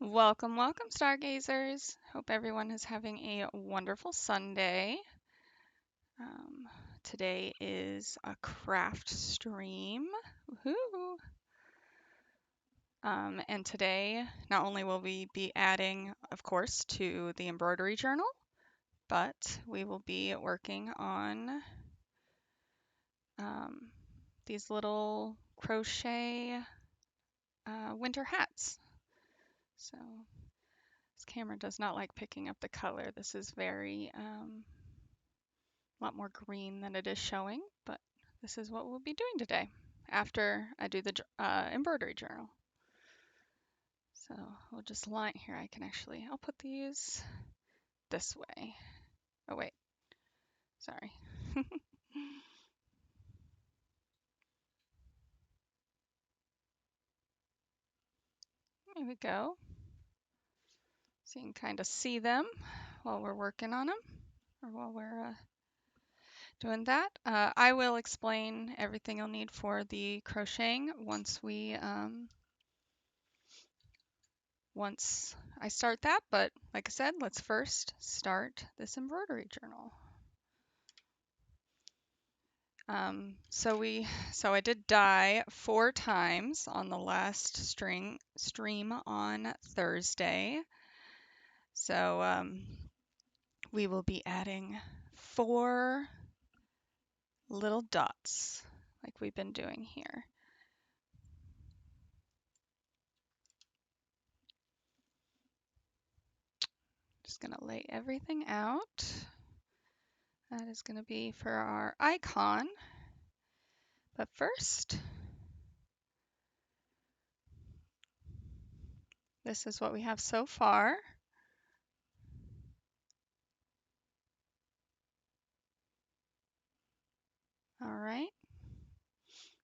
Welcome, welcome, stargazers. Hope everyone is having a wonderful Sunday. Um, Today is a craft stream. Woohoo! And today, not only will we be adding, of course, to the Embroidery Journal, but we will be working on um, these little crochet winter hats. So this camera does not like picking up the color. This is very a lot more green than it is showing, but this is what we'll be doing today after I do the embroidery journal. So we'll just line here. I'll put these this way. Oh wait, sorry. There we go. So you can kind of see them while we're working on them, or while we're doing that. I will explain everything you'll need for the crocheting once I start that, but like I said, let's first start this embroidery journal. So I did dye 4 times on the last stream on Thursday. So we will be adding 4 little dots like we've been doing here. Just gonna lay everything out. That is gonna be for our icon. But first, this is what we have so far. All right.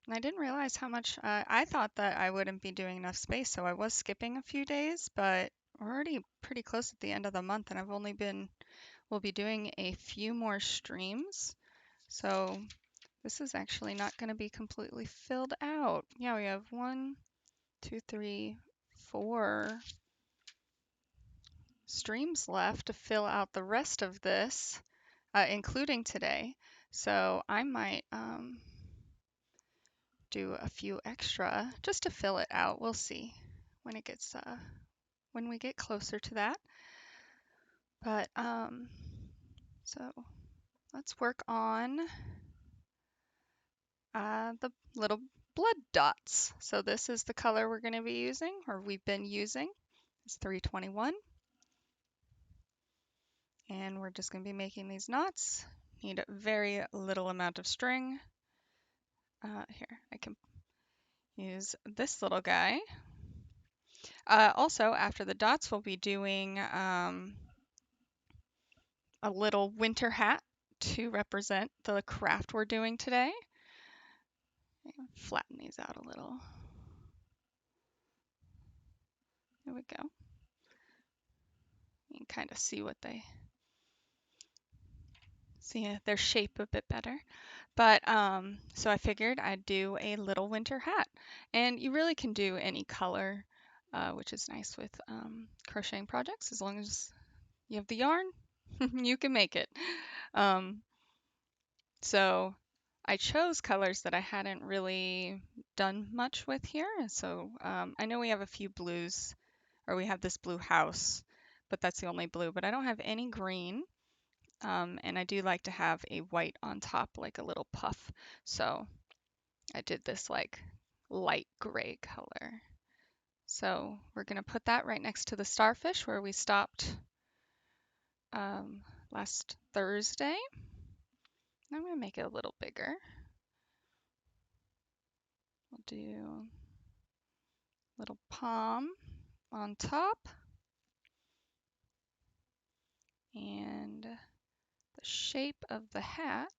And I didn't realize how much, I thought that I wouldn't be doing enough space, so I was skipping a few days, but we're already pretty close at the end of the month, and we'll be doing a few more streams. So this is actually not going to be completely filled out. Yeah, we have 1, 2, 3, 4 streams left to fill out the rest of this, including today. So I might do a few extra just to fill it out. We'll see when when we get closer to that. But so let's work on the little blood dots. So this is the color we're going to be using, or we've been using. It's 321. And we're just going to be making these knots. Need a very little amount of string. Here, I can use this little guy. Also, after the dots, we'll be doing a little winter hat to represent the craft we're doing today. Flatten these out a little. There we go. You can kind of see their shape a bit better. But so I figured I'd do a little winter hat. And you really can do any color, which is nice with crocheting projects. As long as you have the yarn, you can make it. So I chose colors that I hadn't really done much with here. So I know we have a few blues, or we have this blue house, but that's the only blue. But I don't have any green. And I do like to have a white on top, like a little puff. So I did this like light gray color. So we're going to put that right next to the starfish where we stopped last Thursday. I'm going to make it a little bigger. We'll do a little palm on top. And the shape of the hat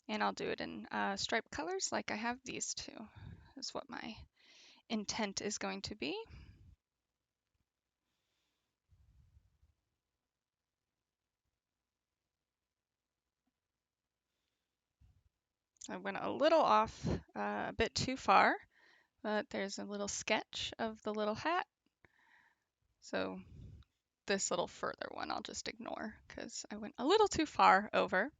and I'll do it in striped colors like I have these two, is what my intent is going to be. I went a little off, a bit too far, but there's a little sketch of the little hat. So this little further one I'll just ignore because I went a little too far over.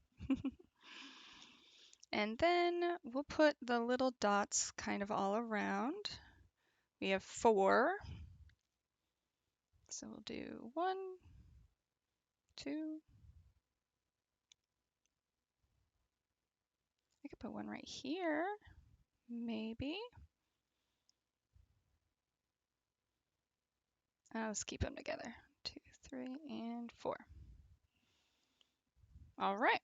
And then we'll put the little dots kind of all around. We have 4. So we'll do 1, 2. I could put one right here, maybe. Let's keep them together. 2, 3, and 4. All right,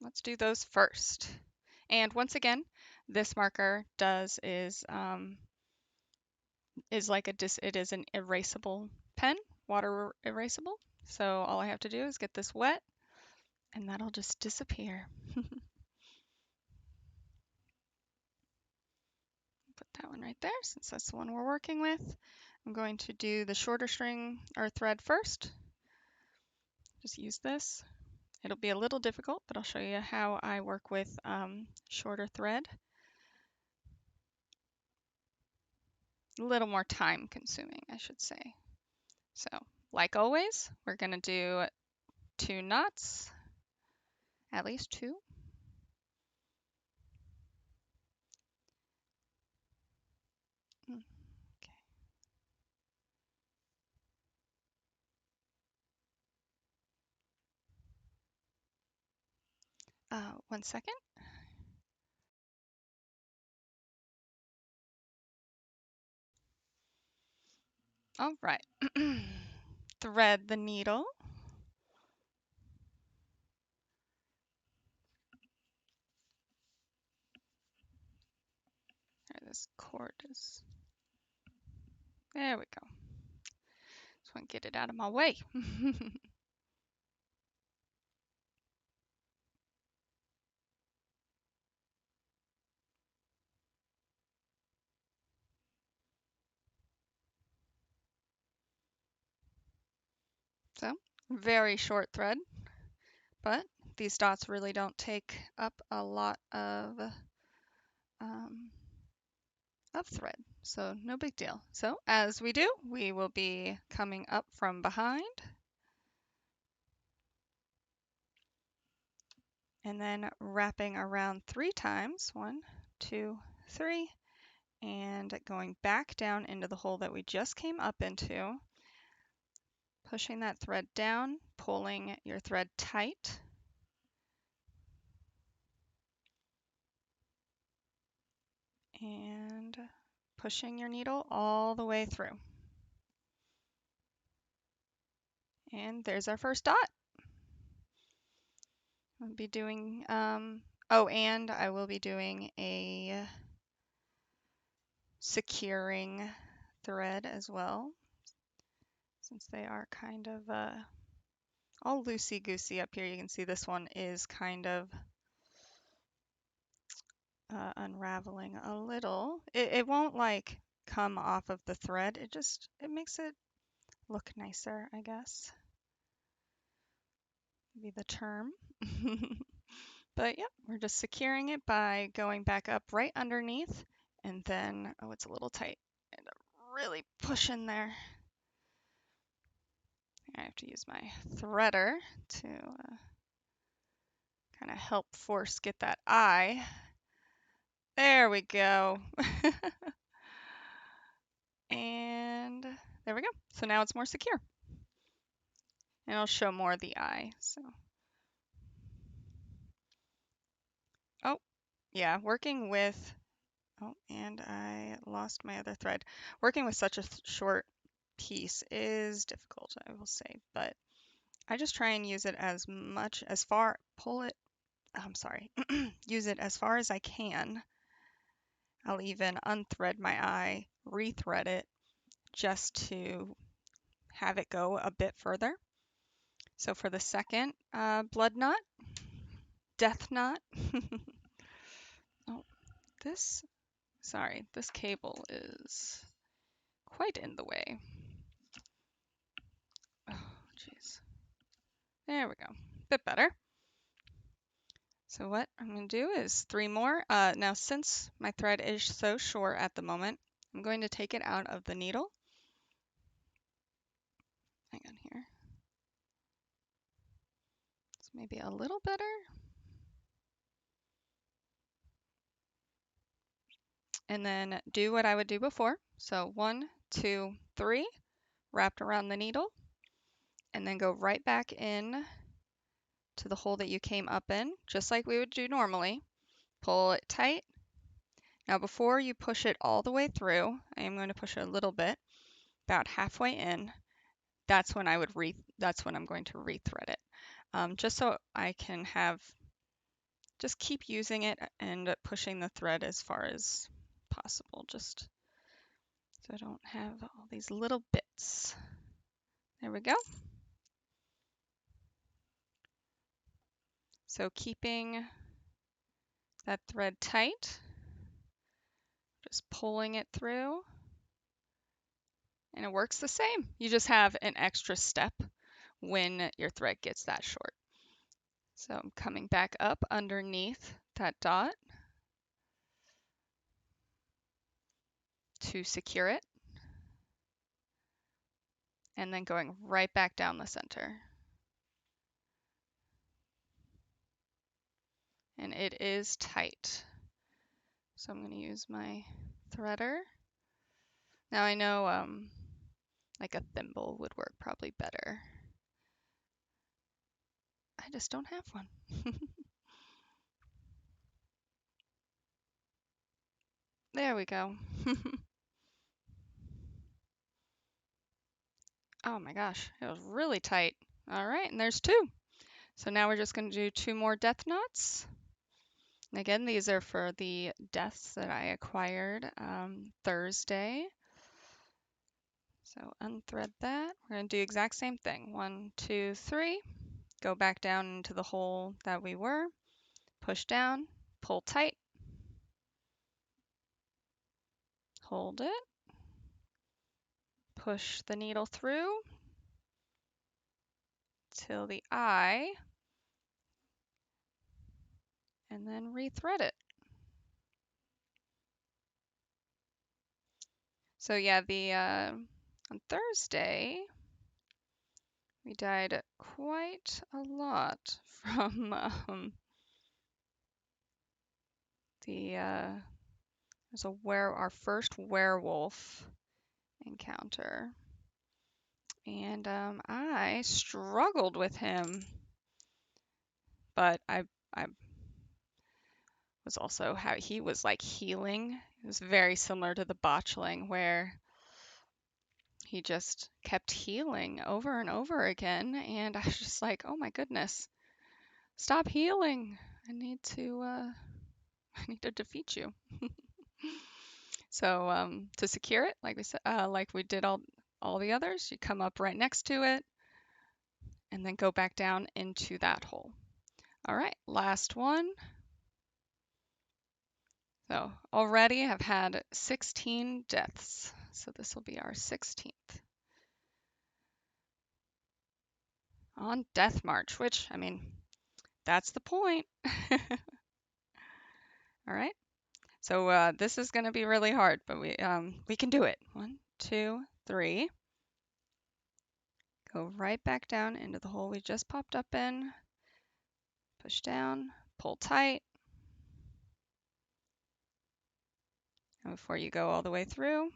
let's do those first. And once again, this marker is like it is an erasable pen, water erasable. So all I have to do is get this wet and that'll just disappear. Put that one right there since that's the one we're working with. I'm going to do the shorter string or thread first. Just use this. It'll be a little difficult, but I'll show you how I work with shorter thread. A little more time consuming, I should say. So, like always, we're going to do 2 knots, at least 2. Okay. 1 second. All right. Thread the needle. This cord is. There we go. Just want to get it out of my way. So, very short thread, but these dots really don't take up a lot of thread, so no big deal. So as we do, we will be coming up from behind and then wrapping around 3 times, 1, 2, 3, and going back down into the hole that we just came up into, pushing that thread down, pulling your thread tight, and pushing your needle all the way through. And there's our first dot. I'll be doing, oh, and I will be doing a securing thread as well, since they are kind of all loosey-goosey up here. You can see this one is kind of unraveling a little. It won't like come off of the thread. It makes it look nicer, I guess, would be the term. But yeah, we're just securing it by going back up right underneath and then, oh, it's a little tight. And really push in there. I have to use my threader to kind of help force get that eye. There we go. And there we go. So now it's more secure. And I'll show more of the eye. So, oh, yeah, working with, oh, and I lost my other thread. Working with such a short piece is difficult, I will say, but I just try and use it as much, as far, pull it, I'm sorry, use it as far as I can. I'll even unthread my eye, rethread it, just to have it go a bit further. So for the second blood knot, death knot, oh, this cable is quite in the way. Oh, jeez. There we go, bit better. So what I'm going to do is 3 more. Now since my thread is so short at the moment, I'm going to take it out of the needle. Hang on here. It's maybe a little better. And then do what I would do before. So 1, 2, 3, wrapped around the needle, and then go right back in to the hole that you came up in, just like we would do normally. Pull it tight. Now before you push it all the way through, I am going to push it a little bit, about halfway in. That's when I'm going to rethread it. Just so I can just keep using it and pushing the thread as far as possible, just so I don't have all these little bits. There we go. So keeping that thread tight, just pulling it through, and it works the same. You just have an extra step when your thread gets that short. So I'm coming back up underneath that dot to secure it, and then going right back down the center. And it is tight. So I'm going to use my threader. Now I know like a thimble would work probably better. I just don't have one. There we go. Oh my gosh, it was really tight. All right, and there's 2. So now we're just going to do 2 more death knots. And again, these are for the deaths that I acquired Thursday. So unthread that. We're going to do the exact same thing. 1, 2, 3. Go back down into the hole that we were. Push down, pull tight, hold it, push the needle through till the eye, and then rethread it. So yeah, on Thursday, we dyed quite a lot from our first werewolf encounter, and I struggled with him, but I was also how he was like healing. It was very similar to the botchling where he just kept healing over and over again, and I was just like, oh my goodness, stop healing. I need to defeat you. So to secure it, like we said, like we did all the others, you come up right next to it and then go back down into that hole. All right, last one. So already I've had 16 deaths. So this will be our 16th. On Death March, which, I mean, that's the point. All right. So this is going to be really hard, but we can do it. 1, 2, 3. Go right back down into the hole we just popped up in. Push down, pull tight. And before you go all the way through,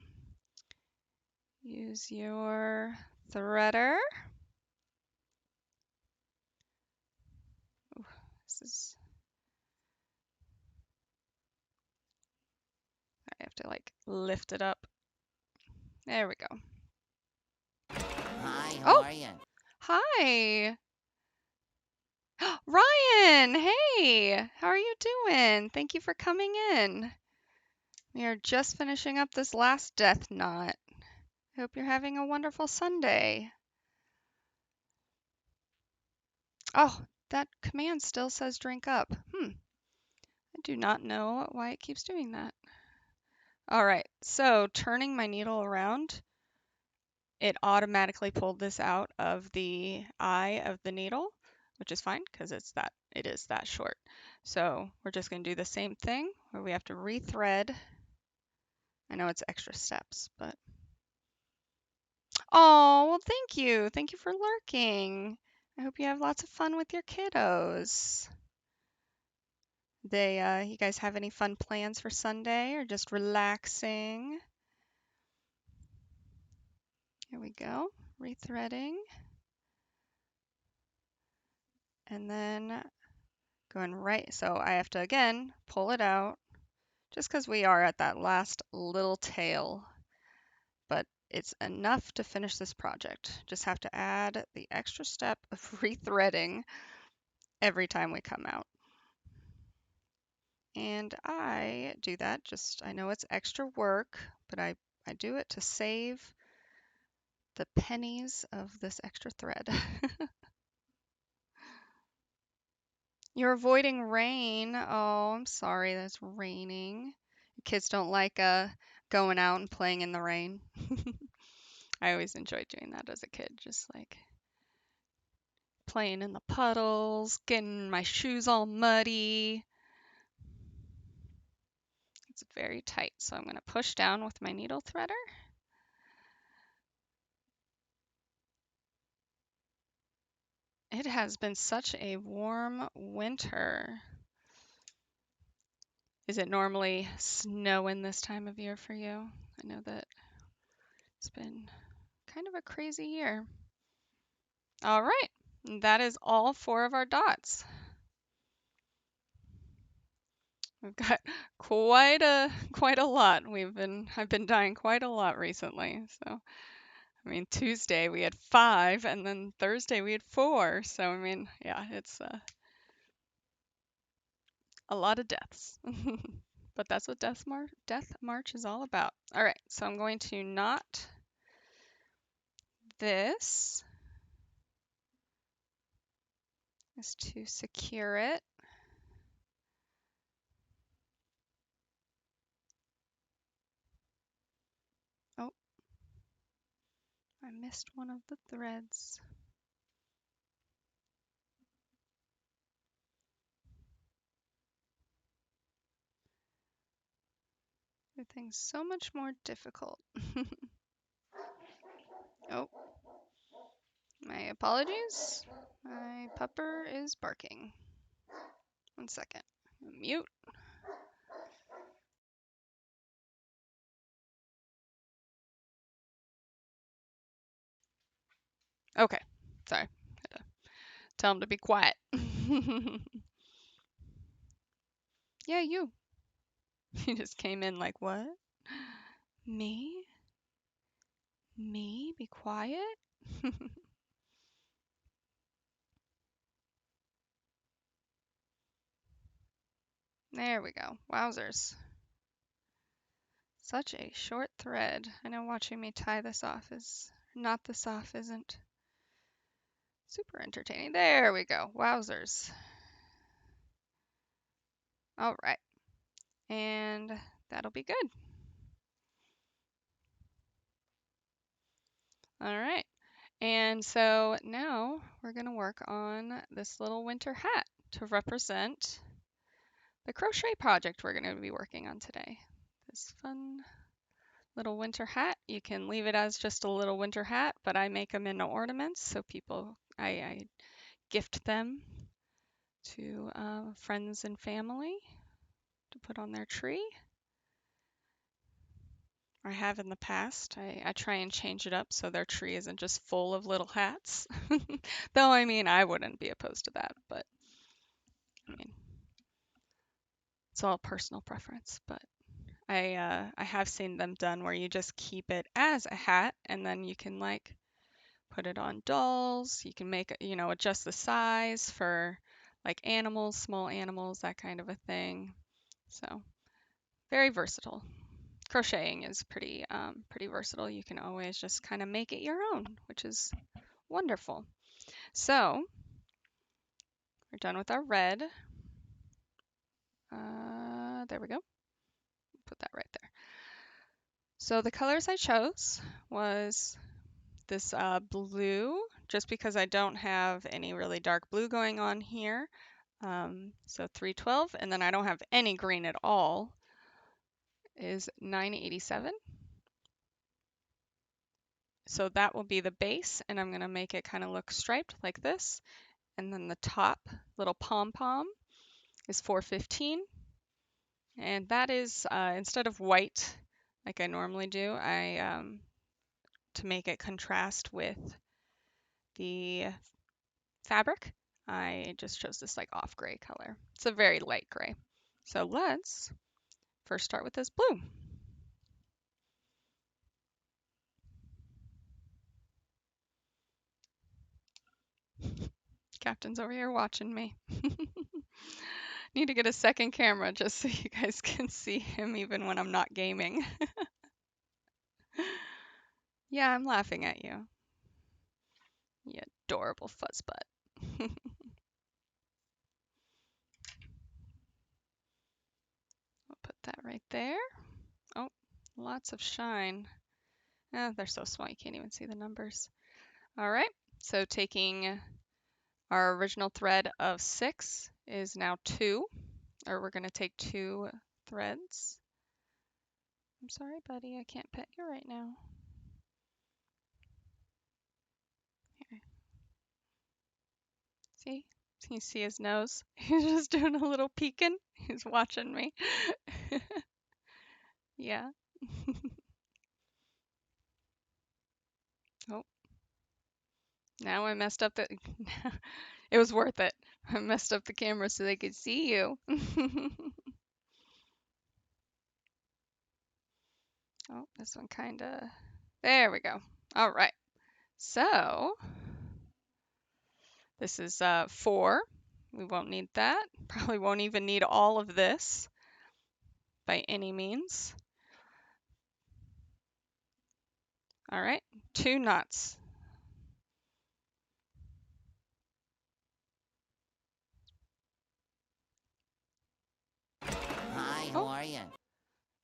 use your threader. Ooh, I have to like lift it up. There we go. Hi, how are you? Hi. Ryan, hey, how are you doing? Thank you for coming in. We are just finishing up this last death knot. I hope you're having a wonderful Sunday. Oh, that command still says drink up. I do not know why it keeps doing that. All right, so turning my needle around, it automatically pulled this out of the eye of the needle, which is fine because it's that it is that short. So we're just going to do the same thing where we have to rethread. I know it's extra steps, but oh, well, thank you. Thank you for lurking. I hope you have lots of fun with your kiddos. You guys have any fun plans for Sunday or just relaxing? Here we go, rethreading. And then going right, so I have to again pull it out just because we are at that last little tail, but it's enough to finish this project. Just have to add the extra step of rethreading every time we come out. And I do that I know it's extra work, but I do it to save the pennies of this extra thread. You're avoiding rain. Oh, I'm sorry that it's raining. Kids don't like going out and playing in the rain. I always enjoyed doing that as a kid, just like playing in the puddles, getting my shoes all muddy. It's very tight, so I'm going to push down with my needle threader. It has been such a warm winter. Is it normally snowing this time of year for you? I know that it's been kind of a crazy year. All right, that is all 4 of our dots. We've got quite a lot. I've been dying quite a lot recently. So, I mean, Tuesday we had 5, and then Thursday we had 4. So, I mean, yeah, it's a lot of deaths. But that's what Death March is all about. All right, so I'm going to knot this is to secure it. Oh, I missed one of the threads. Everything's so much more difficult. Oh, my apologies. My pupper is barking. 1 second. Mute. Okay, sorry. Had to tell him to be quiet. Yeah, you. He just came in like, what? Me? Me? Be quiet? There we go. Wowzers. Such a short thread. I know watching me tie this off knot this off isn't super entertaining. There we go. Wowzers. All right. And that'll be good. All right. And so now we're going to work on this little winter hat to represent the crochet project we're going to be working on today. This fun little winter hat. You can leave it as just a little winter hat, but I make them into ornaments so I gift them to friends and family to put on their tree. I have in the past. I try and change it up so their tree isn't just full of little hats. Though, I mean, I wouldn't be opposed to that, but I mean, it's all personal preference. But I have seen them done where you just keep it as a hat and then you can like put it on dolls. You can make it, adjust the size for like animals, small animals, that kind of a thing. So very versatile. Crocheting is pretty versatile. You can always just kind of make it your own, which is wonderful. So we're done with our red. There we go. Put that right there. So the colors I chose was this blue, just because I don't have any really dark blue going on here. So 312, and then I don't have any green at all, is 987. So that will be the base, and I'm going to make it kind of look striped like this. And then the top little pom-pom is 415. And that is, instead of white, like I normally do, to make it contrast with the fabric, I just chose this like off gray color. It's a very light gray. So let's first start with this blue. Captain's over here watching me. Need to get a second camera just so you guys can see him even when I'm not gaming. Yeah, I'm laughing at you. You adorable fuzzbutt. I'll put that right there. Oh, lots of shine. Oh, they're so small you can't even see the numbers. All right, so taking our original thread of 6 is now 2, or we're going to take 2 threads. I'm sorry, buddy, I can't pet you right now. Here. See? Can you see his nose? He's just doing a little peeking. He's watching me. Yeah. Oh, now I messed up the... It was worth it. I messed up the camera so they could see you. Oh, this one kind of... There we go. All right. So, this is 4. We won't need that. Probably won't even need all of this by any means. All right, 2 knots. Hi, how are you?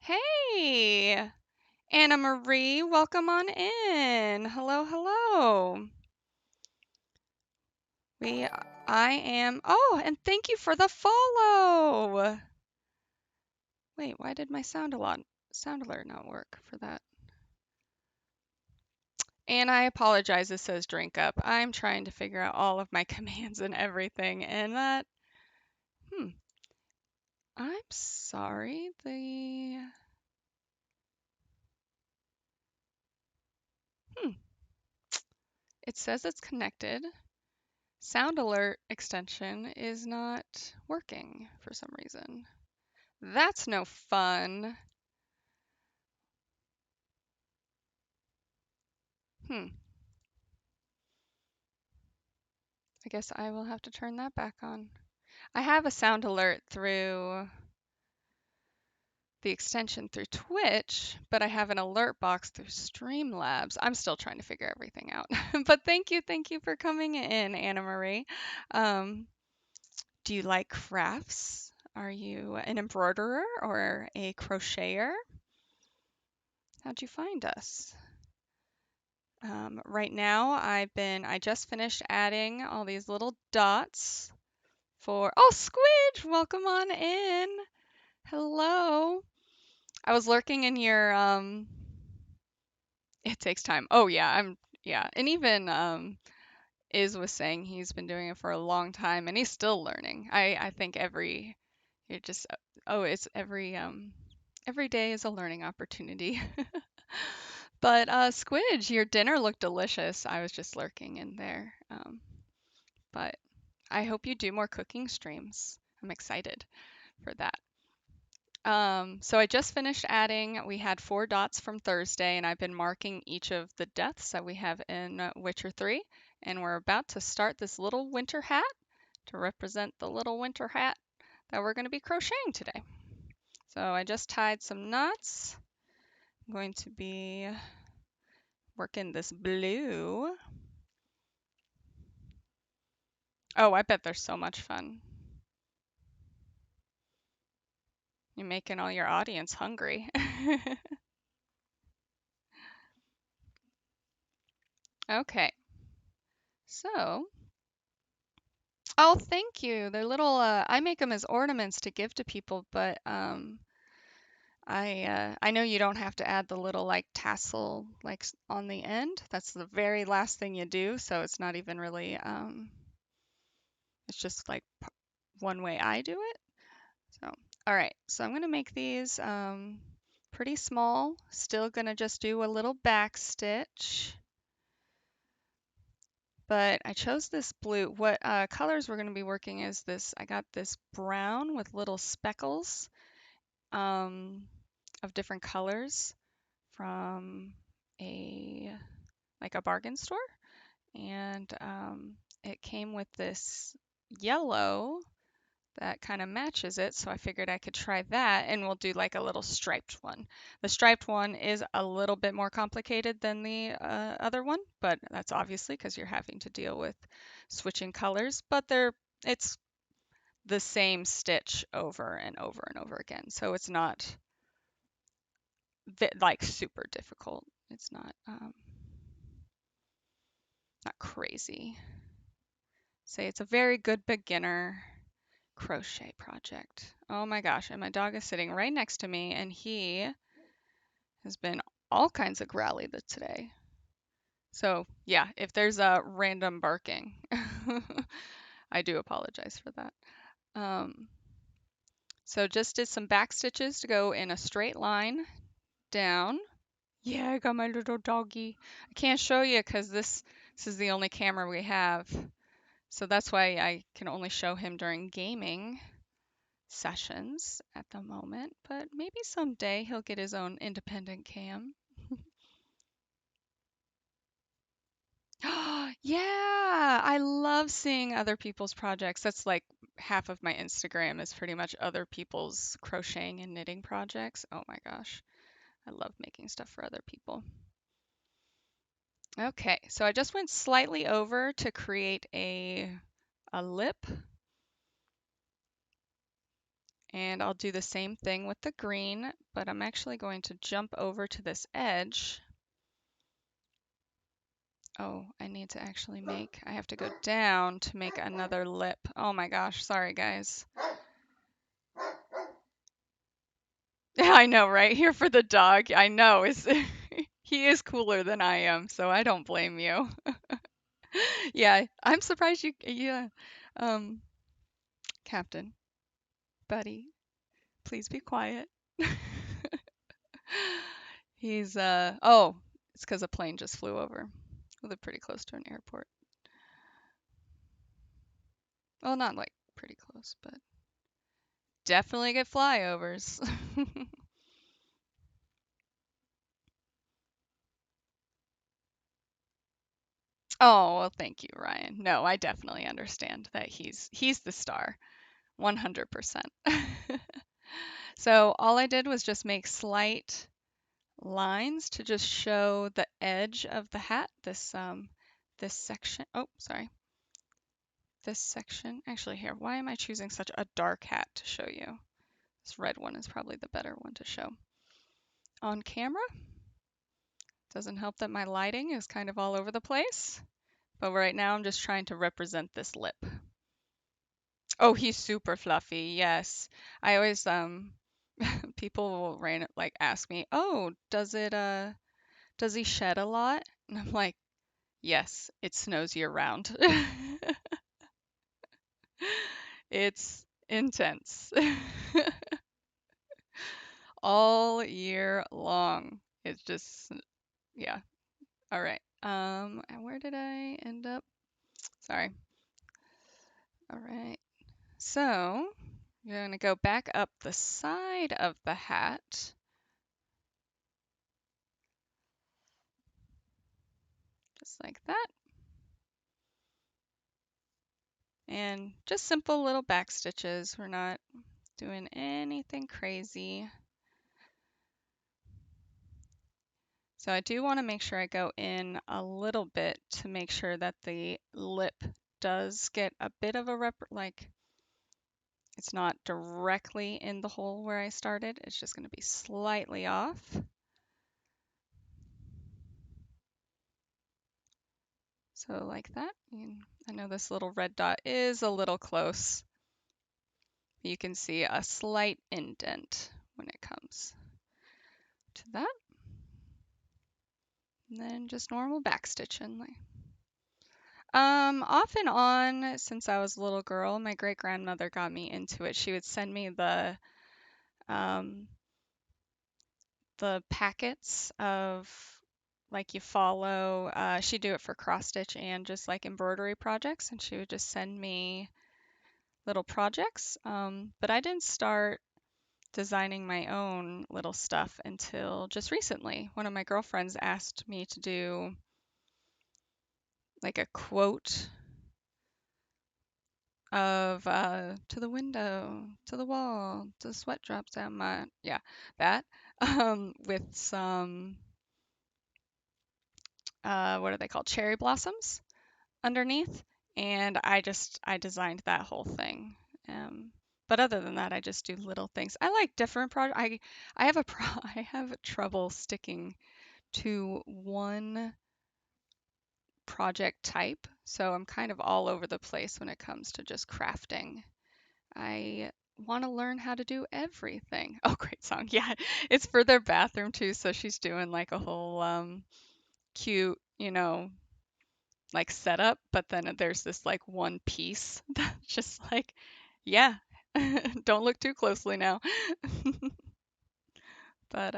Hey, Anna Marie, welcome on in. Hello, hello. I am, oh, and thank you for the follow. Wait, why did my sound alert not work for that? And I apologize, it says drink up. I'm trying to figure out all of my commands and everything, and that, I'm sorry, it says it's connected. Sound alert extension is not working for some reason. That's no fun. I guess I will have to turn that back on. I have a sound alert through the extension through Twitch, but I have an alert box through Streamlabs. I'm still trying to figure everything out. But thank you for coming in, Anna Marie. Do you like crafts? Are you an embroiderer or a crocheter? How'd you find us? Right now, I just finished adding all these little dots for, oh, Squidge, welcome on in. Hello. I was lurking in your, it takes time. Oh yeah, yeah. And even, Iz was saying he's been doing it for a long time and he's still learning. I think you're just, oh, it's every day is a learning opportunity. But Squidge, your dinner looked delicious. I was just lurking in there. But I hope you do more cooking streams. I'm excited for that. So I just finished adding, we had 4 dots from Thursday, and I've been marking each of the deaths that we have in Witcher 3. And we're about to start this little winter hat to represent the little winter hat that we're going to be crocheting today. So I just tied some knots. I'm going to be working this blue. Oh, I bet they're so much fun. You're making all your audience hungry. Okay, so Oh, thank you. They're little, I make them as ornaments to give to people, but I know you don't have to add the little like tassel like on the end. That's the very last thing you do, so it's not even really it's just like one way I do it. So, all right. So I'm gonna make these pretty small. Still gonna just do a little back stitch. But I chose this blue. What colors we're going to be working is this. I got this brown with little speckles um, of different colors from a like a bargain store, and it came with this yellow that kind of matches it. So I figured I could try that, and we'll do like a little striped one. The striped one is a little bit more complicated than the other one, but that's obviously because you're having to deal with switching colors, but it's the same stitch over and over and over again. So it's not like super difficult. It's not crazy. Say it's a very good beginner crochet project. Oh my gosh, and my dog is sitting right next to me and he has been all kinds of growly today. So yeah, if there's a random barking, I do apologize for that. Um, so just did some back stitches to go in a straight line down. Yeah, I got my little doggy. I can't show you because this is the only camera we have. So that's why I can only show him during gaming sessions at the moment, but maybe someday he'll get his own independent cam. Yeah, I love seeing other people's projects. That's like half of my Instagram is pretty much other people's crocheting and knitting projects. Oh my gosh, I love making stuff for other people. Okay, so I just went slightly over to create a lip, and I'll do the same thing with the green, but I'm actually going to jump over to this edge. Oh, I need to actually I have to go down to make another lip. Oh my gosh, sorry guys. I know, right? Here for the dog. I know. He is cooler than I am, so I don't blame you. Yeah, I'm surprised yeah. Um, Captain, buddy, please be quiet. Oh, it's because a plane just flew over. We live pretty close to an airport. Well, not like pretty close, but definitely get flyovers. Oh, well, thank you, Ryan. No, I definitely understand that he's the star, 100%. So all I did was just make slight lines to just show the edge of the hat. This section. Oh, sorry. This section. Actually, here. Why am I choosing such a dark hat to show you? This red one is probably the better one to show. On camera, doesn't help that my lighting is kind of all over the place. But right now I'm just trying to represent this lip. Oh, he's super fluffy. Yes. I always people will like ask me, "Oh, does he shed a lot?" And I'm like, "Yes, it snows year round." It's intense. All year long. It's just yeah. All right. And where did I end up? Sorry. All right. So, you're going to go back up the side of the hat. Just like that. And just simple little back stitches. We're not doing anything crazy. So I do want to make sure I go in a little bit to make sure that the lip does get a bit of a like it's not directly in the hole where I started. It's just going to be slightly off. So like that. I know this little red dot is a little close. You can see a slight indent when it comes to that. And then just normal backstitching. Off and on since I was a little girl, my great grandmother got me into it. She would send me um, the packets of like you follow. She'd do it for cross stitch and just like embroidery projects, and she would just send me little projects. But I didn't start designing my own little stuff until just recently. One of my girlfriends asked me to do like a quote of to the window, to the wall, the sweat drops down my, yeah, that, with some, what are they called? Cherry blossoms underneath. And I designed that whole thing. Um, but other than that, I just do little things. I like different projects. I have I have trouble sticking to one project type. So I'm kind of all over the place when it comes to just crafting. I want to learn how to do everything. Oh, great song. Yeah, it's for their bathroom too. So she's doing like a whole cute, like setup, but then there's this like one piece that's just like, yeah, don't look too closely now. But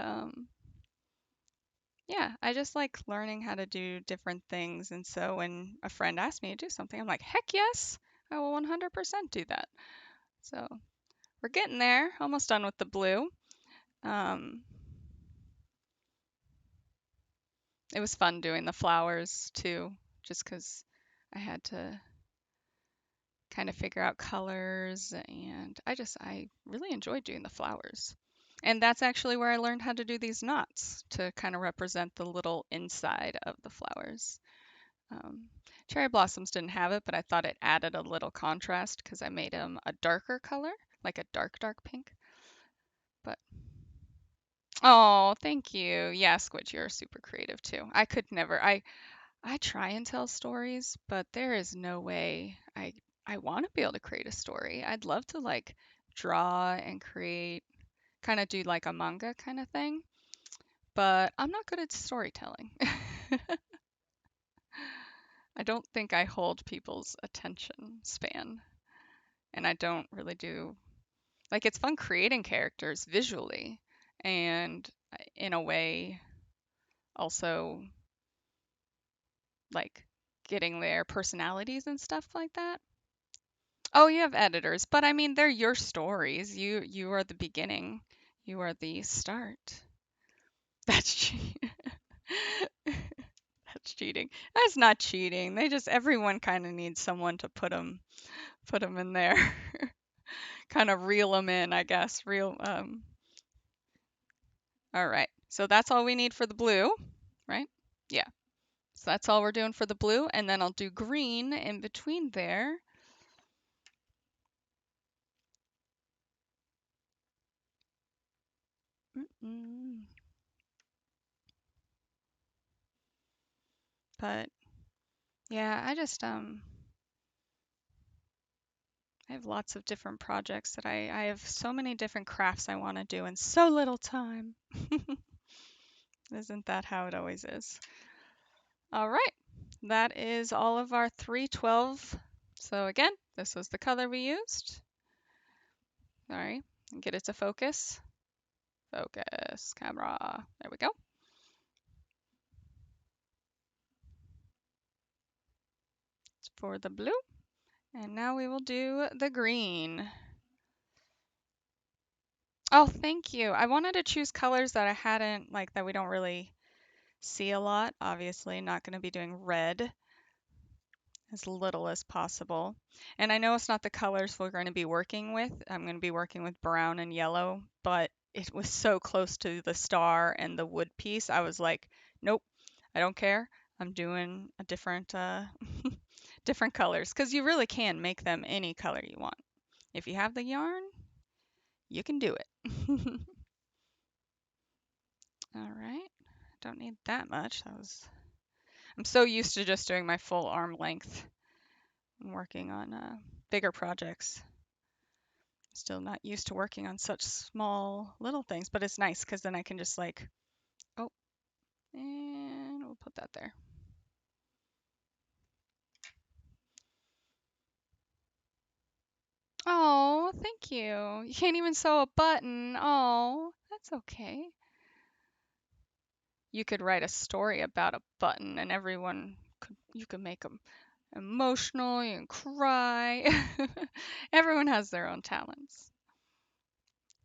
yeah, I just like learning how to do different things. And so when a friend asks me to do something, I'm like, heck yes, I will 100% do that. So we're getting there, almost done with the blue. Um, it was fun doing the flowers too, just because I had to kind of figure out colors, and I really enjoyed doing the flowers. And that's actually where I learned how to do these knots to kind of represent the little inside of the flowers. Um, Cherry blossoms didn't have it, but I thought it added a little contrast because I made them a darker color, like a dark, dark pink. But oh, thank you. Yeah, Squidge, you're super creative too. I could never. I try and tell stories, but there is no way I want to be able to create a story. I'd love to like draw and create, kind of do like a manga kind of thing, but I'm not good at storytelling. I don't think I hold people's attention span, and I don't really do like it's fun creating characters visually and in a way also like getting their personalities and stuff like that. Oh, you have editors, but I mean, they're your stories. You are the beginning. You are the start. That's cheating. That's cheating. That's not cheating. They just everyone kind of needs someone to put them in there. Kind of reel them in, I guess. All right. So that's all we need for the blue, right? Yeah. So that's all we're doing for the blue, and then I'll do green in between there. Mm-mm. But yeah, I have lots of different projects that I have so many different crafts I want to do in so little time. Isn't that how it always is? All right, that is all of our 312. So again, this was the color we used. Sorry, get it to focus. Focus, camera. There we go. It's for the blue. And now we will do the green. Oh, thank you. I wanted to choose colors that I hadn't, like, that we don't really see a lot. Obviously, not going to be doing red, as little as possible. And I know it's not the colors we're going to be working with. I'm going to be working with brown and yellow, but it was so close to the star and the wood piece. I was like, nope, I don't care. I'm doing a different different colors because you really can make them any color you want. If you have the yarn, you can do it. All right. Don't need that much. I'm so used to just doing my full arm length and working on bigger projects. Still not used to working on such small little things, but it's nice because then I can just like, oh, and we'll put that there. Oh, thank you. You can't even sew a button. Oh, that's okay. You could write a story about a button and you could make them emotional, you can cry. Everyone has their own talents.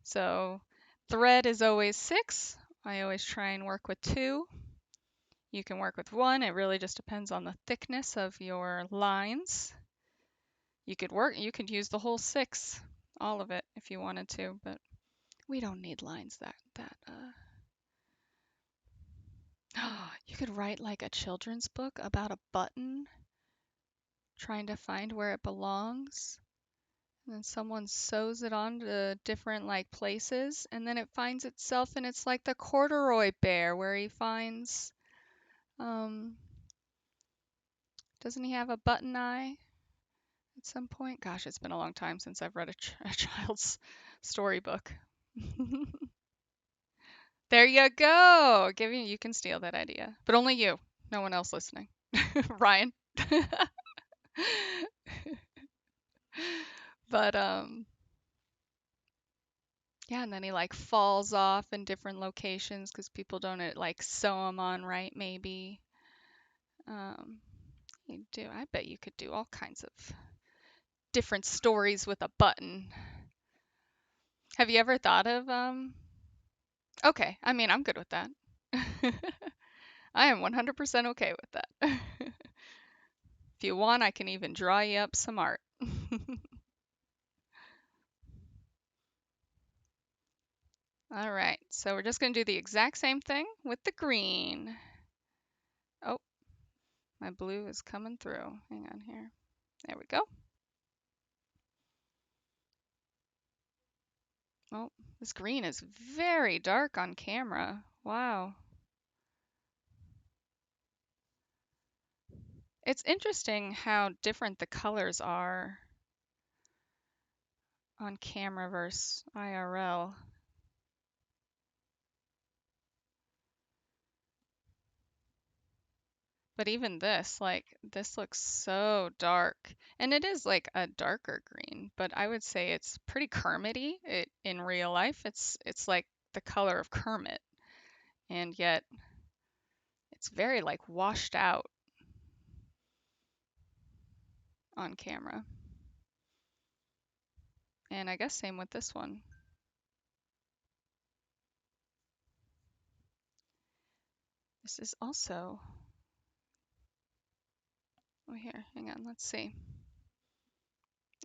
So thread is always 6. I always try and work with 2. You can work with 1. It really just depends on the thickness of your lines. You could use the whole 6, all of it if you wanted to, but we don't need lines you could write like a children's book about a button trying to find where it belongs. And then someone sews it onto different like places, and then it finds itself, and it's like the corduroy bear where he finds, um, doesn't he have a button eye at some point? Gosh, it's been a long time since I've read a child's storybook. There you go. You can steal that idea, but only you, no one else listening. Ryan. But yeah, and then he like falls off in different locations because people don't like sew him on right, maybe. Um, I bet you could do all kinds of different stories with a button. Have you ever thought of Okay, I mean, I'm good with that. I am 100% okay with that. If you want, I can even draw you up some art. All right, so we're just going to do the exact same thing with the green. Oh, my blue is coming through. Hang on here. There we go. Oh, this green is very dark on camera. Wow. It's interesting how different the colors are on camera versus IRL. But even this, like, this looks so dark. And it is like a darker green, but I would say it's pretty Kermit-y. In real life, it's like the color of Kermit. And yet it's very like washed out on camera. And I guess same with this one. This is also, oh here, hang on, let's see.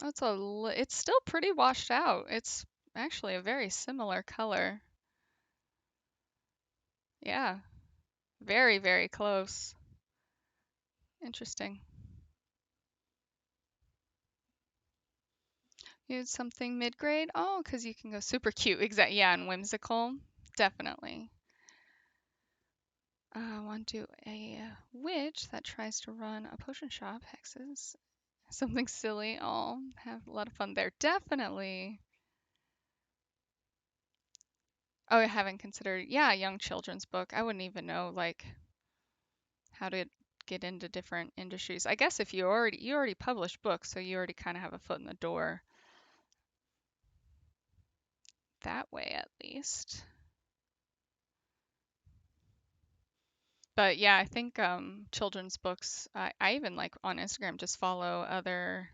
It's still pretty washed out. It's actually a very similar color. Yeah, very, very close. Interesting. You had something mid-grade? Oh, because you can go super cute. Exactly. Yeah, and whimsical. Definitely. I want to do a witch that tries to run a potion shop. Hexes. Something silly. Oh, have a lot of fun there. Definitely. Oh, I haven't considered. Yeah, a young children's book. I wouldn't even know like how to get into different industries. I guess if you already publish books, so you already kind of have a foot in the door that way at least. But yeah, I think children's books, I even like on Instagram just follow other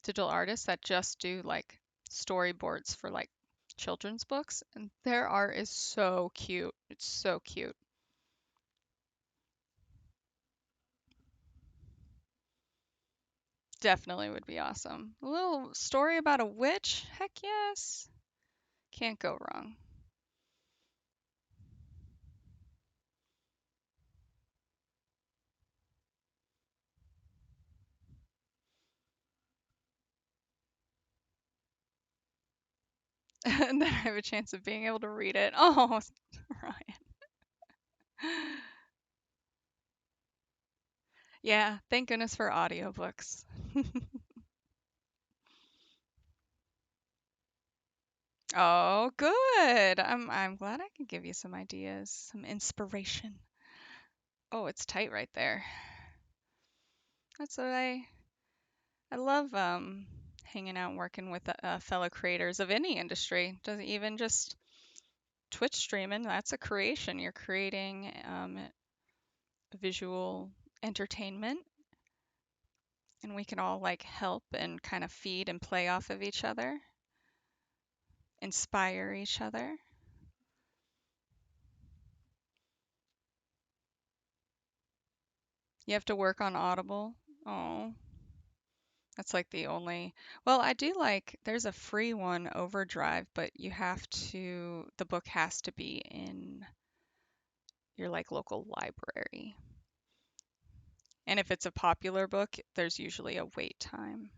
digital artists that just do like storyboards for like children's books, and their art is so cute. It's so cute. Definitely would be awesome. A little story about a witch? Heck yes. Can't go wrong. And then I have a chance of being able to read it. Oh, Ryan. Yeah, thank goodness for audiobooks. Oh, good. I'm glad I could give you some ideas, some inspiration. Oh, it's tight right there. That's what I love hanging out and working with fellow creators of any industry. Doesn't even just Twitch streaming, that's a creation. You're creating visual entertainment, and we can all like help and kind of feed and play off of each other, inspire each other. You have to work on Audible. Oh, that's like the only. Well, I do like, there's a free one, Overdrive, but the book has to be in your like local library. And if it's a popular book, there's usually a wait time,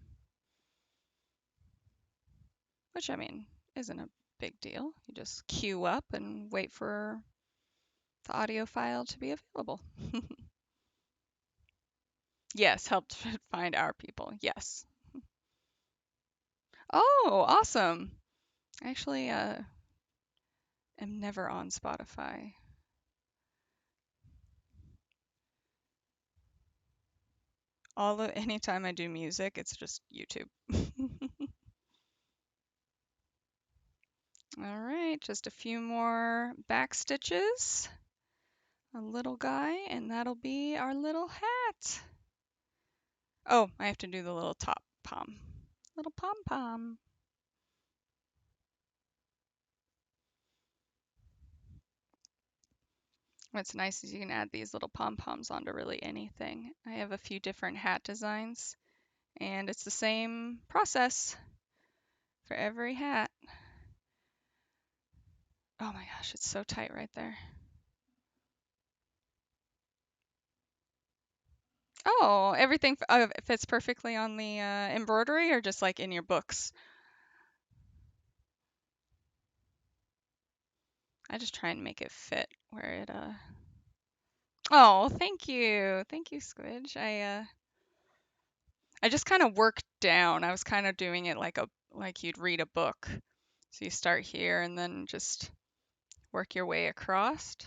which I mean, isn't a big deal. You just queue up and wait for the audio file to be available. Yes, helped find our people. Yes. Oh, awesome. Actually, am never on Spotify. Anytime I do music, it's just YouTube. All right, just a few more back stitches. A little guy, and that'll be our little hat. Oh, I have to do the little top pom. Little pom-pom. What's nice is you can add these little pom-poms onto really anything. I have a few different hat designs, and it's the same process for every hat. Oh my gosh, it's so tight right there. Oh, everything fits perfectly on the embroidery, or just like in your books? I just try and make it fit where it. Oh, thank you. Thank you, Squidge. I just kind of worked down. I was kind of doing it like you'd read a book. So you start here and then just work your way across.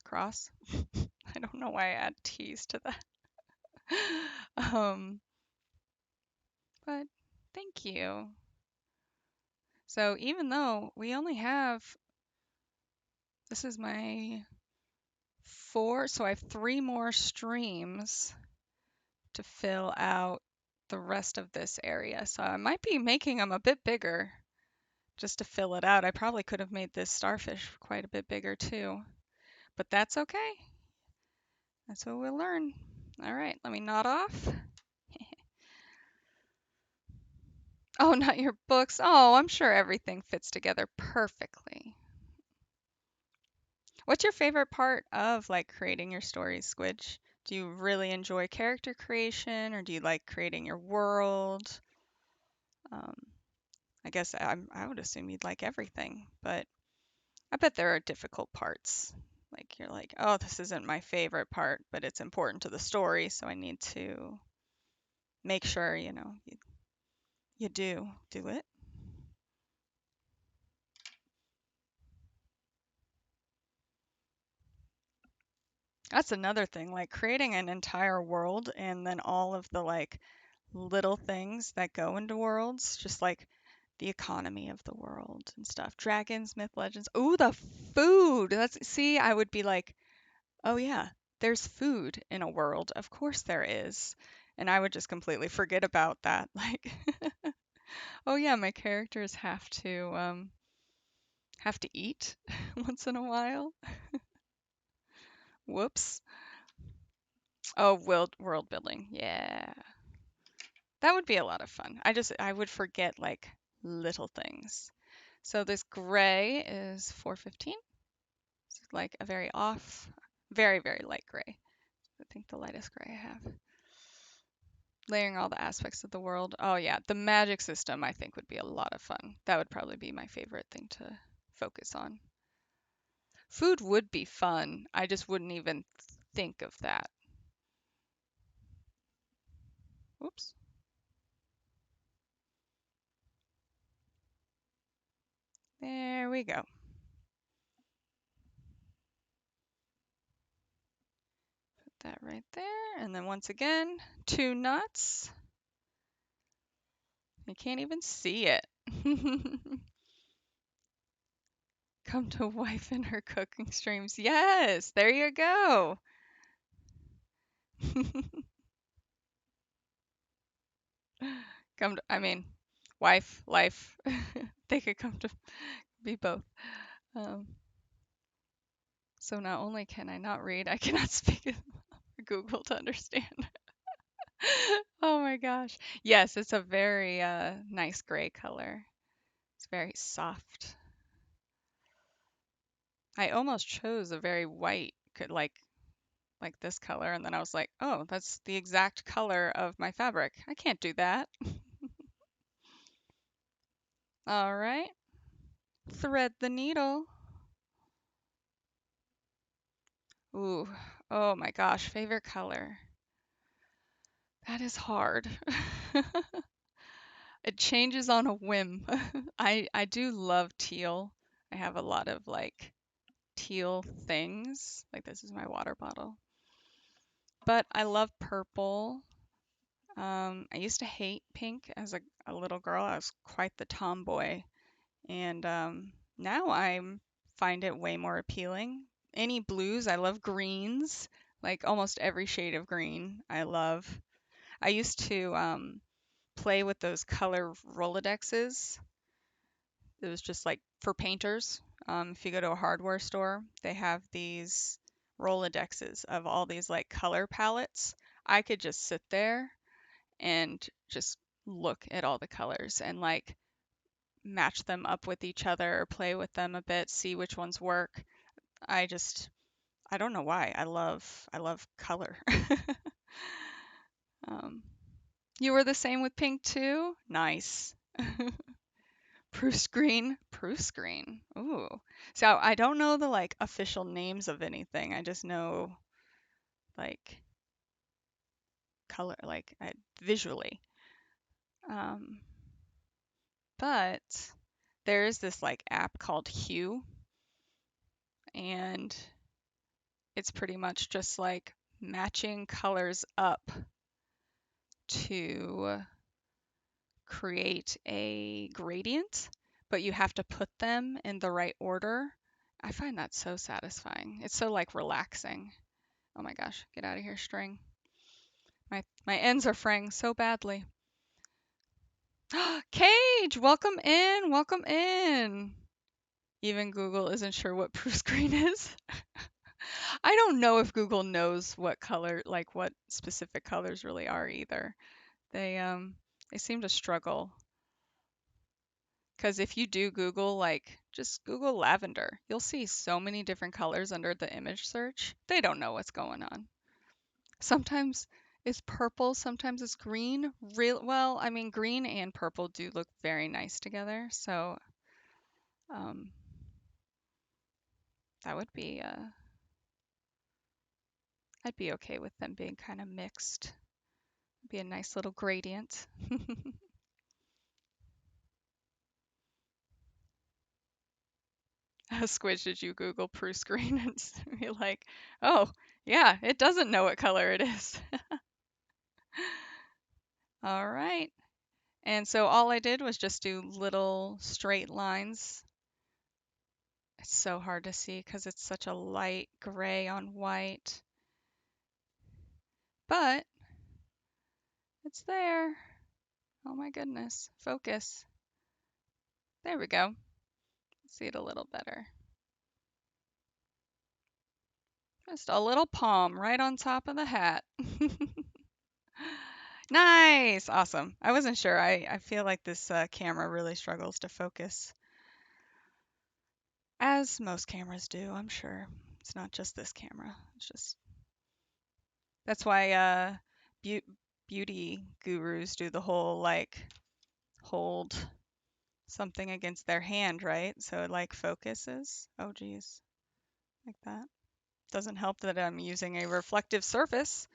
Cross. I don't know why I add T's to that. Um, but thank you. So even though we only have, this is my four, so I have three more streams to fill out the rest of this area. So I might be making them a bit bigger just to fill it out. I probably could have made this starfish quite a bit bigger too, but that's okay. That's what we'll learn. All right, let me nod off. Oh, not your books. Oh, I'm sure everything fits together perfectly. What's your favorite part of like creating your stories, Squidge? Do you really enjoy character creation, or do you like creating your world? Um, I guess I would assume you'd like everything, but I bet there are difficult parts. Like you're like, oh, this isn't my favorite part, but it's important to the story, so I need to make sure, you do it. That's another thing, like creating an entire world and then all of the like little things that go into worlds, just like the economy of the world and stuff. Dragons, myth, legends. Ooh, the food. See, I would be like, oh yeah, there's food in a world. Of course there is. And I would just completely forget about that. Like, oh yeah, my characters have to eat once in a while. Whoops. Oh, world building. Yeah. That would be a lot of fun. I would forget like little things. So this gray is 415. It's like a very, very light gray. I think the lightest gray I have. Layering all the aspects of the world. Oh yeah, the magic system I think would be a lot of fun. That would probably be my favorite thing to focus on. Food would be fun. I just wouldn't even think of that. Oops. There we go. Put that right there. And then once again, 2 knots. You can't even see it. Come to wife in her cooking streams. Yes, there you go. I mean, wife, life. They could come to be both. Um, so not only can I not read, I cannot speak Google to understand. Oh my gosh. Yes, it's a very nice gray color. It's very soft. I almost chose a very white, like this color, and then I was like, oh, that's the exact color of my fabric. I can't do that. All right. Thread the needle. Ooh, oh my gosh, favorite color. That is hard. It changes on a whim. I do love teal. I have a lot of like teal things. Like this is my water bottle. But I love purple. I used to hate pink as a little girl. I was quite the tomboy. And now I find it way more appealing. Any blues, I love greens. Like almost every shade of green, I love. I used to play with those color Rolodexes. It was just like for painters. If you go to a hardware store, they have these Rolodexes of all these like color palettes. I could just sit there and just look at all the colors and like match them up with each other or play with them a bit, see which ones work. I don't know why. I love color. um, you were the same with pink too? Nice. Spruce green, spruce green. Ooh. So I don't know the like official names of anything. I just know like color, visually. Um, but there is this like app called Hue, and it's pretty much just like matching colors up to create a gradient, but you have to put them in the right order. I find that so satisfying. It's so like relaxing. Oh my gosh, get out of here, string. My ends are fraying so badly. Cage, welcome in, welcome in. Even Google isn't sure what proof screen is. I don't know if Google knows what color, like what specific colors really are either. They seem to struggle. Because if you do Google, like, just Google lavender, you'll see so many different colors under the image search. They don't know what's going on. Sometimes it's purple, sometimes it's green. Well, I mean, green and purple do look very nice together. So um, that would be, I'd be okay with them being kind of mixed. Be a nice little gradient. Squidge, did you Google Prue screen and be like, oh, yeah, it doesn't know what color it is. All right. And so all I did was just do little straight lines. It's so hard to see because it's such a light gray on white, but it's there. Oh my goodness. Focus. There we go. See it a little better. Just a little palm right on top of the hat. Nice. Awesome. I wasn't sure. I feel like this camera really struggles to focus, as most cameras do, I'm sure. It's not just this camera. It's just that's why beau beauty gurus do the whole like hold something against their hand, right? So it like focuses. Oh geez, like that. Doesn't help that I'm using a reflective surface.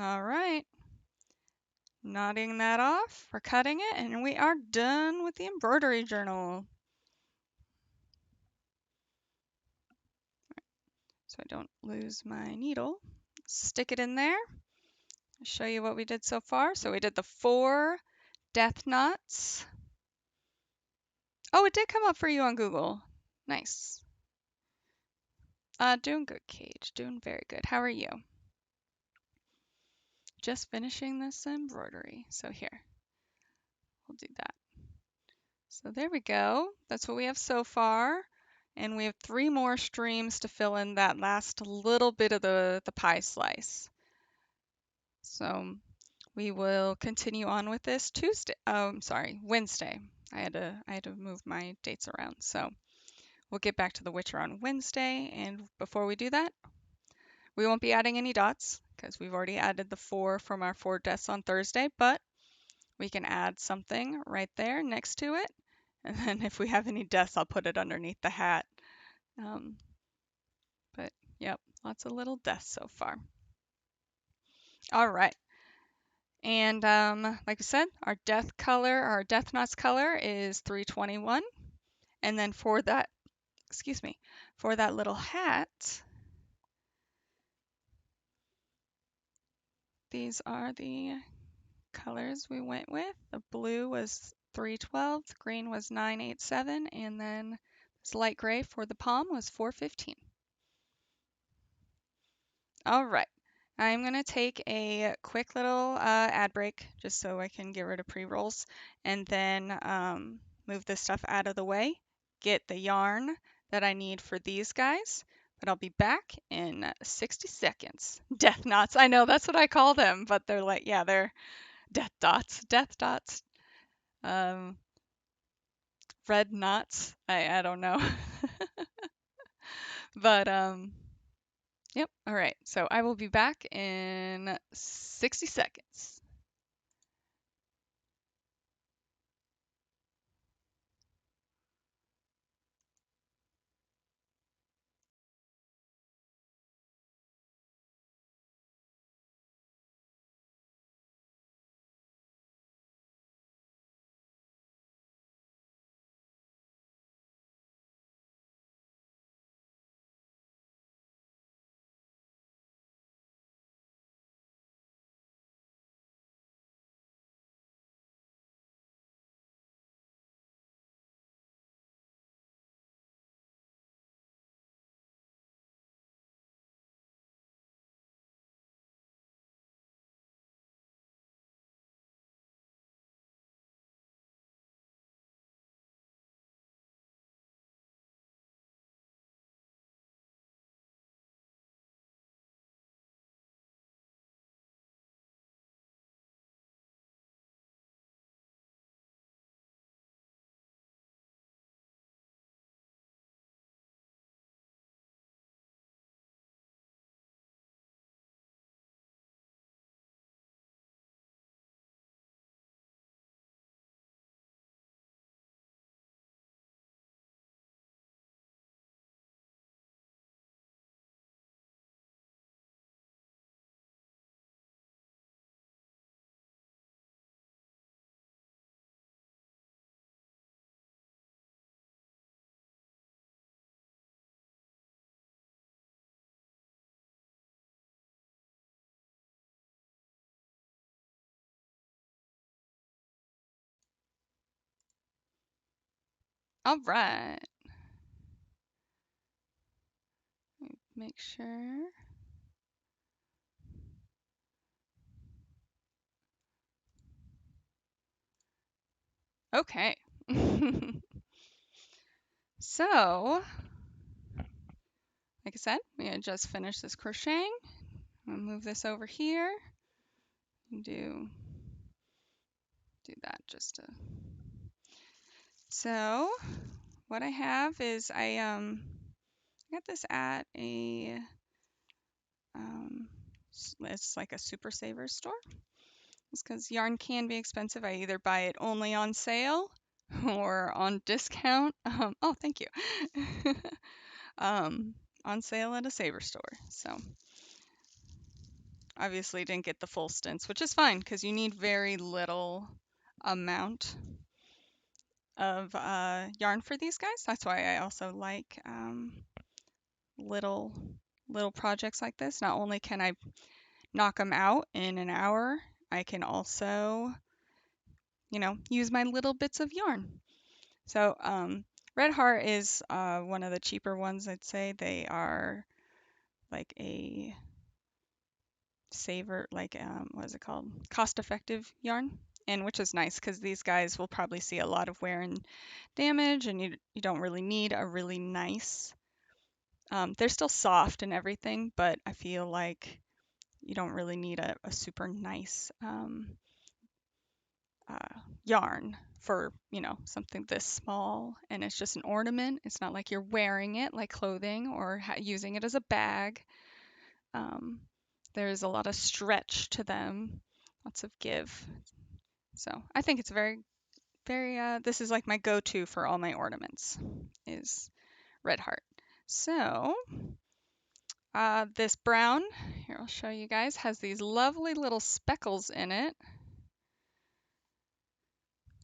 All right, knotting that off, we're cutting it, and we are done with the embroidery journal. So I don't lose my needle. Stick it in there. I'll show you what we did so far. So we did the 4 death knots. Oh, it did come up for you on Google. Nice. Doing good, Cage. Doing very good. How are you? Just finishing this embroidery. So here, we'll do that. So there we go. That's what we have so far. And we have 3 more streams to fill in that last little bit of the pie slice. So we will continue on with this Tuesday. Sorry, Wednesday. I had to move my dates around. So we'll get back to the Witcher on Wednesday. And before we do that, we won't be adding any dots because we've already added the 4 from our 4 deaths on Thursday, but we can add something right there next to it. And then if we have any deaths, I'll put it underneath the hat. But yep, lots of little deaths so far. All right. And like I said, our death color, our death knots color is 321. And then for that, excuse me, for that little hat, these are the colors we went with. The blue was 312, the green was 987, and then this light gray for the palm was 415. All right, I'm gonna take a quick little ad break just so I can get rid of pre-rolls and then move this stuff out of the way, get the yarn that I need for these guys, but I'll be back in 60 seconds. Death knots, I know that's what I call them, but they're like, yeah, they're death dots, death dots, um, red knots, I don't know. But yep, all right, so I will be back in 60 seconds. All right. Make sure. Okay. So, like I said, we had just finished this crocheting. I'm gonna move this over here and do that just to. So, what I have is I got this at a it's like a Super Savers store. It's because yarn can be expensive. I either buy it only on sale or on discount. Oh, thank you. On sale at a Saver store. So obviously didn't get the full stints, which is fine because you need very little amount of yarn for these guys. That's why I also like little little projects like this. Not only can I knock them out in an hour, I can also, use my little bits of yarn. So Red Heart is one of the cheaper ones, I'd say. They are like a saver, like what is it called? Cost-effective yarn, and which is nice because these guys will probably see a lot of wear and damage, and you don't really need a really nice. They're still soft and everything, but I feel like you don't really need a super nice yarn for something this small, and it's just an ornament. It's not like you're wearing it like clothing or using it as a bag. There's a lot of stretch to them, lots of give. So I think it's very, very, this is like my go-to for all my ornaments is Red Heart. So this brown, here I'll show you guys, has these lovely little speckles in it.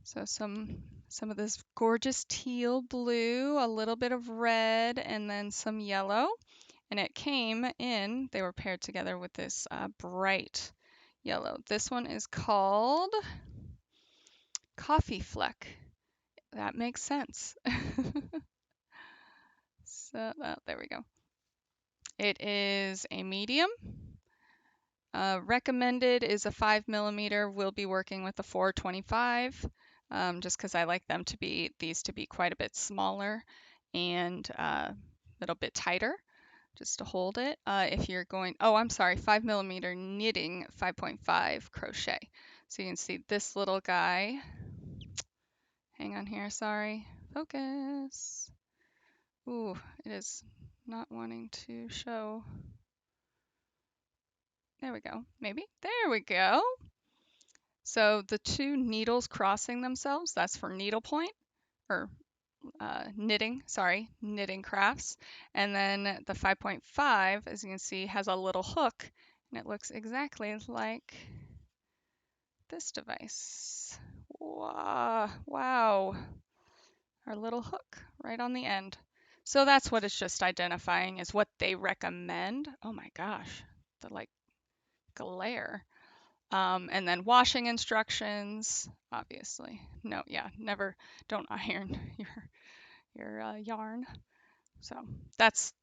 So some of this gorgeous teal blue, a little bit of red, and then some yellow. And it came in, they were paired together with this bright yellow. This one is called Coffee Fleck. That makes sense. So there we go. It is a medium. Recommended is a 5mm. We'll be working with a 425, just because I like these to be quite a bit smaller and a little bit tighter, just to hold it. If you're going, oh, I'm sorry, 5mm knitting, 5.5 crochet. So you can see this little guy. Hang on here, sorry. Focus. Ooh, it is not wanting to show. There we go. Maybe. There we go. So the two needles crossing themselves, that's for needlepoint or knitting, sorry, knitting crafts. And then the 5.5, as you can see, has a little hook, and it looks exactly like this device. Wow, wow. Our little hook right on the end. So that's what it's just identifying is what they recommend. Oh my gosh, the like glare. And then washing instructions, obviously. No, yeah, never, don't iron your yarn. So that's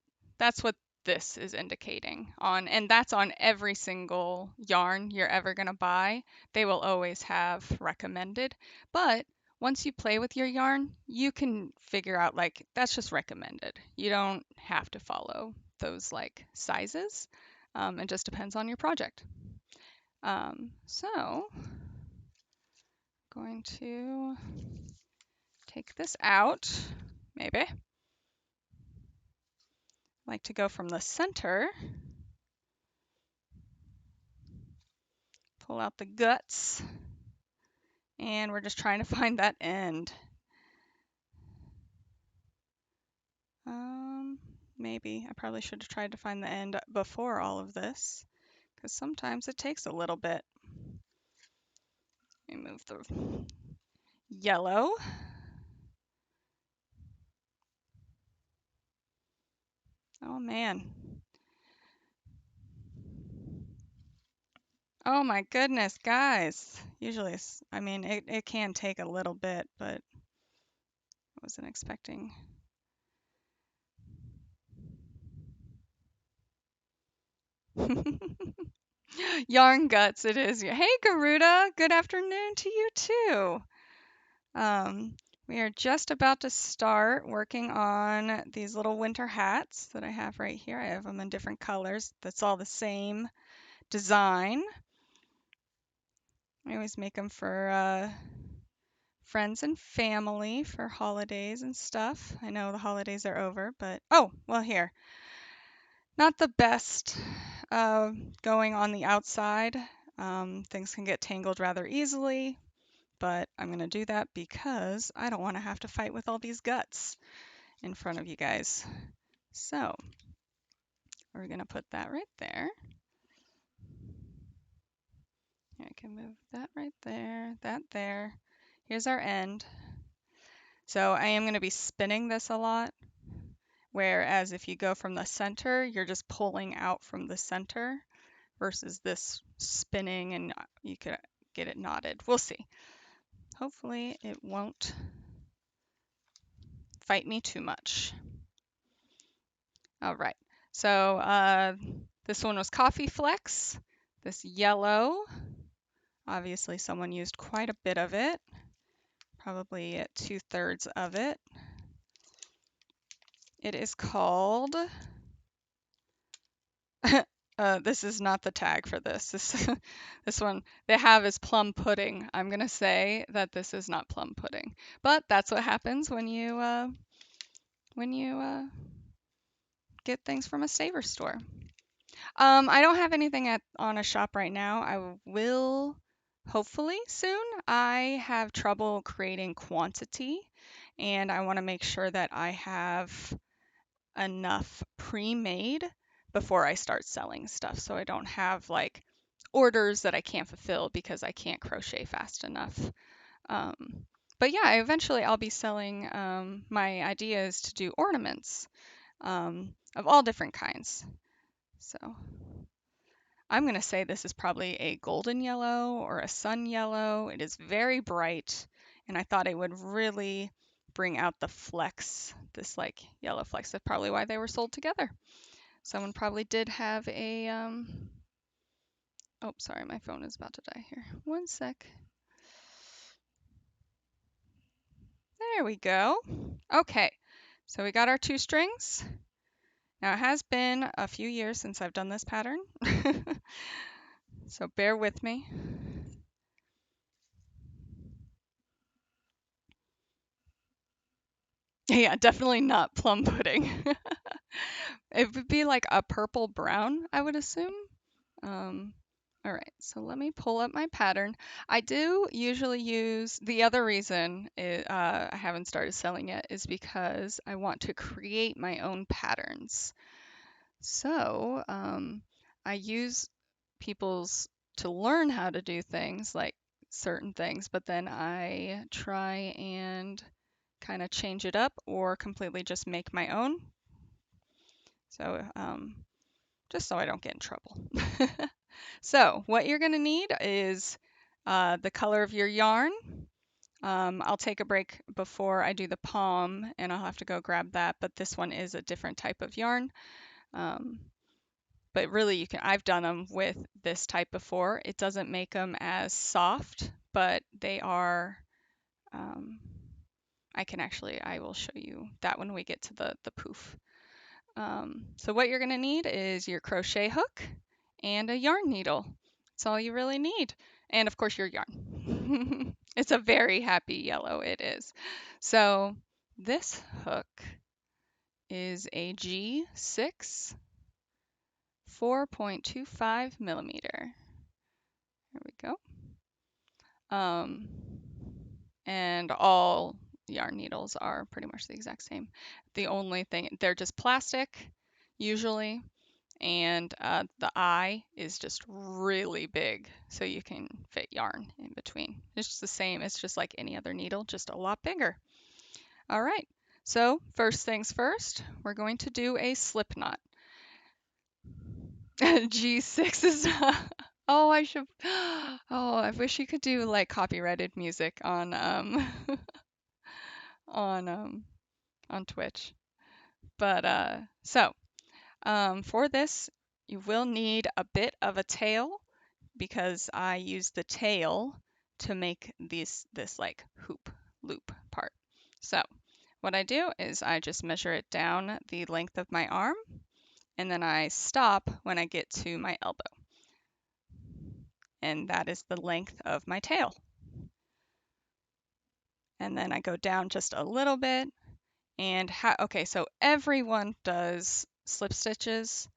what this is indicating on, and that's on every single yarn you're ever gonna buy. They will always have recommended, but once you play with your yarn, you can figure out like that's just recommended. You don't have to follow those like sizes. It just depends on your project. So going to take this out, maybe. Like to go from the center, pull out the guts, and we're just trying to find that end. Maybe I probably should have tried to find the end before all of this, because sometimes it takes a little bit. Let me move the yellow. Oh man. Oh my goodness, guys. Usually, I mean, it can take a little bit, but I wasn't expecting. Yarn guts, it is. Hey, Garuda, good afternoon to you too. We are just about to start working on these little winter hats that I have right here. I have them in different colors. That's all the same design. I always make them for friends and family for holidays and stuff. I know the holidays are over, but oh, well, here. Not the best going on the outside. Things can get tangled rather easily, but I'm going to do that because I don't want to have to fight with all these guts in front of you guys. So we're going to put that right there. can move that right there, that there. Here's our end. So I am going to be spinning this a lot, whereas if you go from the center, you're just pulling out from the center versus this spinning and you could get it knotted. We'll see. Hopefully it won't fight me too much. All right, so this one was Coffee Flex. This yellow, obviously someone used quite a bit of it, probably at 2/3 of it. It is called, this is not the tag for this. This one they have is plum pudding. I'm gonna say that this is not plum pudding, but that's what happens when you get things from a Saver store. I don't have anything on a shop right now. I will hopefully soon. I have trouble creating quantity, and I want to make sure that I have enough pre-made before I start selling stuff, so I don't have like orders that I can't fulfill because I can't crochet fast enough. Um, but yeah, eventually I'll be selling my ideas to do ornaments of all different kinds. So I'm going to say this is probably a golden yellow or a sun yellow. It is very bright, and I thought it would really bring out the flecks, this like yellow flecks. That's probably why they were sold together. Someone probably did have a, oh, sorry, my phone is about to die here. One sec. There we go. Okay, so we got our 2 strings. Now it has been a few years since I've done this pattern, so bear with me. Yeah, definitely not plum pudding. It would be like a purple brown, I would assume. All right, so let me pull up my pattern. I do usually use, the other reason I haven't started selling yet is because I want to create my own patterns. So I use people's to learn how to do things like certain things, but then I try and kind of change it up or completely just make my own. So just so I don't get in trouble. So what you're going to need is the color of your yarn. I'll take a break before I do the palm and I'll have to go grab that, but this one is a different type of yarn. But really I've done them with this type before. It doesn't make them as soft, but they are, I will show you that when we get to the poof. So what you're going to need is your crochet hook and a yarn needle. That's all you really need. And of course your yarn. It's a very happy yellow, it is. So this hook is a G6 4.25 millimeter. There we go. And all yarn needles are pretty much the exact same. The only thing, they're just plastic usually, and the eye is just really big, so you can fit yarn in between. It's just the same, it's just like any other needle, just a lot bigger. All right, so first things first, we're going to do a slip knot. G6 is oh, I should, oh, I wish you could do like copyrighted music on on on Twitch. But for this, you will need a bit of a tail because I use the tail to make this like hoop loop part. So what I do is I just measure it down the length of my arm, and then I stop when I get to my elbow. And that is the length of my tail. And then I go down just a little bit. And okay, so everyone does slip stitches.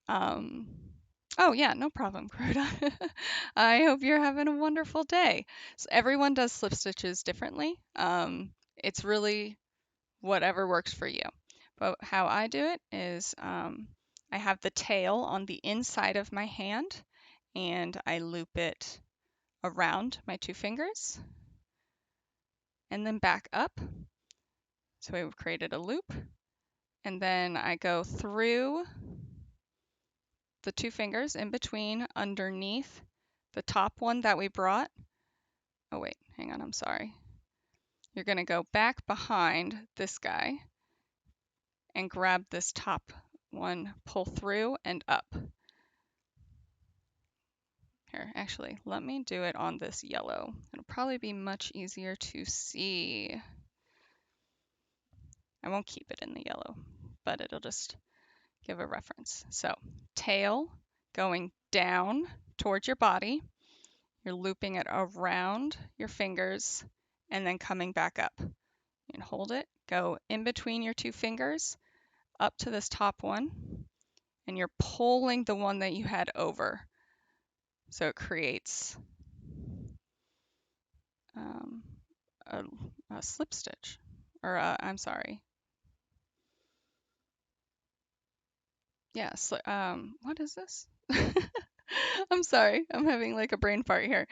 Oh yeah, no problem, Cruda. I hope you're having a wonderful day. So everyone does slip stitches differently. It's really whatever works for you. But how I do it is I have the tail on the inside of my hand and I loop it around my two fingers and then back up. So we've created a loop, and then I go through the two fingers in between underneath the top one that we brought. Oh wait, hang on, I'm sorry. You're going to go back behind this guy and grab this top one, pull through and up. Here, actually, let me do it on this yellow. It'll probably be much easier to see. I won't keep it in the yellow, but it'll just give a reference. So, tail going down towards your body. You're looping it around your fingers and then coming back up. You can hold it, go in between your two fingers up to this top one, and you're pulling the one that you had over. So it creates a, a slip stitch, or I'm sorry. Yeah, what is this? I'm sorry, I'm having like a brain fart here.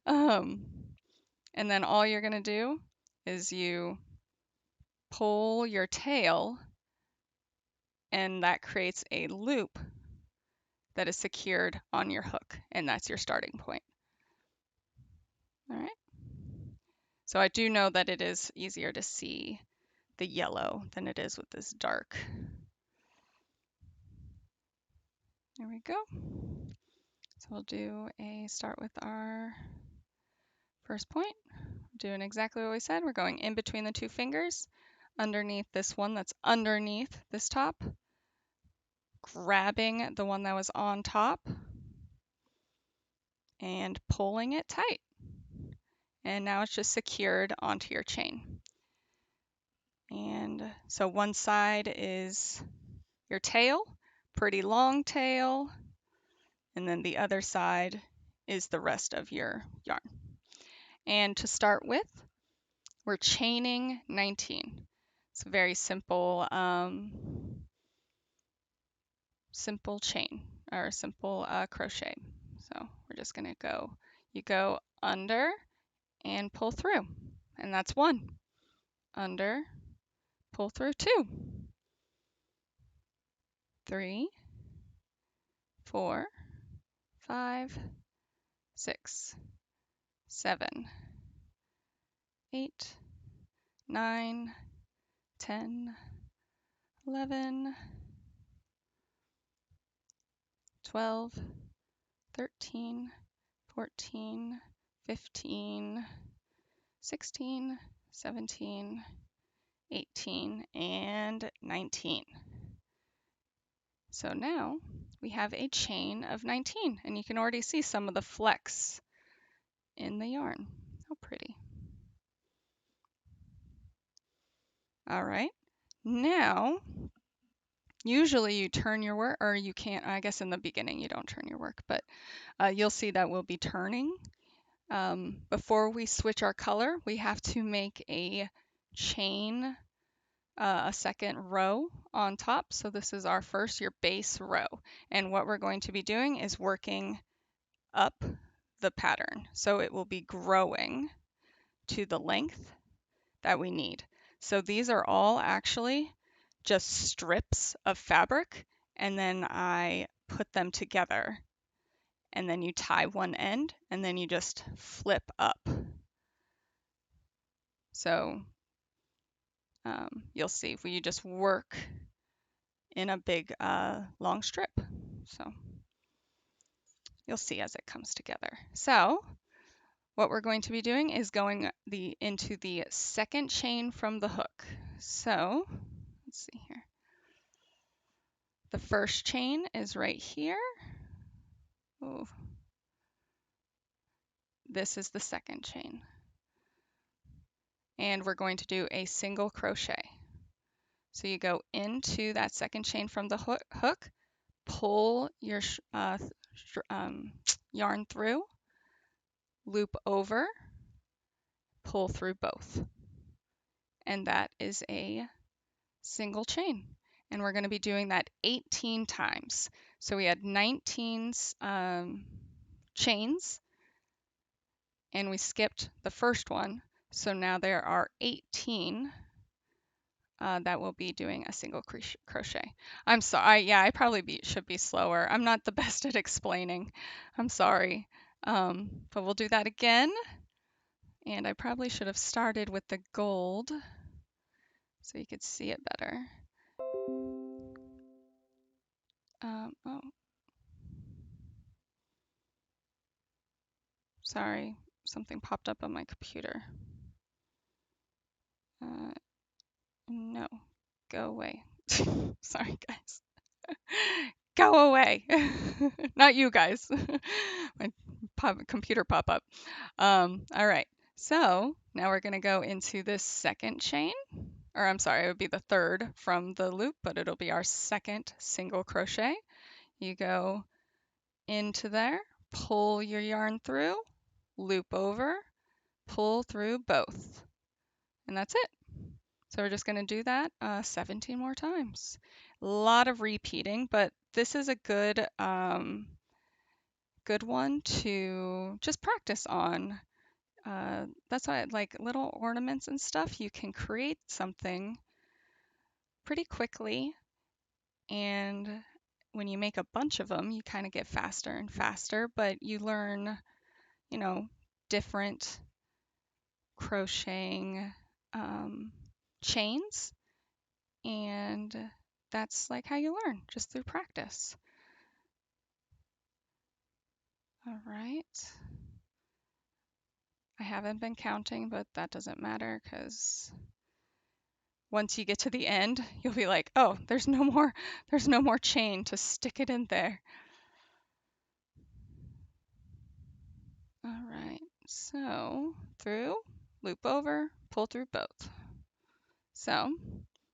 And then all you're gonna do is you pull your tail, and that creates a loop that is secured on your hook, and that's your starting point. All right. So I do know that it is easier to see the yellow than it is with this dark. There we go. So we'll do start with our first point. Doing exactly what we said. We're going in between the two fingers, underneath this one that's underneath this top, grabbing the one that was on top, and pulling it tight. And now it's just secured onto your chain. And so one side is your tail, pretty long tail, and then the other side is the rest of your yarn. And to start with, we're chaining 19. It's a very simple, simple chain or simple crochet. So we're just gonna go, you go under and pull through, and that's one. Under, pull through two, 3, 4, 5, 6, 7, 8, 9, 10, 11, 12, 13, 14, 15, 16, 17, 18, and 19. So now we have a chain of 19, and you can already see some of the flecks in the yarn. How pretty. All right, now usually you turn your work, or you can't, I guess in the beginning you don't turn your work, but you'll see that we'll be turning. Before we switch our color, we have to make a chain, a second row on top. So this is our first, your base row. And what we're going to be doing is working up the pattern. So it will be growing to the length that we need. So these are all actually just strips of fabric, and then I put them together, and then you tie one end and then you just flip up. So you'll see if you just work in a big long strip. So you'll see as it comes together. So what we're going to be doing is going into the second chain from the hook. So let's see here. The first chain is right here. Ooh. This is the second chain. And we're going to do a single crochet. So you go into that second chain from the hook, pull your yarn through, loop over, pull through both. And that is a single chain. And we're going to be doing that 18 times. So we had 19 chains, and we skipped the first one. So now there are 18 that will be doing a single crochet. I'm sorry, yeah, I probably should be slower. I'm not the best at explaining. I'm sorry. But we'll do that again. And I probably should have started with the gold so you could see it better. Oh, sorry, something popped up on my computer. No, go away. Sorry, guys. Go away. Not you guys. My computer pop up. All right. So now we're going to go into this second chain, or I'm sorry, it would be the third from the loop, but it'll be our second single crochet. You go into there, pull your yarn through, loop over, pull through both, and that's it. So we're just going to do that 17 more times. A lot of repeating, but this is a good good one to just practice on. That's why I like little ornaments and stuff. You can create something pretty quickly, and when you make a bunch of them, you kind of get faster and faster, but you learn, you know, different crocheting chains, and that's like how you learn, just through practice. All right. I haven't been counting, but that doesn't matter because once you get to the end, you'll be like, oh, there's no more chain to stick it in there. All right, so through, loop over, pull through both. So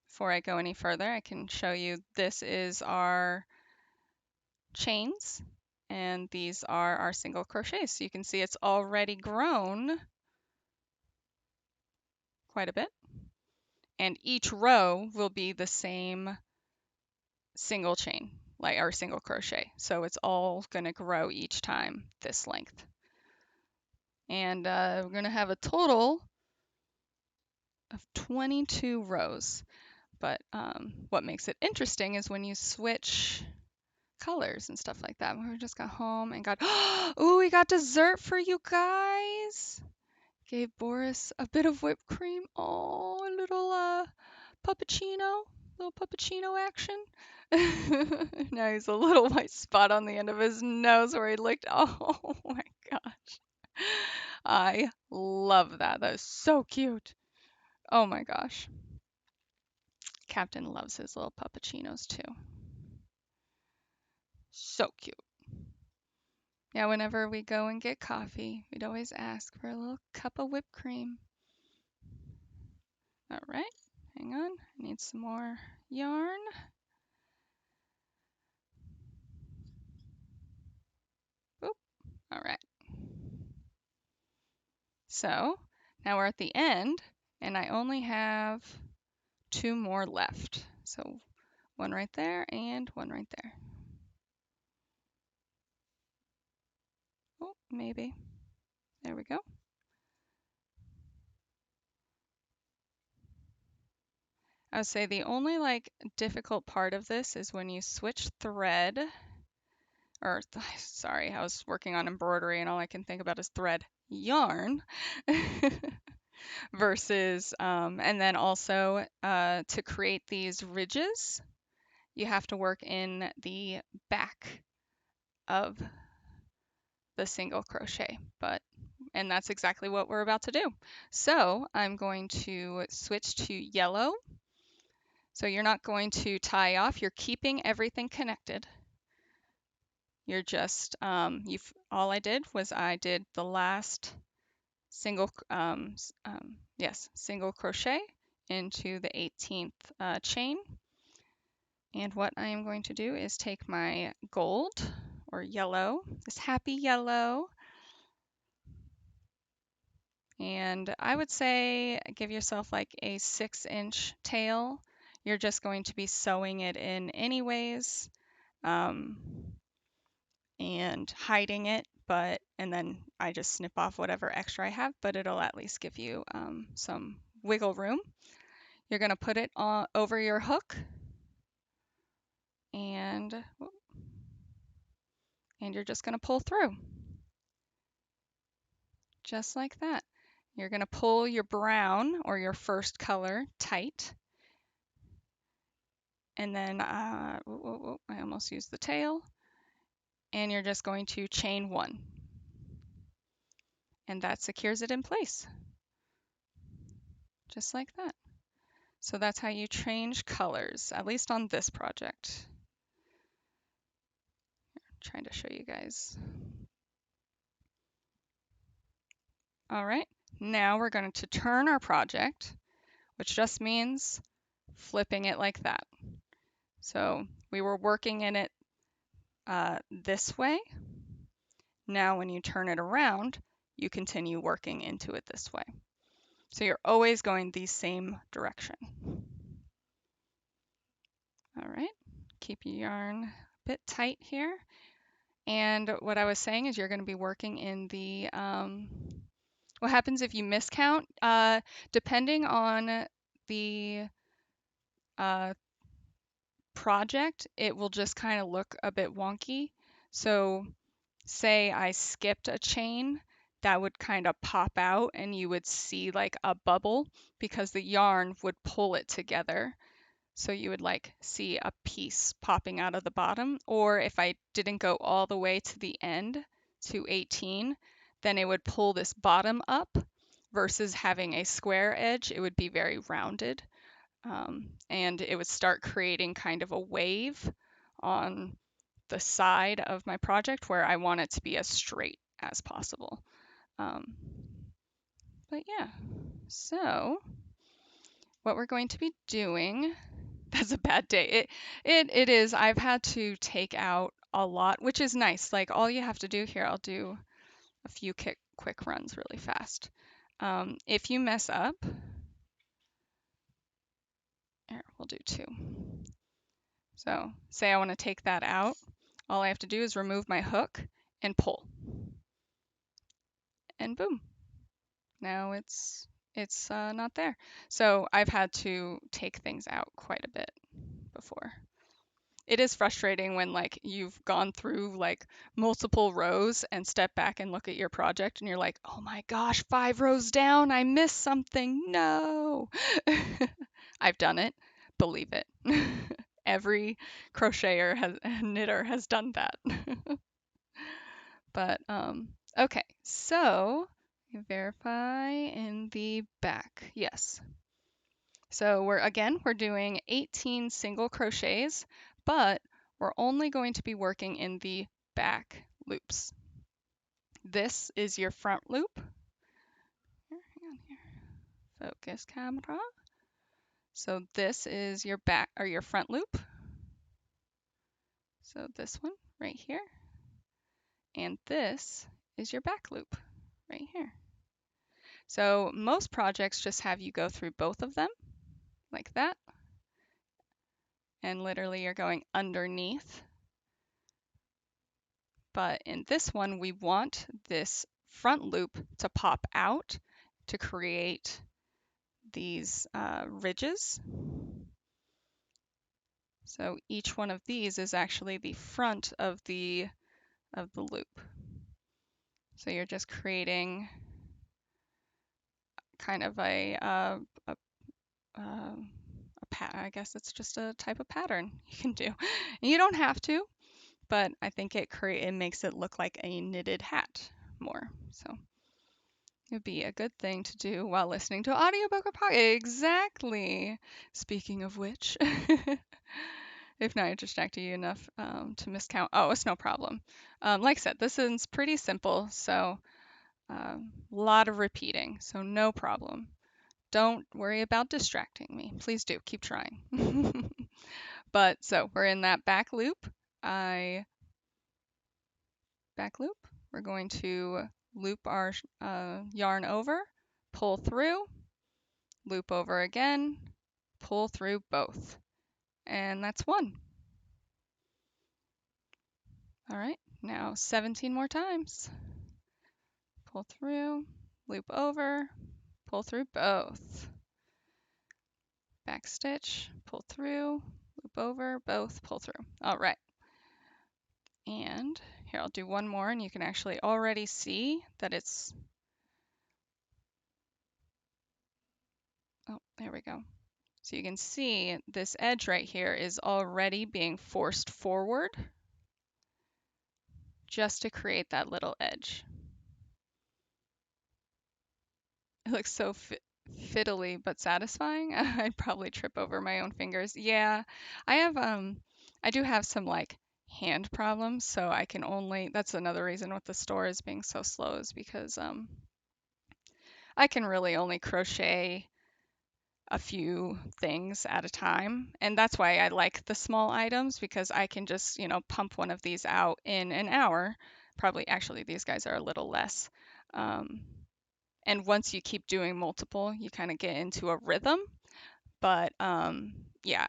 before I go any further, I can show you this is our chains and these are our single crochets. So you can see it's already grown quite a bit. And each row will be the same single chain, like our single crochet. So it's all going to grow each time this length. And we're going to have a total of 22 rows. But what makes it interesting is when you switch colors and stuff like that. We just got home and got, oh, we got dessert for you guys. Gave Boris a bit of whipped cream. Oh, a little little puppuccino action. Now he's a little white spot on the end of his nose where he licked. Oh my gosh. I love that. That is so cute. Oh my gosh. Captain loves his little puppuccinos too. So cute. Yeah, whenever we go and get coffee, we'd always ask for a little cup of whipped cream. All right, hang on. I need some more yarn. Oop. All right. So now we're at the end, and I only have 2 more left. So one right there and one right there. Oh, maybe. There we go. I would say the only like difficult part of this is when you switch thread, or sorry, I was working on embroidery and all I can think about is thread yarn versus, and then also to create these ridges, you have to work in the back of the single crochet, and that's exactly what we're about to do. So I'm going to switch to yellow. So you're not going to tie off, you're keeping everything connected. You're just, all I did was I did the last single, single crochet into the 18th chain. And what I am going to do is take my gold or yellow, this happy yellow, and I would say give yourself like a 6-inch tail. You're just going to be sewing it in anyways and hiding it, and then I just snip off whatever extra I have, but it'll at least give you some wiggle room. You're going to put it on over your hook and you're just going to pull through just like that. You're going to pull your brown or your first color tight, and then I almost used the tail, and you're just going to chain one, and that secures it in place just like that. So that's how you change colors, at least on this project. I'm trying to show you guys. All right, now we're going to turn our project, which just means flipping it like that. So we were working in it this way. Now when you turn it around, you continue working into it this way. So you're always going the same direction. All right, keep your yarn a bit tight here. And what I was saying is you're going to be working in the, what happens if you miscount? Depending on the project, it will just kind of look a bit wonky. So say I skipped a chain, that would kind of pop out and you would see like a bubble because the yarn would pull it together. So you would like see a piece popping out of the bottom. Or if I didn't go all the way to the end to 18, then it would pull this bottom up versus having a square edge. It would be very rounded. And it would start creating kind of a wave on the side of my project where I want it to be as straight as possible. But yeah, so what we're going to be doing, that's a bad day. It is. I've had to take out a lot, which is nice. Like all you have to do here, I'll do a few quick runs really fast. If you mess up, here, we'll do two. So say I want to take that out. All I have to do is remove my hook and pull. And boom. Now it's not there. So I've had to take things out quite a bit before. It is frustrating when like you've gone through like multiple rows and step back and look at your project and you're like, oh my gosh, 5 rows down, I missed something. No. I've done it. Believe it. Every knitter has done that. But okay, so verify in the back. Yes. So we're doing 18 single crochets, but we're only going to be working in the back loops. This is your front loop. Hang on here. Focus camera. So this is your back or your front loop. So this one right here. And this is your back loop right here. So most projects just have you go through both of them like that. And literally you're going underneath. But in this one, we want this front loop to pop out to create these ridges. So each one of these is actually the front of the loop. So you're just creating kind of I guess it's just a type of pattern you can do. You don't have to, but I think it makes it look like a knitted hat more. So it'd be a good thing to do while listening to audiobook or podcast. Exactly. Speaking of which, if not, I distracted you enough to miscount. Oh, it's no problem. Like I said, this is pretty simple, so a lot of repeating, so no problem. Don't worry about distracting me. Please do. Keep trying. But so we're in that back loop. Back loop. We're going to loop our yarn over, pull through, loop over again, pull through both. And that's one. All right. Now 17 more times. Pull through, loop over, pull through both. Back stitch, pull through, loop over, both, pull through. All right. And here I'll do one more and you can actually already see that it's, oh, there we go. So you can see this edge right here is already being forced forward just to create that little edge. It looks so fiddly but satisfying. I'd probably trip over my own fingers. Yeah, I do have some like hand problems, so I can only, that's another reason with the store is being so slow is because I can really only crochet a few things at a time. And that's why I like the small items because I can just, pump one of these out in an hour. Probably, actually, these guys are a little less. Um, and once you keep doing multiple, you kind of get into a rhythm. But yeah,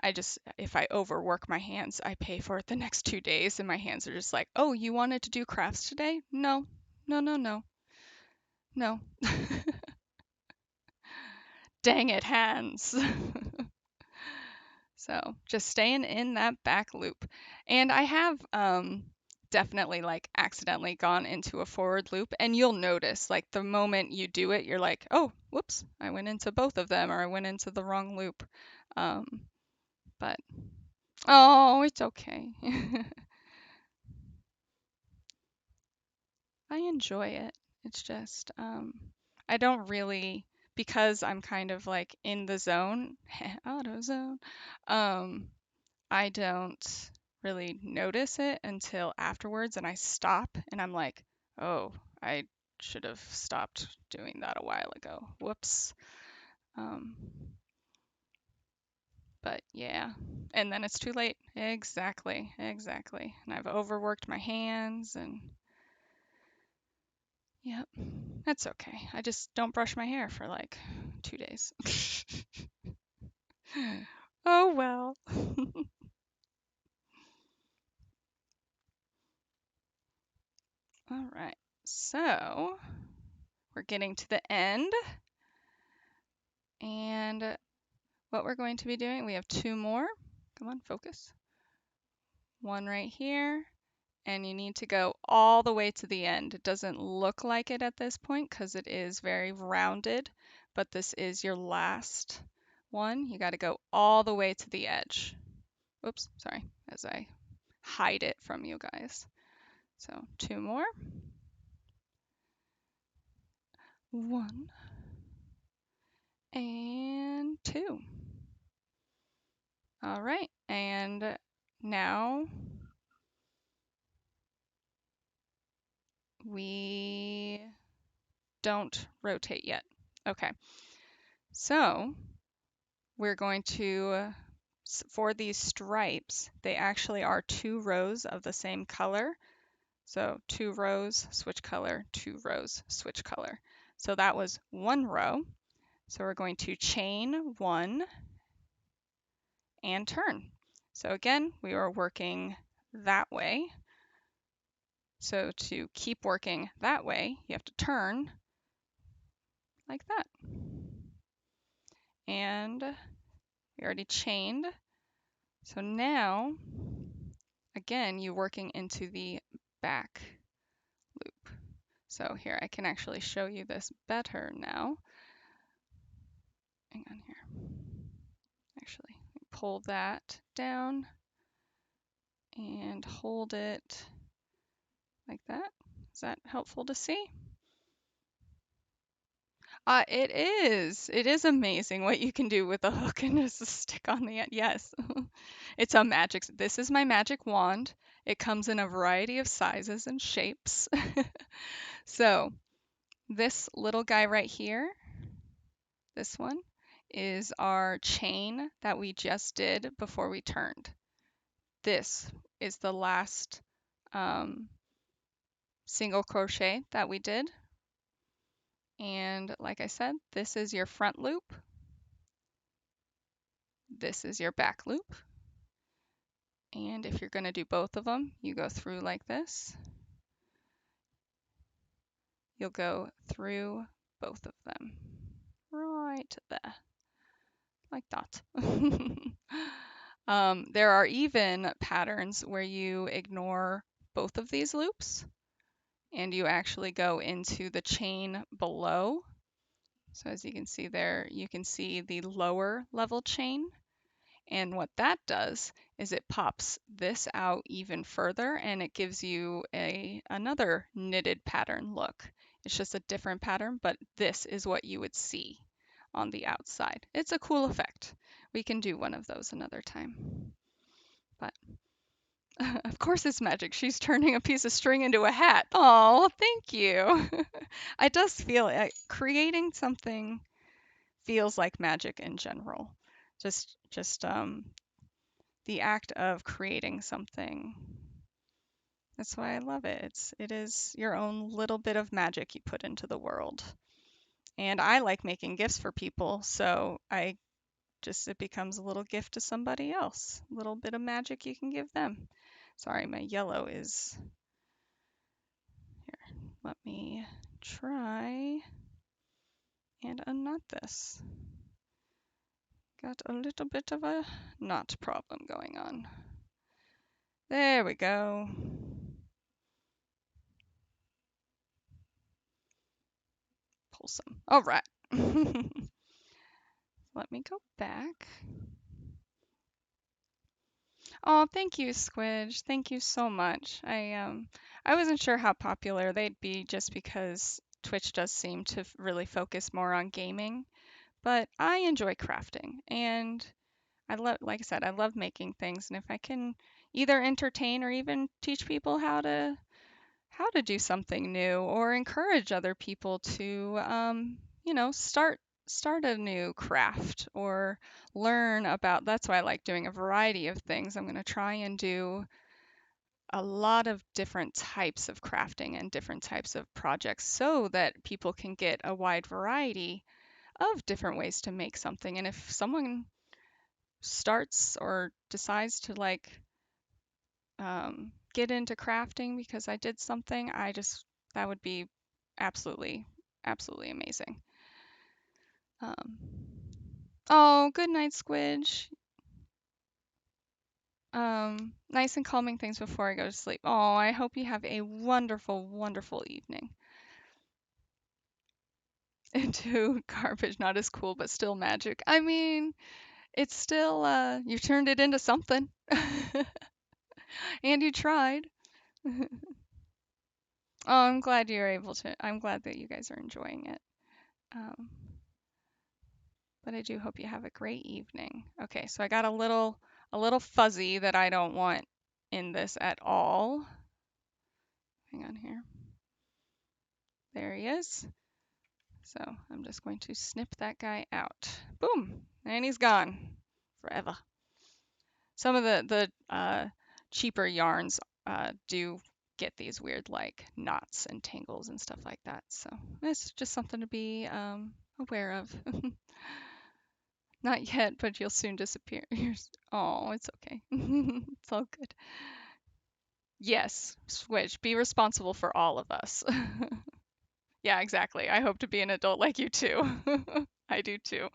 if I overwork my hands, I pay for it the next 2 days, and my hands are just like, oh, you wanted to do crafts today? No, no, no, no, no. Dang it, hands. So just staying in that back loop. And I have definitely like accidentally gone into a forward loop and you'll notice like the moment you do it, you're like, oh, whoops, I went into both of them or I went into the wrong loop. Um, but, oh, it's okay. I enjoy it. It's just, I don't really, because I'm kind of like in the zone, auto zone, I don't really notice it until afterwards and I stop and I'm like, oh, I should have stopped doing that a while ago. Whoops. Um, but yeah, and then it's too late. Exactly, exactly. And I've overworked my hands and yep, that's okay. I just don't brush my hair for like 2 days. Oh well. All right, so we're getting to the end. And what we're going to be doing, we have two more. Come on, focus. One right here. And you need to go all the way to the end. It doesn't look like it at this point because it is very rounded, but this is your last one. You got to go all the way to the edge. Oops, sorry, as I hide it from you guys. So two more. One and two. All right, and now we don't rotate yet. Okay, so we're going to, for these stripes, they actually are 2 rows of the same color. So 2 rows, switch color, 2 rows, switch color. So that was 1 row. So we're going to chain 1 and turn. So again, we are working that way. So to keep working that way, you have to turn like that. And we already chained. So now, again, you're working into the back loop. So here, I can actually show you this better now. Hang on here. Actually, pull that down and hold it like that. Is that helpful to see? It is. It is amazing what you can do with a hook and just a stick on the end. Yes. It's a magic. This is my magic wand. It comes in a variety of sizes and shapes. So this little guy right here, this one, is our chain that we just did before we turned. This is the last single crochet that we did. And like I said, this is your front loop. This is your back loop. And if you're going to do both of them, you go through like this. you'll go through both of them right there, like that. There are even patterns where you ignore both of these loops and you actually go into the chain below. So as you can see there, you can see the lower level chain. And what that does is it pops this out even further and it gives you another knitted pattern look. It's just a different pattern, but this is what you would see on the outside. It's a cool effect. We can do one of those another time. But of course it's magic. She's turning a piece of string into a hat. Oh, thank you. It does feel like creating something feels like magic in general. Just the act of creating something. That's why I love it. It is your own little bit of magic you put into the world. And I like making gifts for people, so it becomes a little gift to somebody else. A little bit of magic you can give them. Sorry, my yellow is here. Let me try and unknot this. Got a little bit of a knot problem going on. There we go. Pull some. All right. Let me go back. Oh, thank you, Squidge. Thank you so much. I wasn't sure how popular they'd be just because Twitch does seem to really focus more on gaming, but I enjoy crafting and I love, like I said, I love making things, and if I can either entertain or even teach people how to do something new or encourage other people to start a new craft or learn about, that's why I like doing a variety of things. I'm going to try and do a lot of different types of crafting and different types of projects so that people can get a wide variety of different ways to make something. And if someone starts or decides to get into crafting because I did something, that would be absolutely, absolutely amazing. Um, oh, good night, Squidge. Nice and calming things before I go to sleep. Oh, I hope you have a wonderful, wonderful evening. Into garbage, not as cool, but still magic. I mean, it's still, you turned it into something. And you tried. Oh, I'm glad you're able to. I'm glad that you guys are enjoying it. Um, but I do hope you have a great evening. Okay, so I got a little fuzzy that I don't want in this at all. Hang on here. There he is. So I'm just going to snip that guy out. Boom, and he's gone forever. Some of the cheaper yarns do get these weird like knots and tangles and stuff like that. So it's just something to be aware of. Not yet, but you'll soon disappear. Oh, it's okay. It's all good. Yes, switch. Be responsible for all of us. Yeah, exactly. I hope to be an adult like you too. I do too.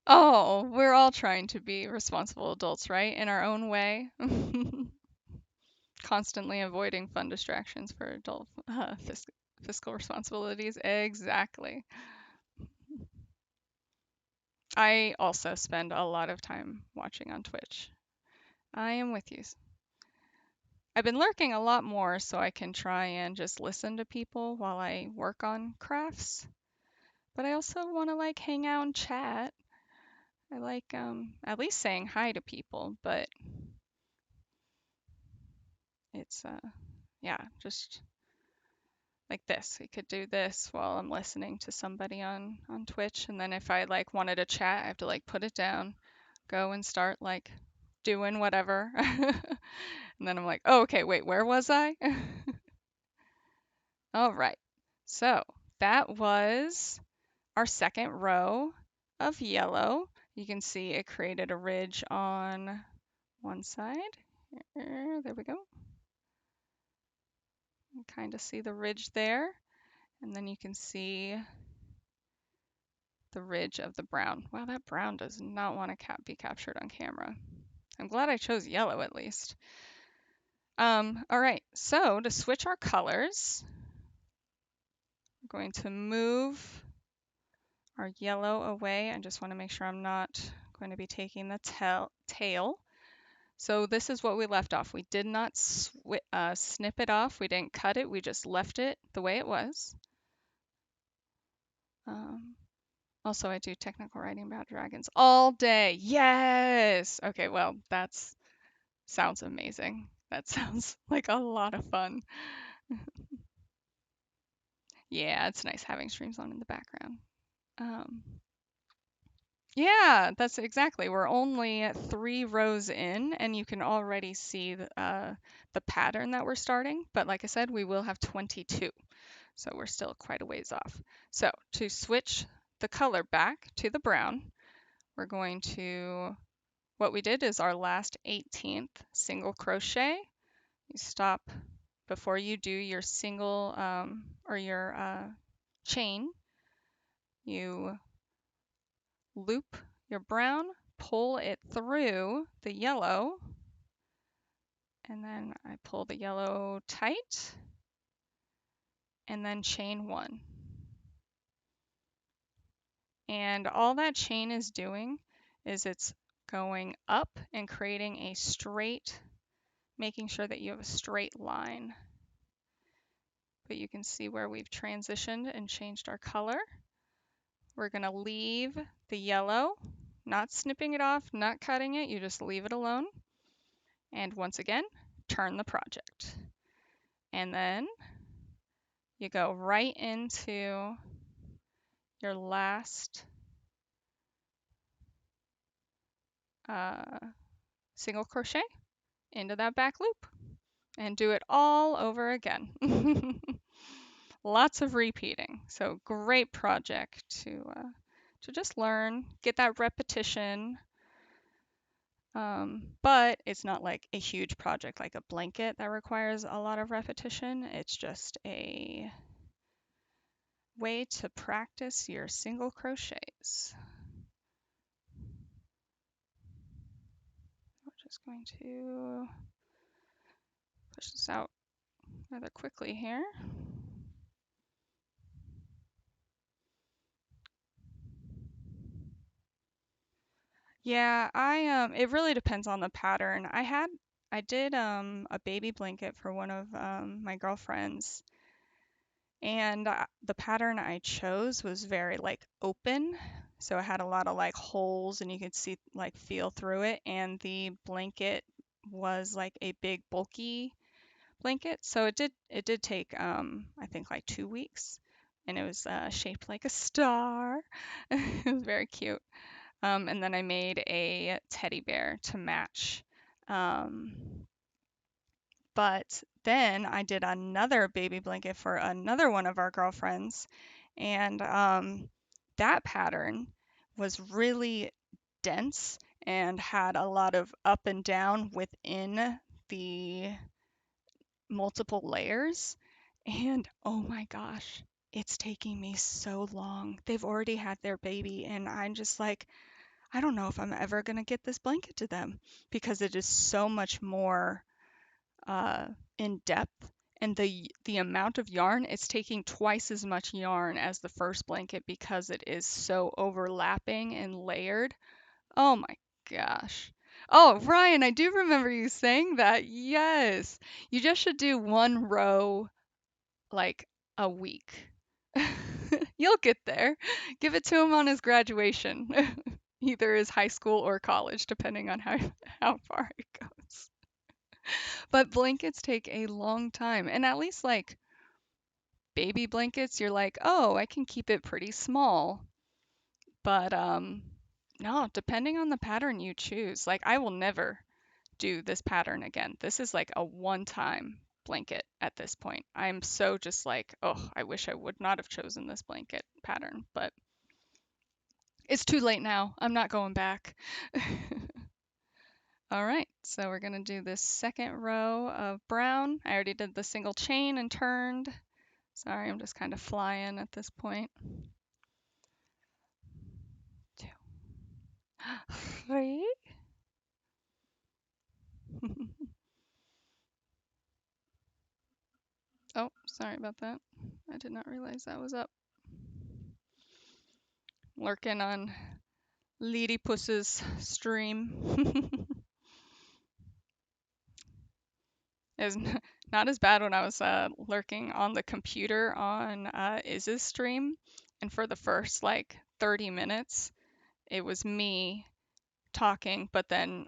Oh, we're all trying to be responsible adults, right? In our own way. Constantly avoiding fun distractions for adult fiscal responsibilities. Exactly. I also spend a lot of time watching on Twitch. I am with you. I've been lurking a lot more so I can try and just listen to people while I work on crafts. But I also want to like hang out and chat. I like at least saying hi to people, but it's yeah, just like this. I could do this while I'm listening to somebody on Twitch, and then if I like wanted to chat, I have to like put it down, go and start like doing whatever. And then I'm like, oh, okay, wait, where was I? All right. So that was our second row of yellow. You can see it created a ridge on one side. There we go. You kind of see the ridge there, and then you can see the ridge of the brown. Wow, that brown does not want to be captured on camera. I'm glad I chose yellow at least. All right, so to switch our colors, we're going to move our yellow away. I just want to make sure I'm not going to be taking the tail. So this is what we left off. We did not snip it off. We didn't cut it. We just left it the way it was. Also, I do technical writing about dragons all day. Yes! Okay, well, that's sounds amazing. That sounds like a lot of fun. Yeah, it's nice having streams on in the background. Yeah, that's exactly. We're only 3 rows in, and you can already see the pattern that we're starting. But like I said, we will have 22, so we're still quite a ways off. So to switch the color back to the brown, we're going to, what we did is our last 18th single crochet. You stop before you do your single or your chain. You loop your brown, pull it through the yellow, and then I pull the yellow tight, and then chain 1. And all that chain is doing is it's going up and creating a straight, making sure that you have a straight line. But you can see where we've transitioned and changed our color. We're going to leave the yellow, not snipping it off, not cutting it, you just leave it alone. And once again, turn the project. And then you go right into your last single crochet into that back loop and do it all over again. Lots of repeating. So great project to just learn, get that repetition. But it's not like a huge project like a blanket that requires a lot of repetition. It's just a way to practice your single crochets. We're just going to push this out rather quickly here. Yeah, it really depends on the pattern. I did a baby blanket for one of my girlfriends, and the pattern I chose was very like open, so it had a lot of like holes and you could see like feel through it, and the blanket was like a big bulky blanket, so it did take I think like 2 weeks, and it was shaped like a star. It was very cute. And then I made a teddy bear to match. But then I did another baby blanket for another one of our girlfriends, and that pattern was really dense and had a lot of up and down within the multiple layers. And oh my gosh, it's taking me so long. They've already had their baby, and I'm just like, I don't know if I'm ever going to get this blanket to them because it is so much more in depth, and the amount of yarn, it's taking twice as much yarn as the first blanket because it is so overlapping and layered. Oh my gosh. Oh, Ryan, I do remember you saying that. Yes. You just should do 1 row like a week. You'll get there. Give it to him on his graduation. Either his high school or college, depending on how far it goes. But blankets take a long time, and at least like baby blankets, you're like, oh, I can keep it pretty small. But no, depending on the pattern you choose, like I will never do this pattern again. This is like a one-time blanket at this point. I'm so just like, oh, I wish I would not have chosen this blanket pattern, but it's too late now. I'm not going back. All right, so we're going to do this second row of brown. down. I already did the single chain and turned. Sorry, I'm just kind of flying at this point. 2, 3. Oh, sorry about that. I did not realize that was up. Lurking on Ladypuss's stream. It's not as bad when I was lurking on the computer on Iz's stream. And for the first like 30 minutes, it was me talking, but then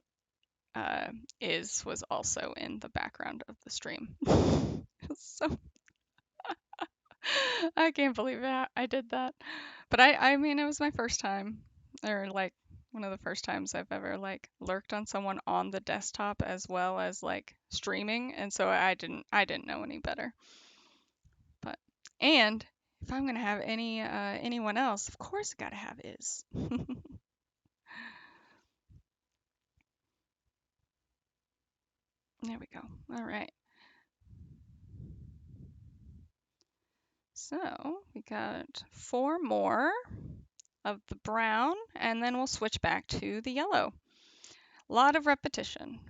Iz was also in the background of the stream. So I can't believe that I did that. But I mean, it was my first time, or like one of the first times I've ever like lurked on someone on the desktop as well as like streaming, and so I didn't know any better. But and if I'm gonna have anyone else, of course I gotta have Iz. There we go. All right. So we got 4 more of the brown, and then we'll switch back to the yellow. A lot of repetition,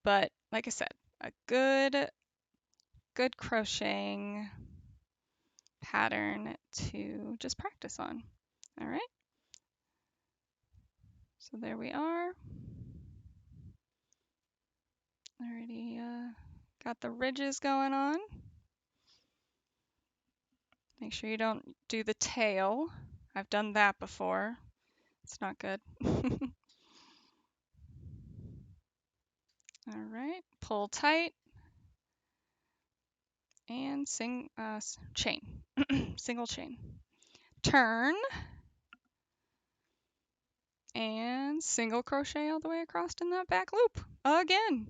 but like I said, a good crocheting pattern to just practice on. All right. So there we are. Already got the ridges going on. Make sure you don't do the tail. I've done that before. It's not good. All right, pull tight and chain, single chain. Turn and single crochet all the way across in that back loop again.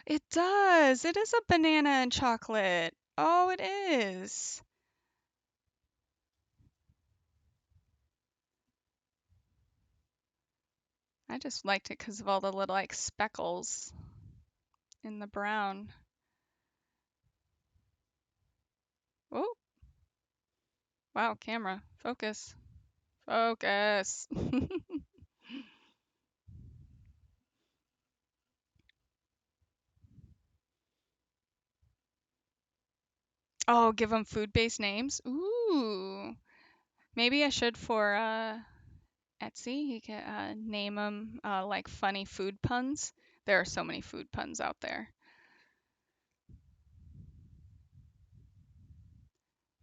It does. It is a banana and chocolate. Oh, it is. I just liked it because of all the little like speckles in the brown. Oh, wow, camera. Focus. Focus. Oh, give them food-based names. Ooh. Maybe I should for Etsy. You can name them like funny food puns. There are so many food puns out there.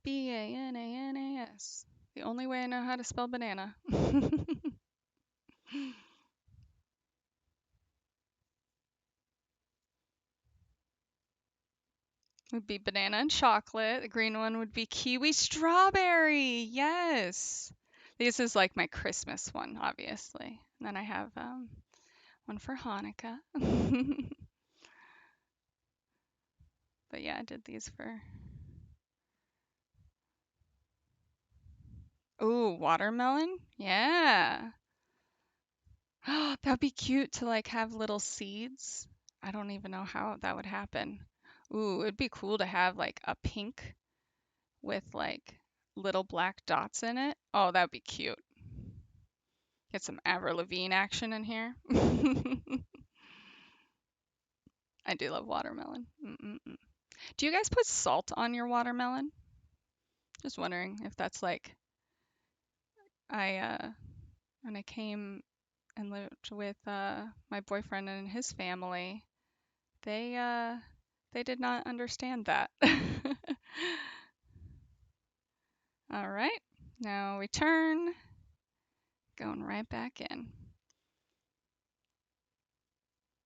Bananas. The only way I know how to spell banana. Would be banana and chocolate. The green one would be kiwi strawberry. Yes. This is like my Christmas one, obviously. And then I have one for Hanukkah. But yeah, I did these for. Ooh, watermelon? Yeah. That'd be cute to like have little seeds. I don't even know how that would happen. Ooh, it'd be cool to have like a pink with like little black dots in it. Oh, that'd be cute. Get some Avril Lavigne action in here. I do love watermelon. Mm-mm-mm. Do you guys put salt on your watermelon? Just wondering if that's like I when I came and lived with my boyfriend and his family, they did not understand that. All right, now we turn, going right back in.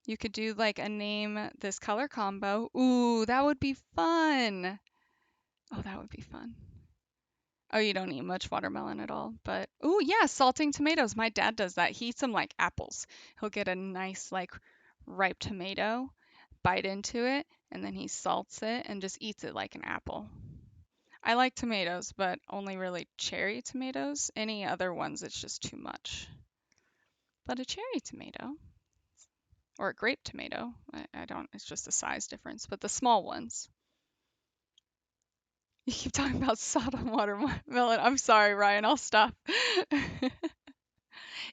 You could do like a name this color combo. Ooh, that would be fun. Oh, that would be fun. Oh, you don't eat much watermelon at all, but ooh, yeah, salting tomatoes. My dad does that. He eats them like apples. He'll get a nice like ripe tomato, bite into it, and then he salts it and just eats it like an apple. I like tomatoes, but only really cherry tomatoes. Any other ones, it's just too much. But a cherry tomato or a grape tomato, I don't, it's just a size difference, but the small ones. You keep talking about salt on watermelon. I'm sorry, Ryan, I'll stop.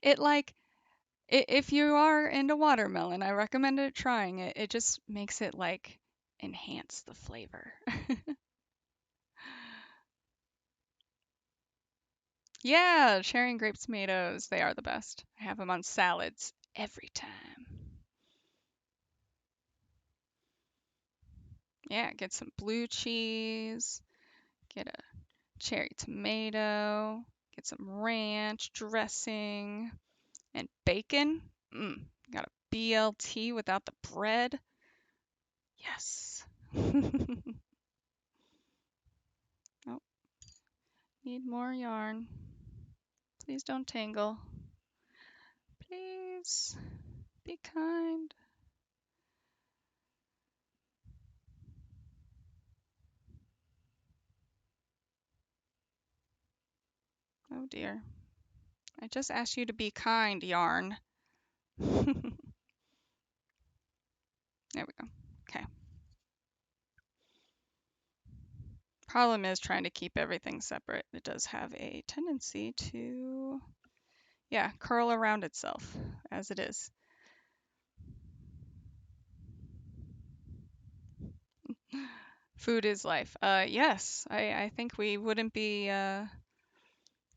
It like, if you are into watermelon, I recommend trying it. It just makes it like enhance the flavor. Yeah, cherry and grape tomatoes, they are the best. I have them on salads every time. Yeah, get some blue cheese, get a cherry tomato, get some ranch dressing, and bacon. Got a BLT without the bread. Yes. Oh, need more yarn. Please don't tangle. Please be kind. Oh dear. I just asked you to be kind, yarn. There we go. Okay. Problem is trying to keep everything separate. It does have a tendency to, yeah, curl around itself as it is. Food is life. Yes, I think we wouldn't be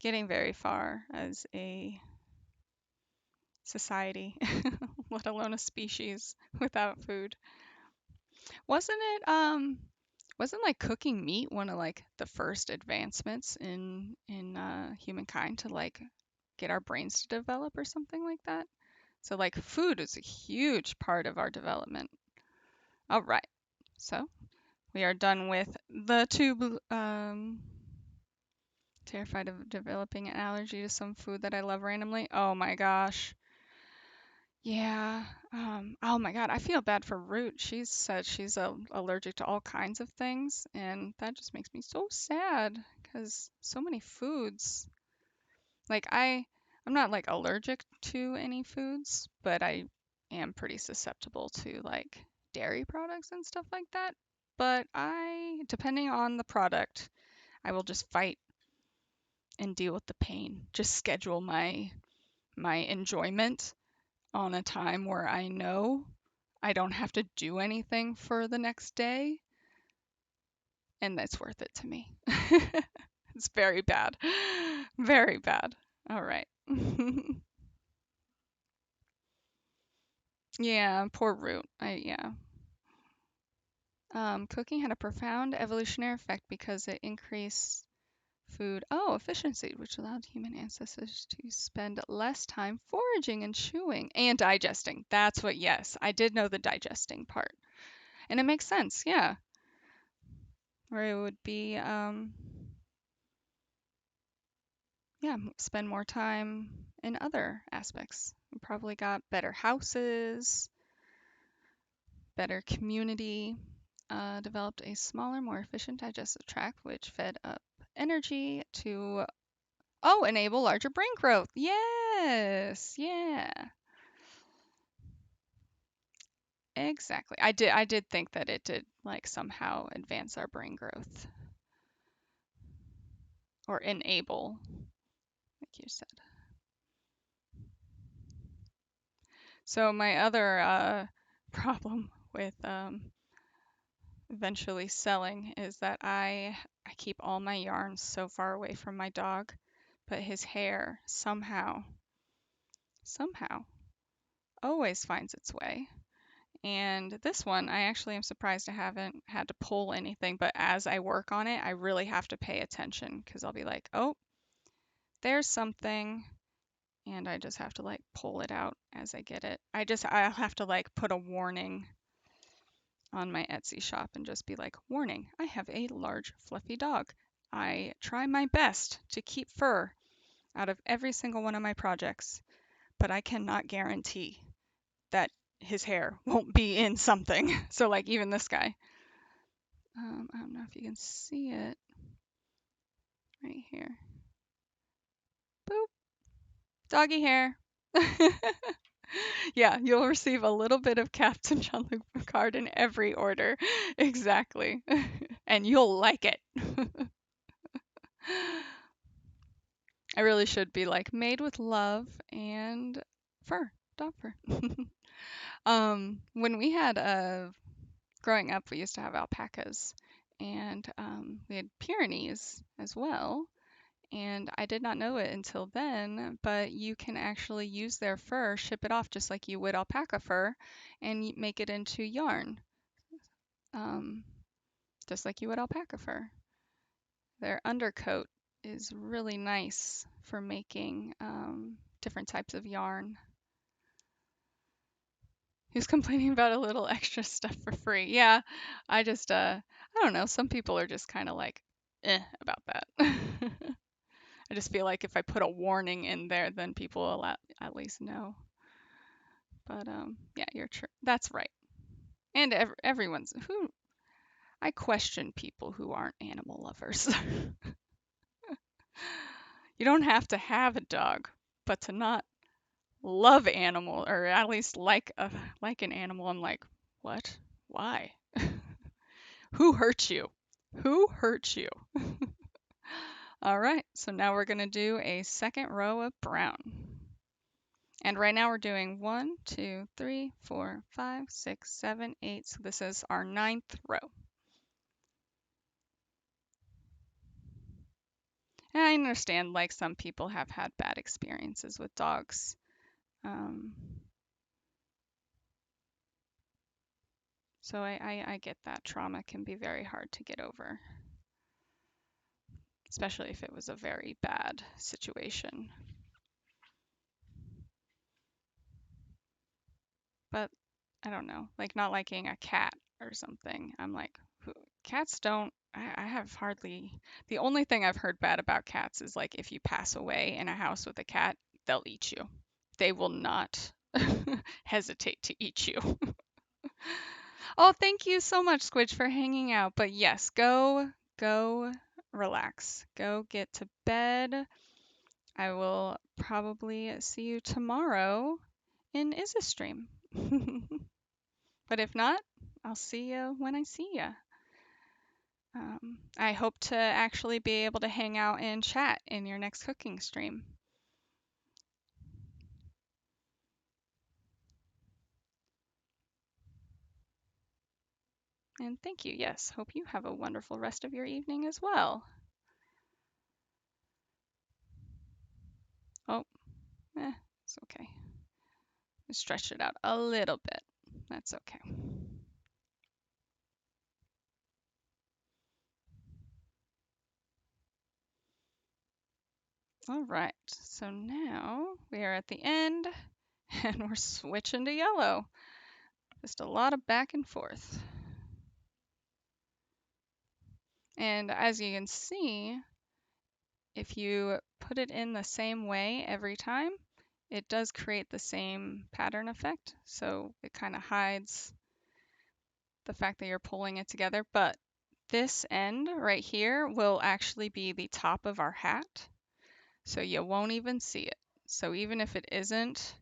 getting very far as a society, let alone a species, without food. Wasn't it wasn't like cooking meat one of like the first advancements in humankind to like get our brains to develop or something like that? So like food is a huge part of our development. All right. So we are done with the two terrified of developing an allergy to some food that I love randomly. Oh my gosh. Yeah. Oh my God, I feel bad for Root. She said she's allergic to all kinds of things, and that just makes me so sad because so many foods. Like I'm not like allergic to any foods, but I am pretty susceptible to like dairy products and stuff like that. But depending on the product, I will just fight and deal with the pain. Just schedule my enjoyment on a time where I know I don't have to do anything for the next day, and that's worth it to me. It's very bad. Very bad. All right. Yeah, poor Root. Yeah. Cooking had a profound evolutionary effect because it increased food efficiency, which allowed human ancestors to spend less time foraging and chewing and digesting. That's what, yes, I did know the digesting part. And it makes sense, yeah. Where it would be, yeah, spend more time in other aspects. We probably got better houses, better community, developed a smaller, more efficient digestive tract, which fed up energy to, enable larger brain growth. Yes, yeah, exactly. I did think that it did like somehow advance our brain growth or enable, like you said. So my other problem with eventually selling is that I keep all my yarns so far away from my dog, but his hair somehow always finds its way. And this one, I actually am surprised I haven't had to pull anything, but as I work on it, I really have to pay attention because I'll be like, oh, there's something, and I just have to like pull it out as I get it. I'll have to like put a warning on my Etsy shop and just be like, warning, I have a large fluffy dog. I try my best to keep fur out of every single one of my projects, but I cannot guarantee that his hair won't be in something. So like even this guy, I don't know if you can see it right here. Boop, doggy hair. Yeah, you'll receive a little bit of Captain Jean-Luc Picard in every order. Exactly. And you'll like it. I really should be like made with love and fur, dog fur. When we had growing up, we used to have alpacas, and we had Pyrenees as well. And I did not know it until then, but you can actually use their fur, ship it off just like you would alpaca fur, and make it into yarn, um, just like you would alpaca fur. Their undercoat is really nice for making different types of yarn. He was complaining about a little extra stuff for free. Yeah, I don't know. Some people are just kind of like, about that. I just feel like if I put a warning in there, then people will at least know. But yeah, you're true. That's right. And everyone's who I question people who aren't animal lovers. You don't have to have a dog, but to not love animal or at least like an animal, I'm like, what? Why? Who hurt you? Who hurt you? All right, so now we're going to do a second row of brown. And right now we're doing 1, 2, 3, 4, 5, 6, 7, 8. So this is our 9th row. And I understand like some people have had bad experiences with dogs. Um, so I get that trauma can be very hard to get over, especially if it was a very bad situation. But I don't know, like not liking a cat or something. I'm like, cats don't. I have hardly. The only thing I've heard bad about cats is like if you pass away in a house with a cat, they'll eat you. They will not hesitate to eat you. Oh, thank you so much, Squidge, for hanging out. But yes, go, relax. Go get to bed. I will probably see you tomorrow in Izza stream. But if not, I'll see you when I see you. I hope to actually be able to hang out and chat in your next cooking stream. And thank you. Yes, hope you have a wonderful rest of your evening as well. Oh, it's okay. Stretch it out a little bit. That's okay. All right, so now we are at the end and we're switching to yellow. Just a lot of back and forth. And as you can see, if you put it in the same way every time, it does create the same pattern effect. So it kind of hides the fact that you're pulling it together. But this end right here will actually be the top of our hat. So you won't even see it. So even if it isn't,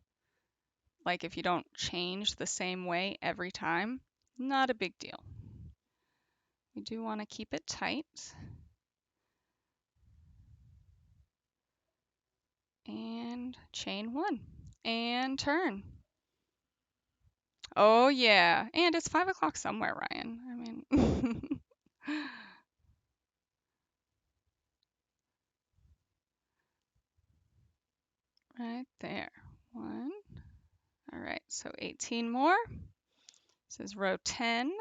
like if you don't change the same way every time, not a big deal. You do want to keep it tight. And chain 1. And turn. Oh yeah, and it's 5 o'clock somewhere, Ryan. I mean, right there. 1. All right, so 18 more. This is row 10.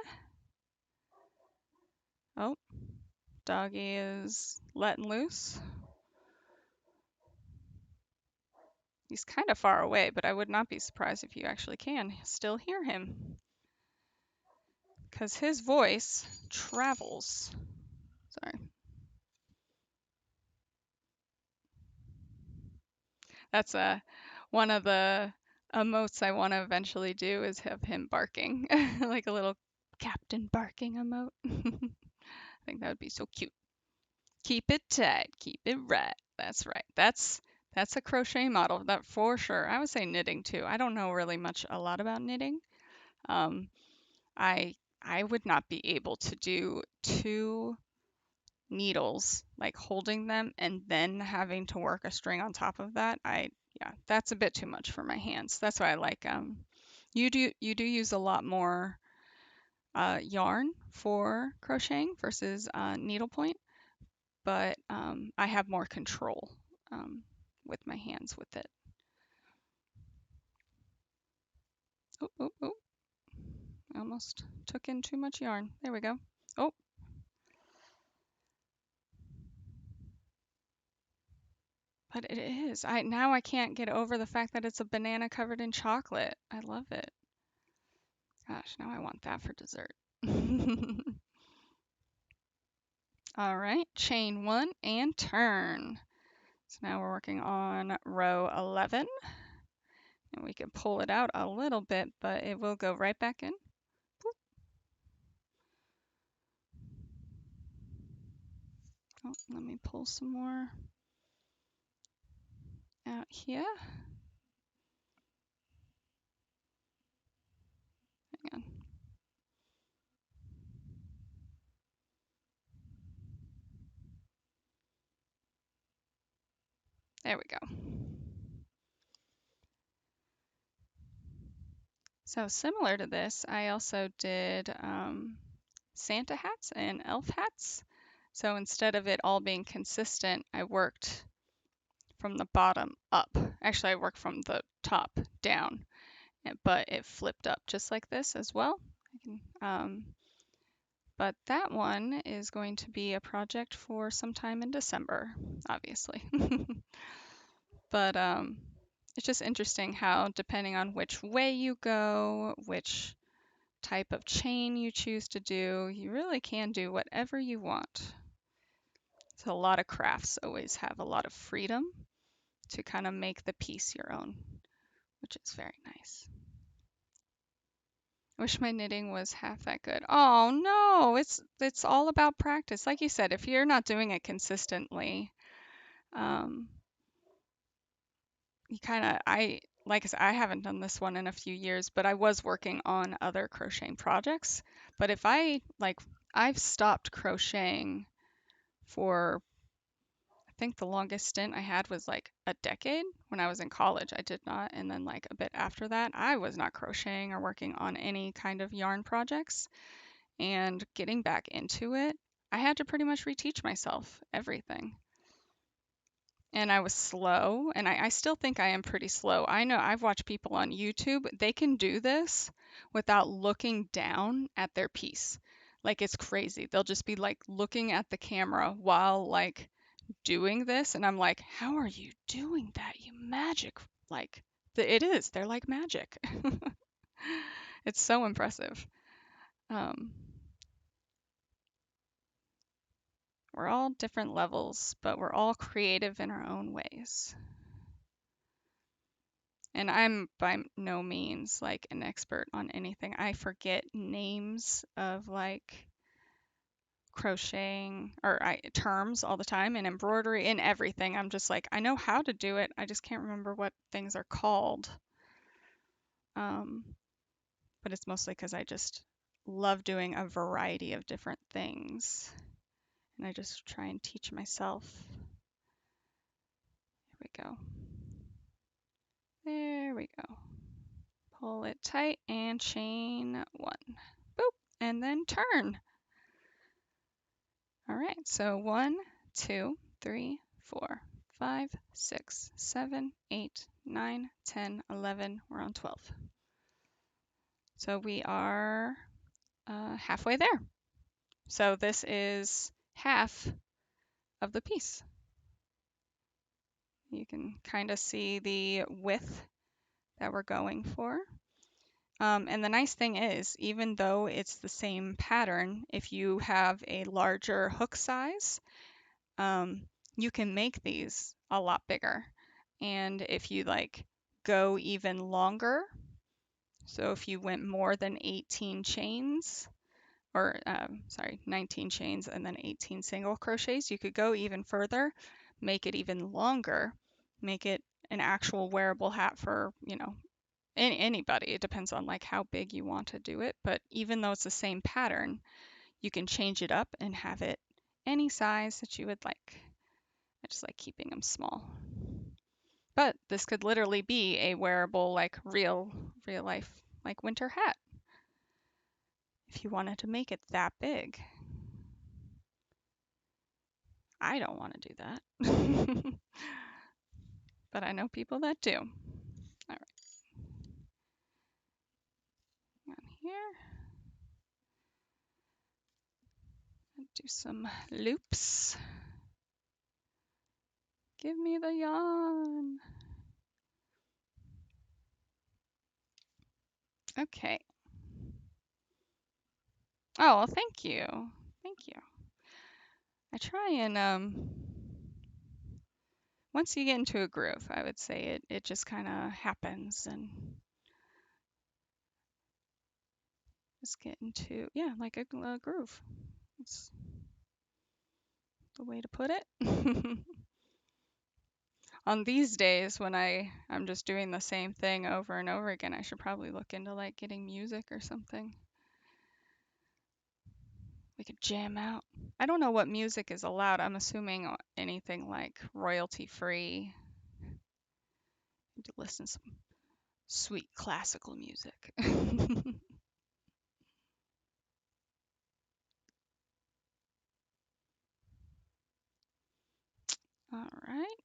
Oh, doggy is letting loose. He's kind of far away, but I would not be surprised if you actually can still hear him, because his voice travels. Sorry. That's one of the emotes I want to eventually do is have him barking, like a little captain barking emote. I think that would be so cute. Keep it tight, keep it right. That's right. That's That's a crochet model, that for sure. I would say knitting too. I don't know really much a lot about knitting. Um, I would not be able to do two needles, like holding them and then having to work a string on top of that. Yeah, that's a bit too much for my hands. That's why I like you do use a lot more yarn for crocheting versus needlepoint, but I have more control um, with my hands with it. Oh, oh, oh, I almost took in too much yarn. There we go. Oh, but it is. Now I can't get over the fact that it's a banana covered in chocolate. I love it. Gosh, now I want that for dessert. All right, chain one and turn. So now we're working on row 11, and we can pull it out a little bit, but it will go right back in. Boop. Oh, let me pull some more out here. Hang on. There we go. So similar to this, I also did Santa hats and elf hats. So instead of it all being consistent, I worked from the bottom up. Actually, I worked from the top down, but it flipped up just like this as well. But that one is going to be a project for sometime in December, obviously. But it's just interesting how, depending on which way you go, which type of chain you choose to do, you really can do whatever you want. So a lot of crafts always have a lot of freedom to kind of make the piece your own, which is very nice. I wish my knitting was half that good. Oh no, it's all about practice. Like you said, if you're not doing it consistently, um, you kind of like I said, I haven't done this one in a few years, but I was working on other crocheting projects. But if I've stopped crocheting for, I think the longest stint I had was like a decade when I was in college. I did not, and then like a bit after that, I was not crocheting or working on any kind of yarn projects. And getting back into it, I had to pretty much reteach myself everything. And I was slow, and I still think I am pretty slow. I know I've watched people on YouTube, they can do this without looking down at their piece. Like it's crazy. They'll just be like looking at the camera while like doing this, and I'm like, how are you doing that? You magic. Like it is. They're like magic. It's so impressive. Um, we're all different levels, but we're all creative in our own ways. And I'm by no means like an expert on anything. I forget names of like crocheting or terms all the time, and embroidery and everything. I'm just like, I know how to do it. I just can't remember what things are called. Um, but it's mostly because I just love doing a variety of different things. And I just try and teach myself. Here we go. There we go. Pull it tight and chain one. Boop. And then turn. All right, so 1, 2, 3, 4, 5, 6, 7, 8, 9, 10, 11. We're on 12. So we are halfway there. So this is half of the piece. You can kind of see the width that we're going for. And the nice thing is, even though it's the same pattern, if you have a larger hook size, you can make these a lot bigger. And if you like go even longer, so if you went more than 18 chains, or sorry, 19 chains and then 18 single crochets, you could go even further, make it even longer, make it an actual wearable hat for, anybody. It depends on like how big you want to do it, but even though it's the same pattern, you can change it up and have it any size that you would like. I just like keeping them small. But this could literally be a wearable, like real life, like winter hat if you wanted to make it that big. I don't want to do that. But I know people that do. All right, on here, do some loops. Give me the yarn. Okay. Oh, well, thank you. Thank you. I try and once you get into a groove, I would say it just kind of happens and just get into, yeah, like a groove. That's the way to put it. On these days when I'm just doing the same thing over and over again, I should probably look into like getting music or something. We could jam out. I don't know what music is allowed. I'm assuming anything like royalty free. To listen to some sweet classical music. All right.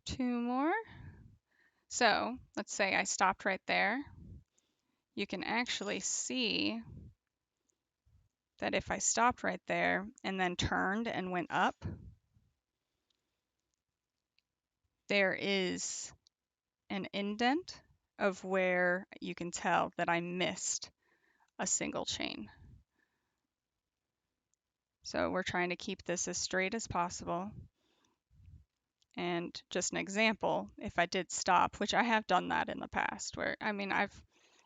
2 more. So let's say I stopped right there. You can actually see that if I stopped right there and then turned and went up, there is an indent of where you can tell that I missed a single chain. So we're trying to keep this as straight as possible. And just an example, if I did stop, which I have done that in the past, where, I mean,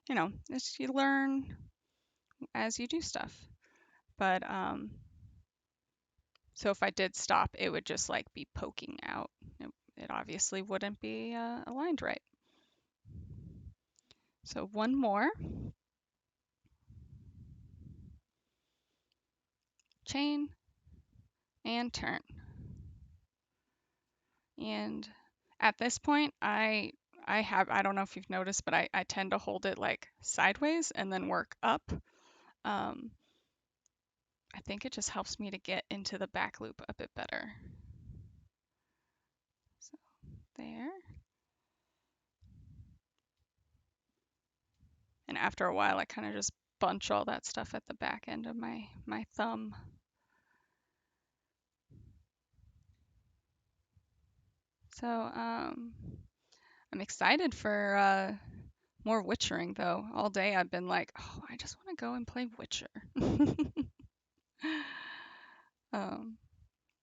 you learn as you do stuff. But, so if I did stop, it would just like be poking out. It obviously wouldn't be aligned right. So one more. Chain and turn. And at this point, I don't know if you've noticed, but I tend to hold it like sideways and then work up. I think it just helps me to get into the back loop a bit better. So there. And after a while, I kind of just bunch all that stuff at the back end of my thumb. So I'm excited for more witchering though. All day I've been like, oh, I just want to go and play Witcher.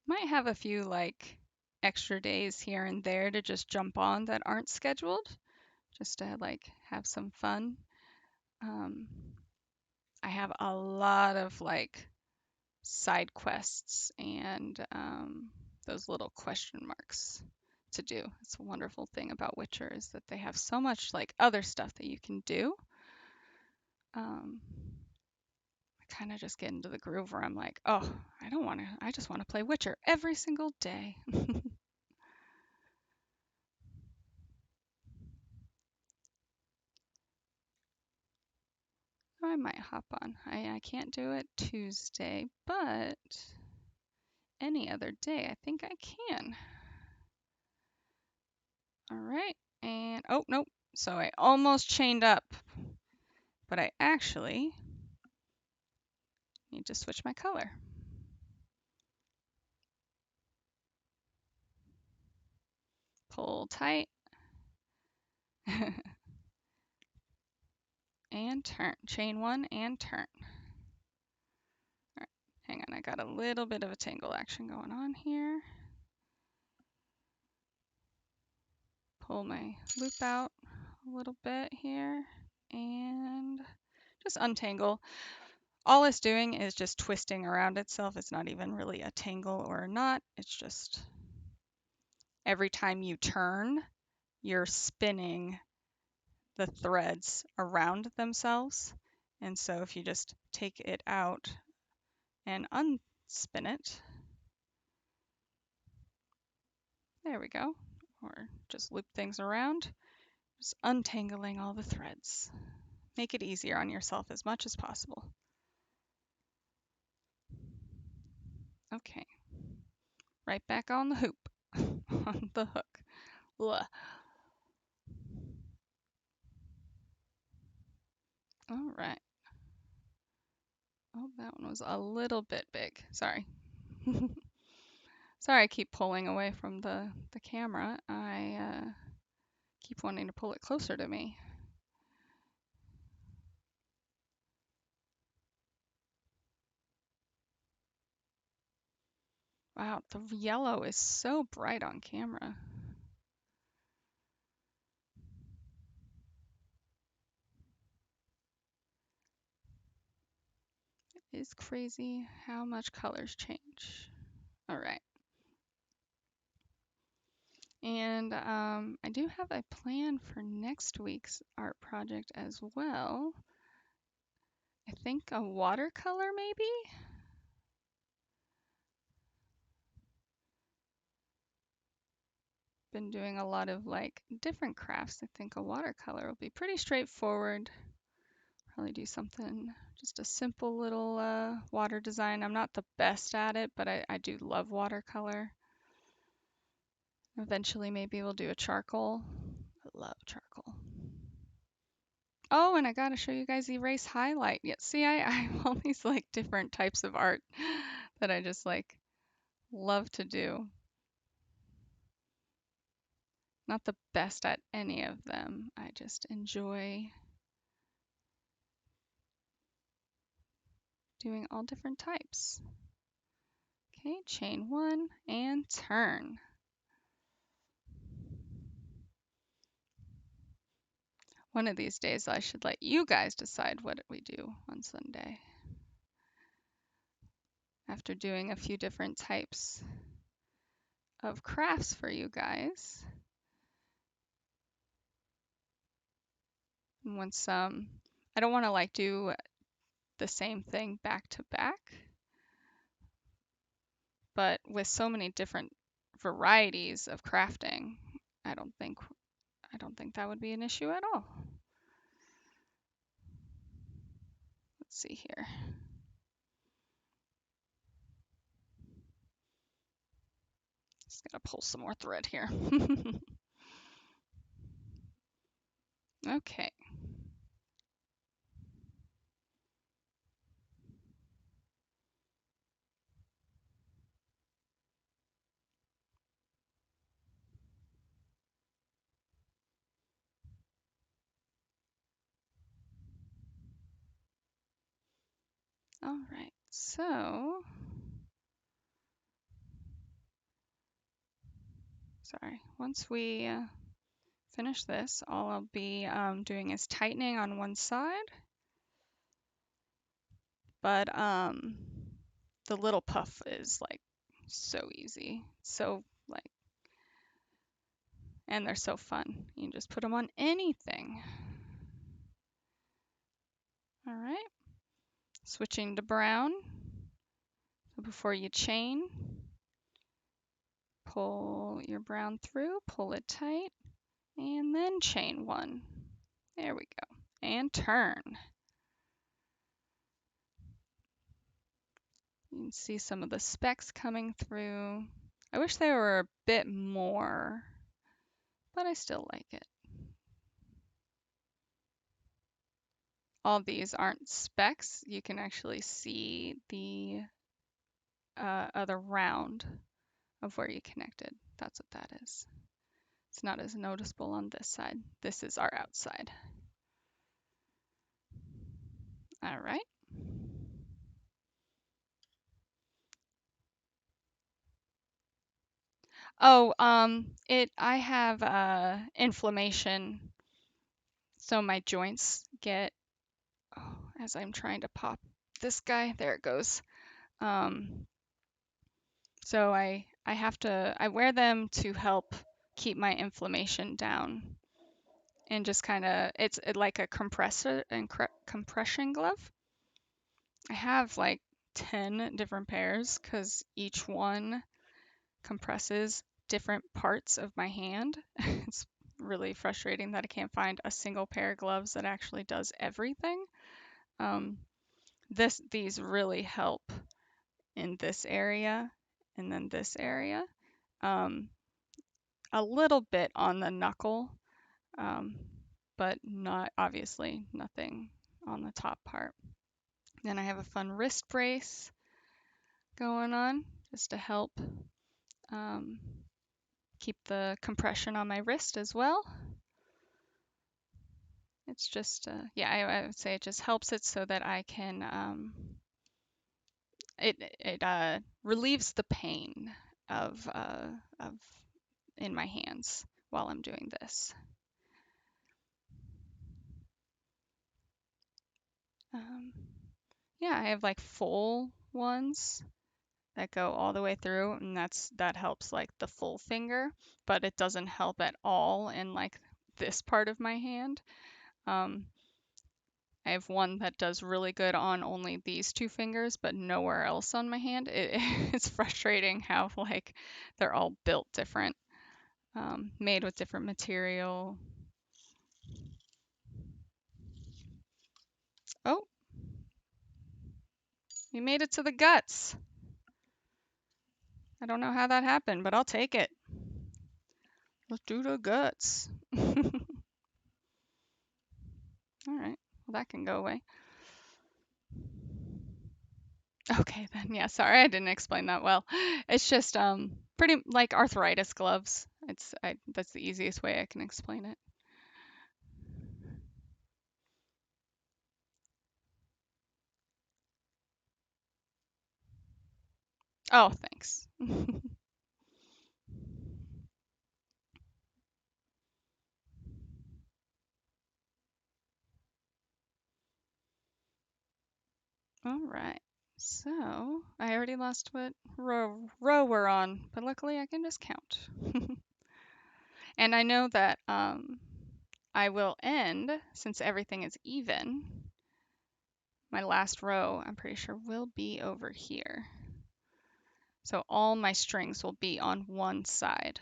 Might have a few like extra days here and there to just jump on that aren't scheduled, just to like have some fun. I have a lot of like side quests and those little question marks to do. It's a wonderful thing about Witcher is that they have so much like other stuff that you can do. I kind of just get into the groove where I'm like, oh, I just want to play Witcher every single day. I might hop on. I can't do it Tuesday, but any other day I think I can. All right, and oh, nope. So I almost chained up, but I actually need to switch my color. Pull tight. And turn. Chain one and turn. All right, hang on. I got a little bit of a tangle action going on here. Pull my loop out a little bit here and just untangle. All it's doing is just twisting around itself. It's not even really a tangle or a knot. It's just every time you turn, you're spinning the threads around themselves. And so if you just take it out and unspin it, there we go, or just loop things around, just untangling all the threads. Make it easier on yourself as much as possible. Okay, right back on the hoop, on the hook. Ugh. All right. Oh, that one was a little bit big. Sorry. Sorry, I keep pulling away from the camera. I keep wanting to pull it closer to me. Wow, the yellow is so bright on camera. It is crazy how much colors change. All right. And I do have a plan for next week's art project as well. I think a watercolor maybe? Been doing a lot of like different crafts. I think a watercolor will be pretty straightforward. Probably do something, just a simple little water design. I'm not the best at it, but I do love watercolor. Eventually maybe we'll do a charcoal. I love charcoal. Oh, and I gotta show you guys erase highlight. Yeah, see, I have all these like different types of art that I just like love to do. Not the best at any of them. I just enjoy doing all different types. Okay, chain one and turn. One of these days I should let you guys decide what we do on Sunday. After doing a few different types of crafts for you guys. And once I don't want to like do the same thing back to back, but with so many different varieties of crafting, I don't think that would be an issue at all. Let's see here. Just gotta pull some more thread here. Okay. All right, so, sorry, once we finish this, all I'll be doing is tightening on one side, but the little puff is like so easy, so like, and they're so fun. You can just put them on anything. All right, switching to brown. So before you chain, pull your brown through, pull it tight, and then chain one. There we go. And turn. You can see some of the specks coming through. I wish they were a bit more, but I still like it. All these aren't specks. You can actually see the other round of where you connected. That's what that is. It's not as noticeable on this side. This is our outside. All right. Oh, I have inflammation, so my joints get, oh, as I'm trying to pop this guy, there it goes. So I I wear them to help keep my inflammation down and just kind of, it's like a compressor and compression glove. I have like 10 different pairs because each one compresses different parts of my hand. It's really frustrating that I can't find a single pair of gloves that actually does everything. Um, these really help in this area and then this area. Um, a little bit on the knuckle, um, but not obviously nothing on the top part. Then I have a fun wrist brace going on just to help um, keep the compression on my wrist as well. It's just, yeah, I would say it just helps it so that I can, it relieves the pain of in my hands while I'm doing this. Yeah, I have like full ones that go all the way through, and that helps like the full finger, but it doesn't help at all in like this part of my hand. Um, I have one that does really good on only these two fingers, but nowhere else on my hand. It's frustrating how like they're all built different, made with different material. Oh, we made it to the guts. I don't know how that happened, but I'll take it. Let's do the guts. All right, well that can go away. Okay then, yeah, sorry I didn't explain that well. It's just pretty like arthritis gloves. That's the easiest way I can explain it. Oh, thanks. All right. So I already lost what row we're on, but luckily I can just count. And I know that I will end, since everything is even, my last row I'm pretty sure will be over here. So all my strings will be on one side.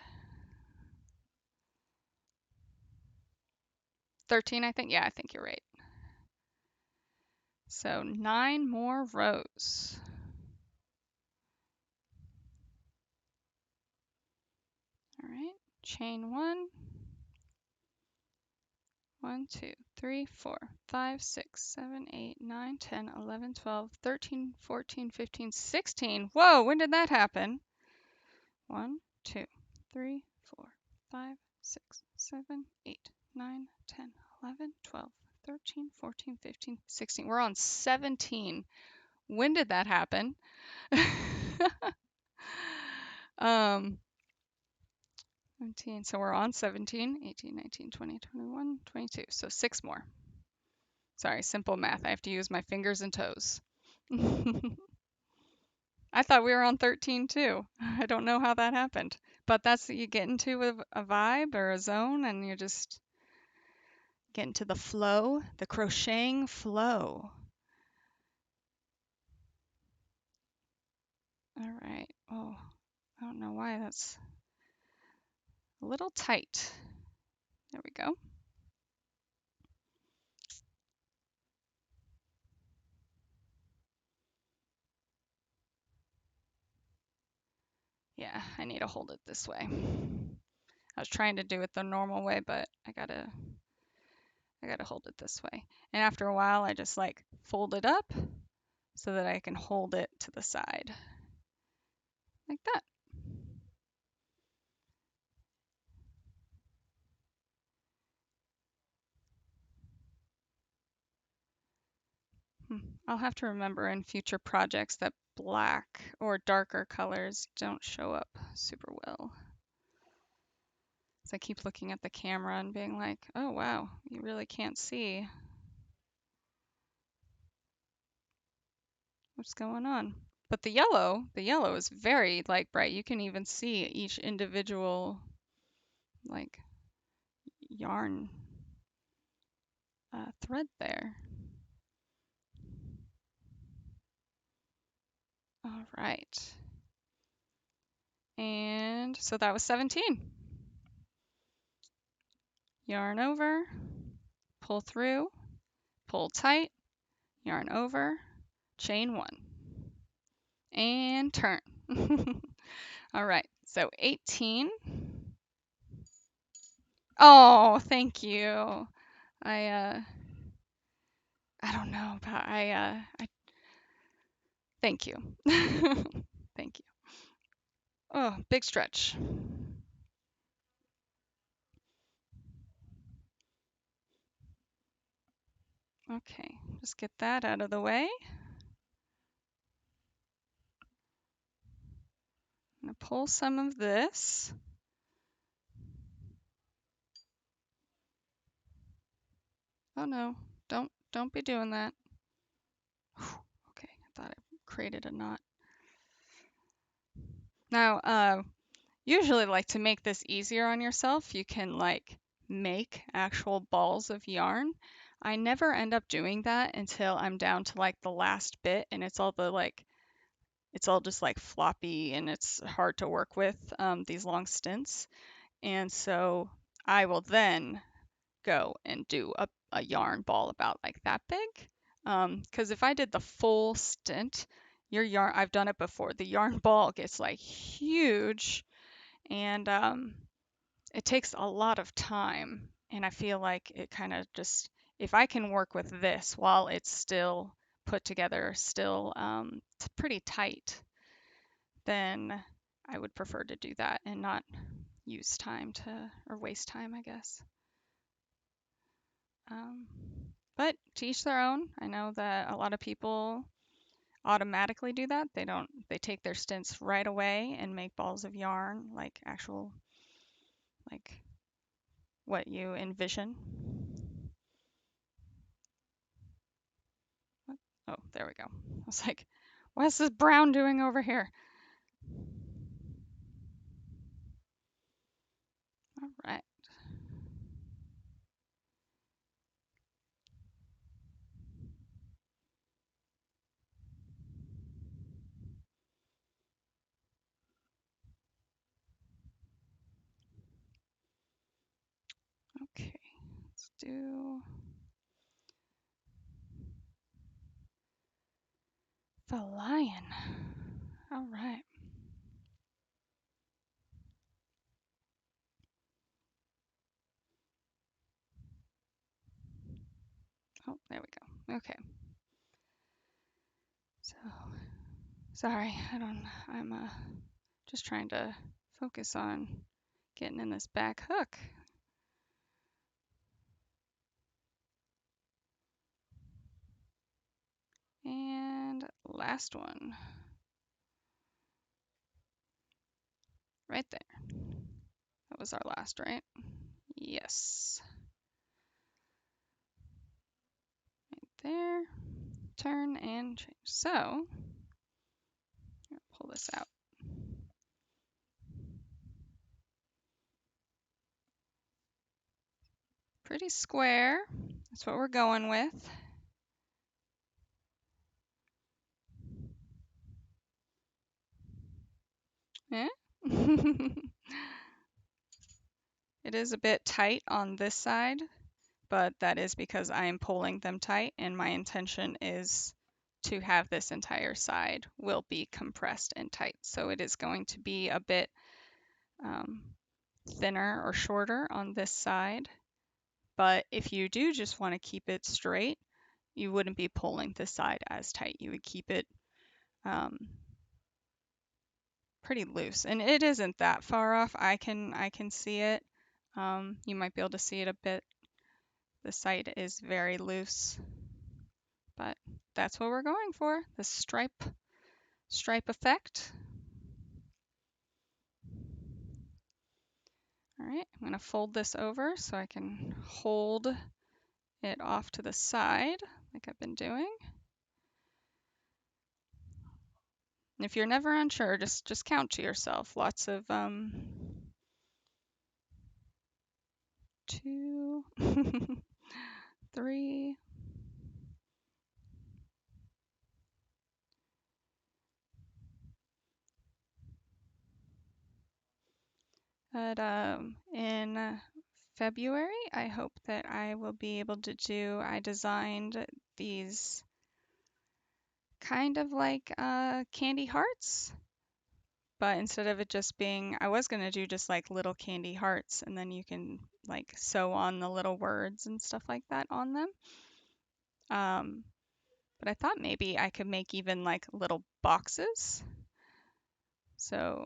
13, I think? Yeah, I think you're right. So 9 more rows. All right, chain 1. 1, 2, 3, 4, 5, 6, 7, 8, 9, 10, 11, 12, 13, 14, 15, 16. Whoa, when did that happen? 1, 2, 3, 4, 5, 6, 7, 8, 9, 10, 11, 12, 13, 14, 15, 16. We're on 17. When did that happen? um, 17. So we're on 17, 18, 19, 20, 21, 22. So 6 more. Sorry, simple math. I have to use my fingers and toes. I thought we were on 13 too. I don't know how that happened. But that's you get into a vibe or a zone and you just get into the flow, the crocheting flow. All right. Oh, I don't know why that's a little tight. There we go. Yeah, I need to hold it this way. I was trying to do it the normal way, but I gotta hold it this way. And after a while, I just like fold it up so that I can hold it to the side like that. I'll have to remember in future projects that black or darker colors don't show up super well. So I keep looking at the camera and being like, oh wow, you really can't see what's going on. But the yellow is very like bright. You can even see each individual like yarn thread there. All right. And so that was 17. Yarn over, pull through, pull tight, yarn over, chain 1, and turn. All right, so 18. Oh, thank you. I I don't know, but I thank you. Thank you. Oh, big stretch. Okay, just get that out of the way. I'm gonna pull some of this. Oh no, don't be doing that. Okay, I thought I created a knot. Now, usually like to make this easier on yourself, you can like make actual balls of yarn. I never end up doing that until I'm down to like the last bit and it's all the like it's all just like floppy and it's hard to work with these long stints. And so I will then go and do a yarn ball about like that big. Because if I did the full stint, your yarn, I've done it before, the yarn ball gets like huge and it takes a lot of time. And I feel like it kind of just, if I can work with this while it's still put together, still pretty tight, then I would prefer to do that and not use time to, or waste time, I guess. Um, but to each their own. I know that a lot of people automatically do that. They take their stints right away and make balls of yarn, like actual, like what you envision. Oh, there we go. I was like, what's this brown doing over here? All right. Okay, let's do the lion. All right. Oh, there we go. Okay. So, sorry, I'm just trying to focus on getting in this back hook. And last one. Right there. That was our last, right? Yes. Right there. Turn and change. So, pull this out. Pretty square. That's what we're going with. Yeah. It is a bit tight on this side, but that is because I am pulling them tight and my intention is to have this entire side will be compressed and tight. So it is going to be a bit thinner or shorter on this side. But if you do just want to keep it straight, you wouldn't be pulling this side as tight. You would keep it pretty loose. And it isn't that far off. I can see it. You might be able to see it a bit. The side is very loose, but that's what we're going for, the stripe effect. All right, I'm going to fold this over so I can hold it off to the side like I've been doing. And if you're never unsure, just count to yourself. Lots of 2, 3. But in February, I hope that I will be able to do, I designed these kind of like candy hearts, but instead of it just being, I was going to do just like little candy hearts, and then you can like sew on the little words and stuff like that on them. But I thought maybe I could make even like little boxes. So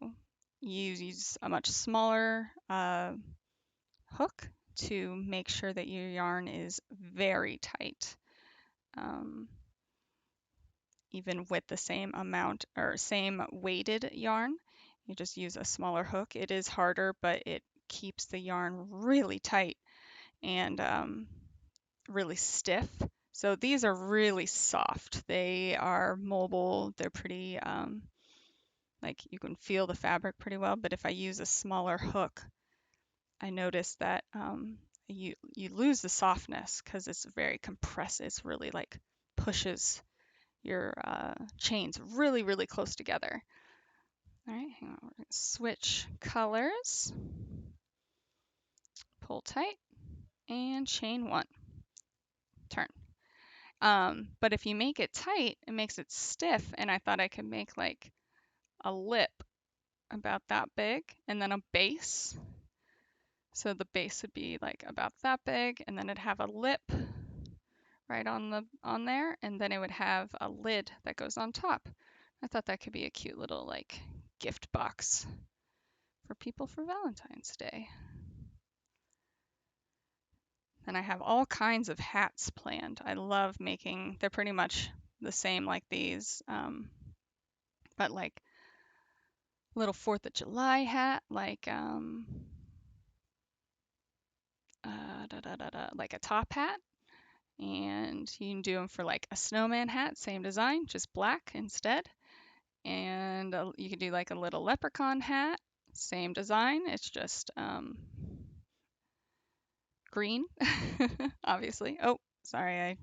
you use a much smaller hook to make sure that your yarn is very tight. Um, Even with the same amount or same weighted yarn, you just use a smaller hook. It is harder, but it keeps the yarn really tight and really stiff. So these are really soft. They are mobile. They're pretty, like you can feel the fabric pretty well. But if I use a smaller hook, I notice that you lose the softness because it's very compressed. It's really like pushes your chains really, really close together. All right, hang on. We're going to switch colors. Pull tight and chain 1. Turn. But if you make it tight, it makes it stiff, and I thought I could make like a lip about that big and then a base. So the base would be like about that big, and then it'd have a lip right on there, and then it would have a lid that goes on top. I thought that could be a cute little like gift box for people for Valentine's Day. And I have all kinds of hats planned. I love making, they're pretty much the same like these, but like little 4th of July hat, like like a top hat. And you can do them for like a snowman hat, same design, just black instead. And you could do like a little leprechaun hat, same design, it's just green, obviously. Oh, sorry, I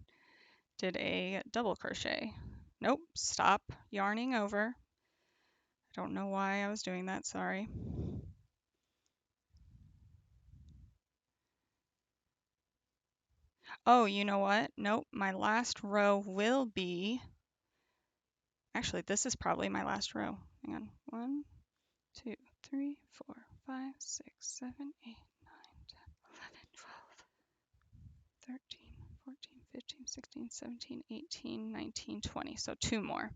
did a double crochet. Nope, stop yarning over. I don't know why I was doing that, sorry. Oh, you know what? Nope, my last row will be, actually, this is probably my last row. Hang on, 1, 2, 3, 4, 5, 6, 7, 8, 9, 10, 11, 12, 13, 14, 15, 16, 17, 18, 19, 20. So 2 more.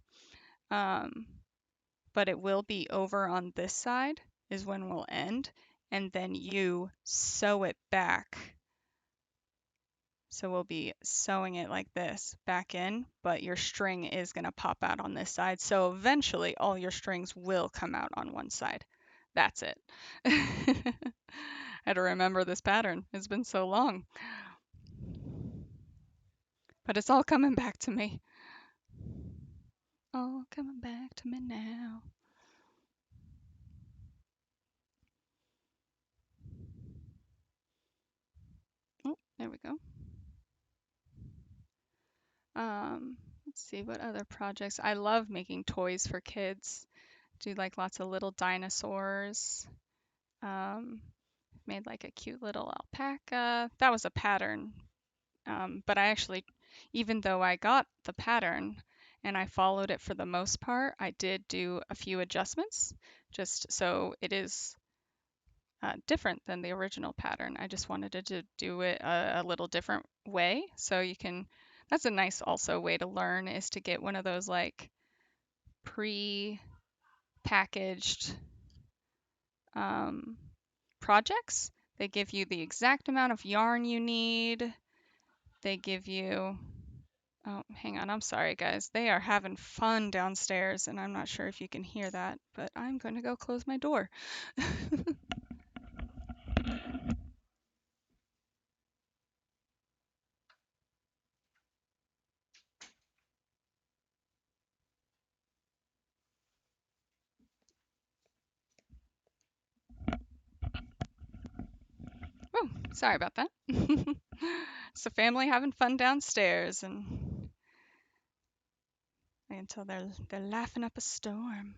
But it will be over on this side is when we'll end, and then you sew it back. So we'll be sewing it like this back in, but your string is going to pop out on this side. So eventually all your strings will come out on one side. That's it. I had to remember this pattern. It's been so long. But it's all coming back to me. All coming back to me now. Oh, there we go. Let's see what other projects. I love making toys for kids. Do like lots of little dinosaurs. Made like a cute little alpaca. That was a pattern. But I actually, even though I got the pattern and I followed it for the most part, I did do a few adjustments just so it is different than the original pattern. I just wanted to do it a little different way. So you can, that's a nice also way to learn is to get one of those like pre-packaged projects. They give you the exact amount of yarn you need. They give you, oh, hang on, I'm sorry guys. They are having fun downstairs and I'm not sure if you can hear that, but I'm going to go close my door. Oh, sorry about that. It's the family having fun downstairs and until they're laughing up a storm.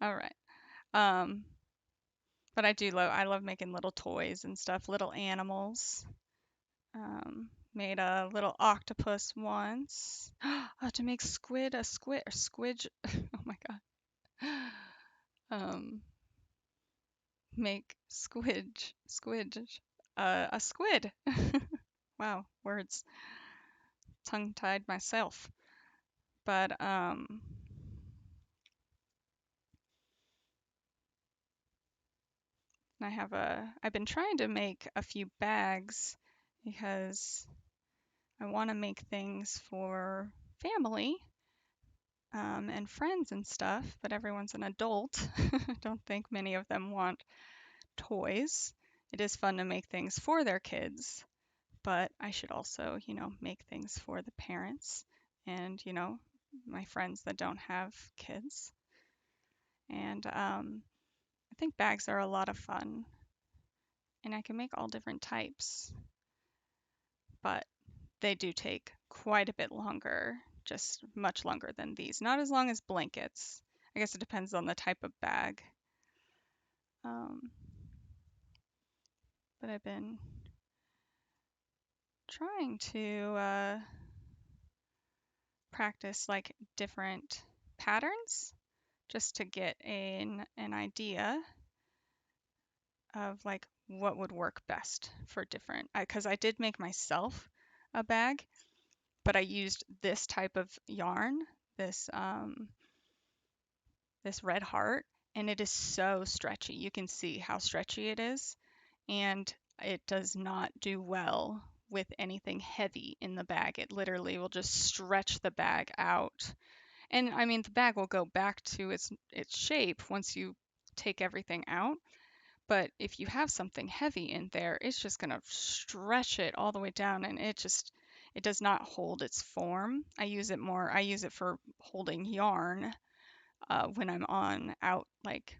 All right. Um, but I love making little toys and stuff, little animals. Made a little octopus once. Oh, to make a squidge. Oh my God. Um, make a squid. Wow, words. Tongue-tied myself. But I've been trying to make a few bags because I want to make things for family and friends and stuff, but everyone's an adult. I don't think many of them want toys. It is fun to make things for their kids, but I should also, make things for the parents and, my friends that don't have kids. And I think bags are a lot of fun, and I can make all different types, but they do take quite a bit longer, just much longer than these. Not as long as blankets. I guess it depends on the type of bag. Um, but I've been trying to practice like different patterns just to get an idea of like what would work best for different, because I did make myself a bag, but I used this type of yarn, this this red heart, and it is so stretchy. You can see how stretchy it is, and it does not do well with anything heavy in the bag. It literally will just stretch the bag out. And I mean, the bag will go back to its shape once you take everything out. But if you have something heavy in there, it's just going to stretch it all the way down, and it does not hold its form. I use it for holding yarn when I'm on out, like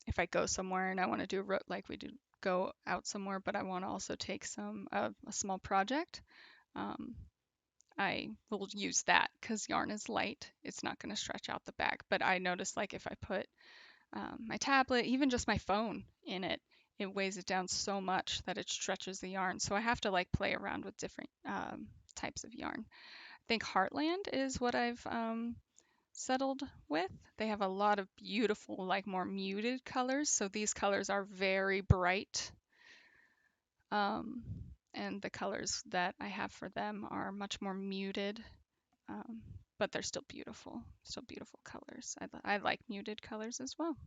if I go somewhere and I want to do like we do go out somewhere, but I want to also take a small project. Um, I will use that because yarn is light. It's not going to stretch out the bag. But I notice like if I put my tablet, even just my phone in it, it weighs it down so much that it stretches the yarn. So I have to like play around with different types of yarn. I think Heartland is what I've settled with. They have a lot of beautiful, like more muted colors. So these colors are very bright. Um, and the colors that I have for them are much more muted, but they're still beautiful colors. I like muted colors as well.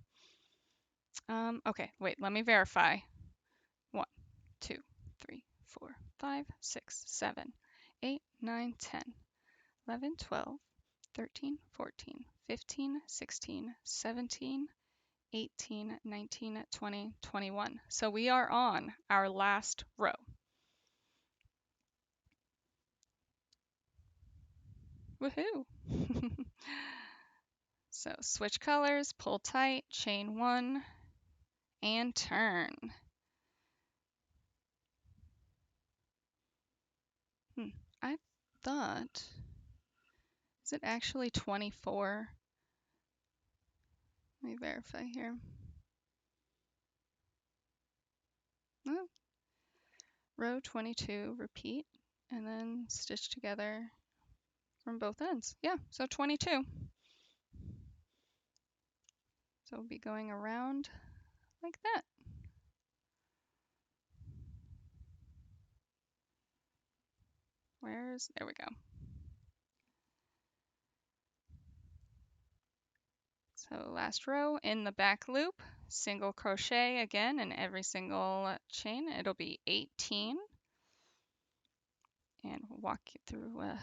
Okay, wait, let me verify. 1, 2, 3, 4, 5, 6, 7, 8, 9, 10, 11, 12, 13, 14, 15, 16, 17, 18, 19, 20, 21. So we are on our last row. Woohoo! So switch colors, pull tight, chain 1, and turn. I thought, is it actually 24? Let me verify here. Oh, row 22, repeat, and then stitch together from both ends. Yeah, so 22. So we'll be going around like that. There we go. So last row in the back loop, single crochet again in every single chain. It'll be 18. And we'll walk you through a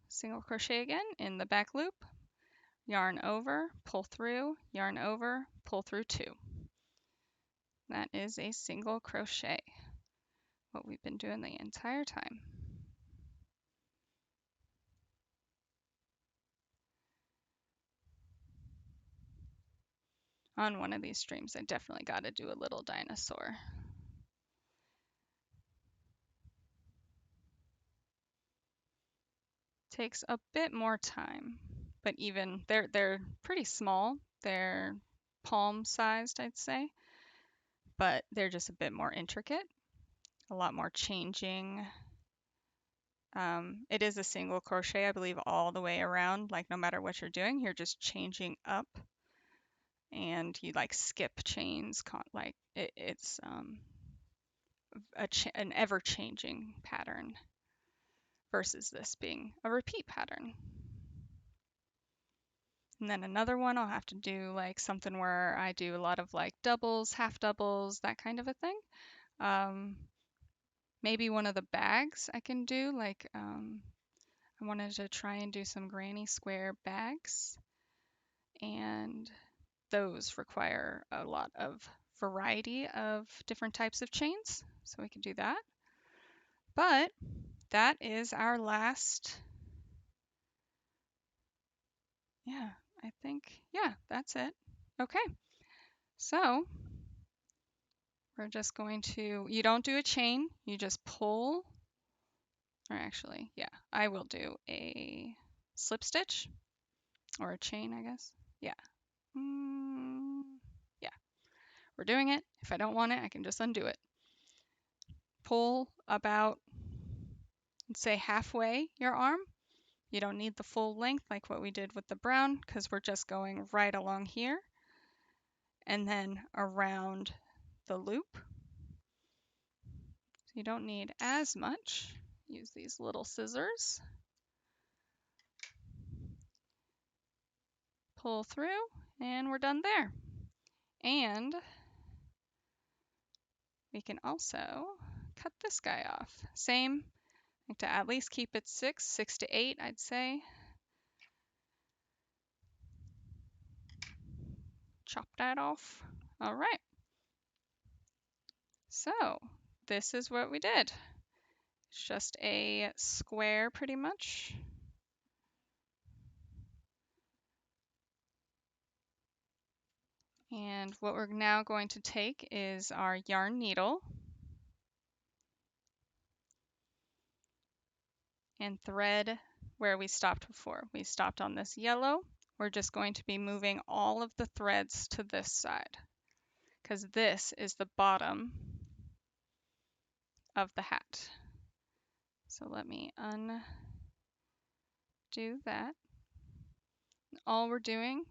single crochet again in the back loop, yarn over, pull through, yarn over, pull through 2. That is a single crochet, what we've been doing the entire time. On one of these streams, I definitely got to do a little dinosaur. Takes a bit more time, but even they're pretty small. They're palm sized, I'd say, but they're just a bit more intricate, a lot more changing. It is a single crochet, I believe, all the way around. Like no matter what you're doing, you're just changing up, and you like skip chains. Like it's an ever-changing pattern versus this being a repeat pattern. And then another one I'll have to do like something where I do a lot of like doubles, half doubles, that kind of a thing. Maybe one of the bags I can do, like I wanted to try and do some granny square bags, and those require a lot of variety of different types of chains, so we can do that. But that is our last, yeah, I think, yeah, that's it. Okay, so we're just going to, you don't do a chain, you just pull, or actually, yeah, I will do a slip stitch, or a chain, I guess. Yeah. Yeah, we're doing it. If I don't want it, I can just undo it. Pull about, let's say, halfway your arm. You don't need the full length like what we did with the brown, because we're just going right along here and then around the loop. So you don't need as much. Use these little scissors. Pull through, and we're done there. And we can also cut this guy off. Same, like to at least keep it 6 to 8, I'd say. Chop that off. All right. So this is what we did. It's just a square pretty much. And what we're now going to take is our yarn needle and thread where we stopped before. We stopped on this yellow. We're just going to be moving all of the threads to this side, because this is the bottom of the hat. So let me undo that. All we're doing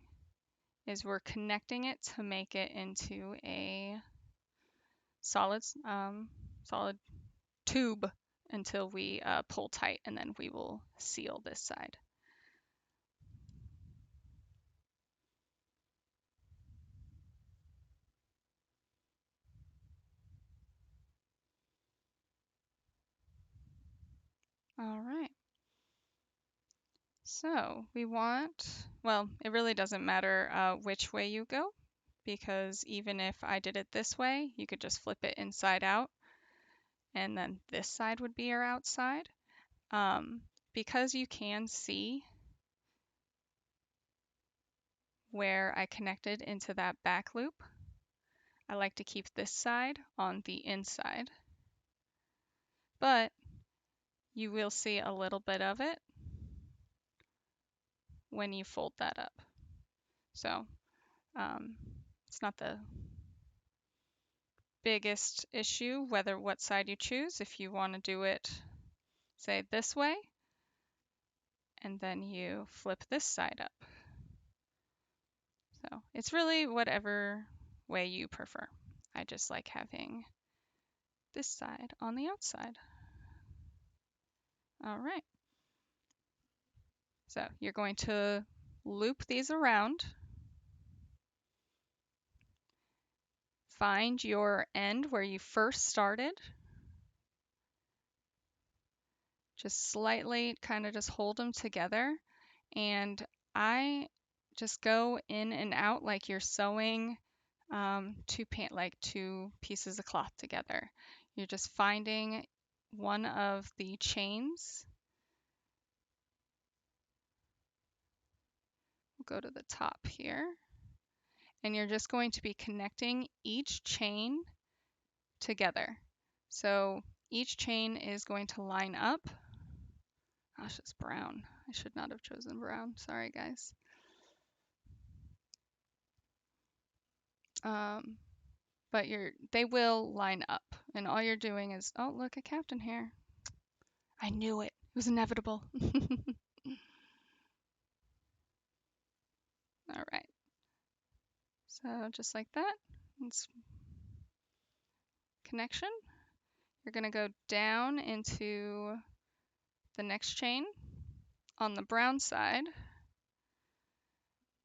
is we're connecting it to make it into a solid tube until we pull tight, and then we will seal this side. All right. So we want, well, it really doesn't matter which way you go, because even if I did it this way, you could just flip it inside out, and then this side would be your outside. Because you can see where I connected into that back loop, I like to keep this side on the inside, but you will see a little bit of it when you fold that up. So it's not the biggest issue what side you choose. If you want to do it, say, this way, and then you flip this side up. So it's really whatever way you prefer. I just like having this side on the outside. All right. So you're going to loop these around. Find your end where you first started. Just slightly kind of just hold them together. And I just go in and out like you're sewing two pieces of cloth together. You're just finding one of the chains. We'll go to the top here, and you're just going to be connecting each chain together. So each chain is going to line up. Gosh, it's brown. I should not have chosen brown. Sorry, guys. But they will line up, and all you're doing is, oh, look, a captain here. I knew it. It was inevitable. All right. So just like that, it's connection. You're going to go down into the next chain on the brown side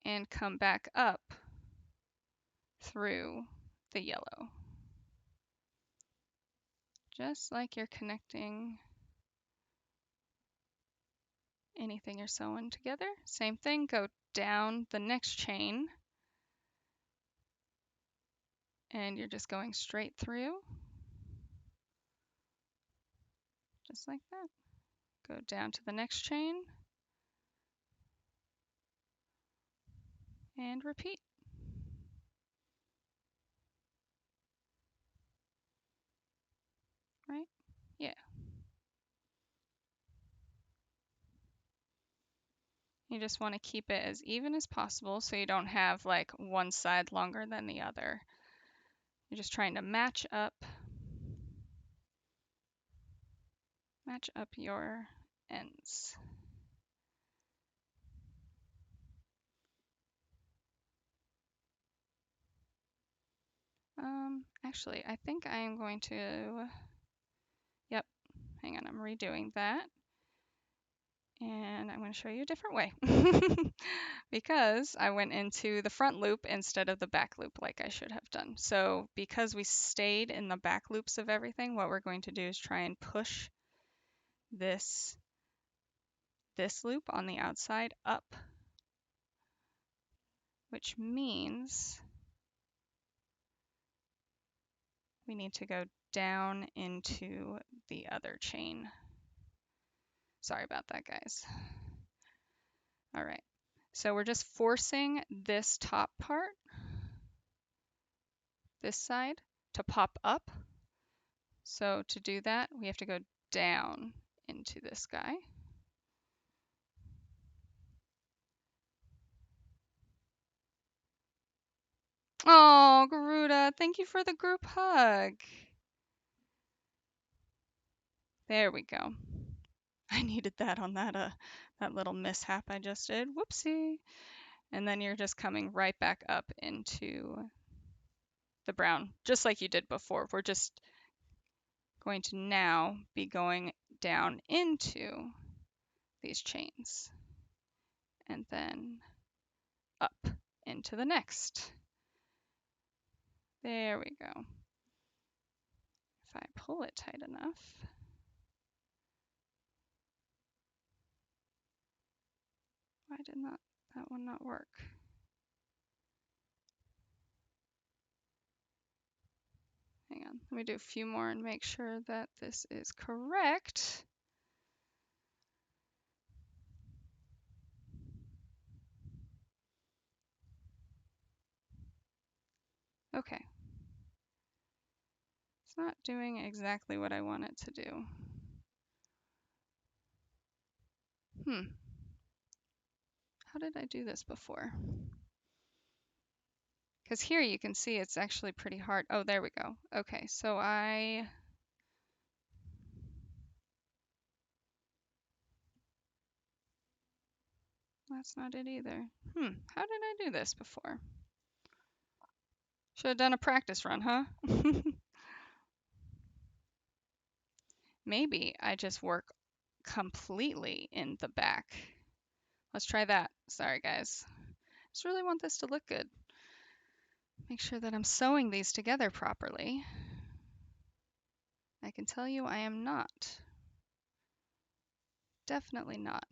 and come back up through the yellow. Just like you're connecting anything you're sewing together. Same thing, go down the next chain and you're just going straight through. Just like that. Go down to the next chain and repeat. Right? Yeah. You just want to keep it as even as possible so you don't have like one side longer than the other. You're just trying to match up your ends. Actually, I think I am going to, yep, hang on, I'm redoing that. And I'm going to show you a different way because I went into the front loop instead of the back loop like I should have done. So because we stayed in the back loops of everything, what we're going to do is try and push this loop on the outside up, which means we need to go down into the other chain. Sorry about that, guys. All right, so we're just forcing this top part, this side, to pop up. So to do that, we have to go down into this guy. Oh, Garuda, thank you for the group hug. There we go. I needed that on that little mishap I just did. Whoopsie. And then you're just coming right back up into the brown, just like you did before. We're just going to now be going down into these chains and then up into the next. There we go. If I pull it tight enough. Why did that one not work? Hang on, let me do a few more and make sure that this is correct. Okay. It's not doing exactly what I want it to do. How did I do this before? Because here you can see it's actually pretty hard. Oh, there we go. Okay, so that's not it either. How did I do this before? Should have done a practice run, huh? Maybe I just work completely in the back. Let's try that. Sorry, guys. Just really want this to look good. Make sure that I'm sewing these together properly. I can tell you I am not. Definitely not.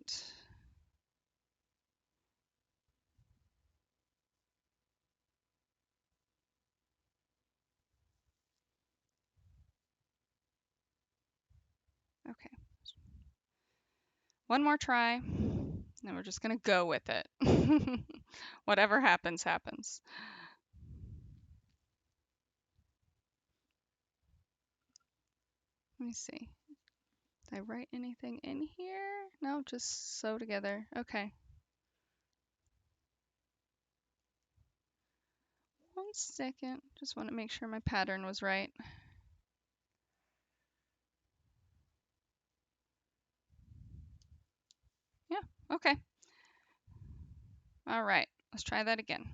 Okay. One more try, and we're just gonna go with it. Whatever happens, happens. Let me see. Did I write anything in here? No, just sew together. Okay. One second. Just want to make sure my pattern was right. Yeah, okay. All right, let's try that again.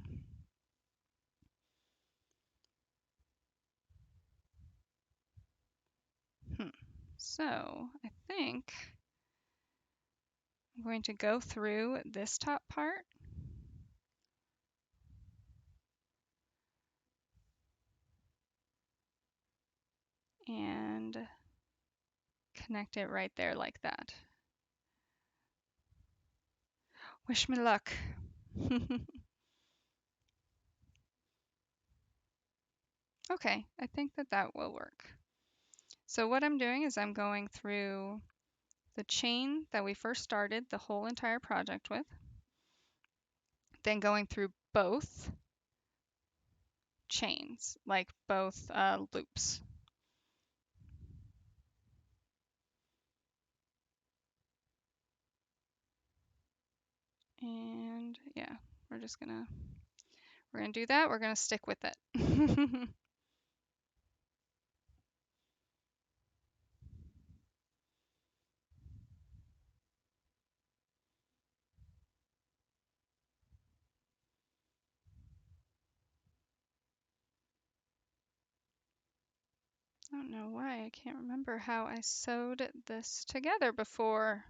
So I think I'm going to go through this top part and connect it right there like that. Wish me luck. Okay, I think that that will work. So what I'm doing is I'm going through the chain that we first started the whole entire project with, then going through both chains, like both loops. And yeah, we're gonna do that. We're gonna stick with it. I don't know why I can't remember how I sewed this together before.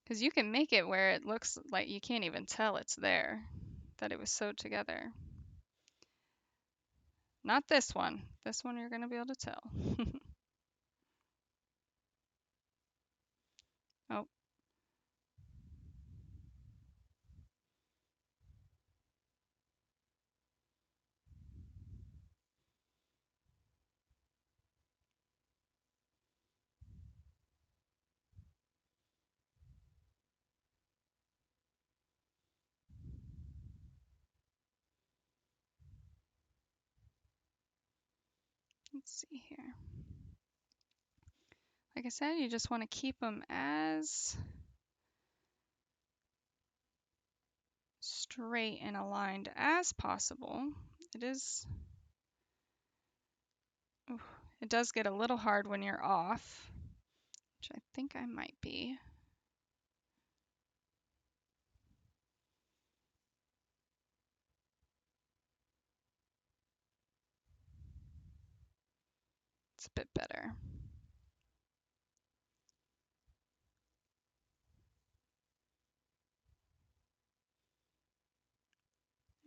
Because you can make it where it looks like you can't even tell it's there, that it was sewed together. Not this one. This one you're going to be able to tell. Oh, let's see here. Like I said, you just want to keep them as straight and aligned as possible. It does get a little hard when you're off, which I think I might be. It's a bit better.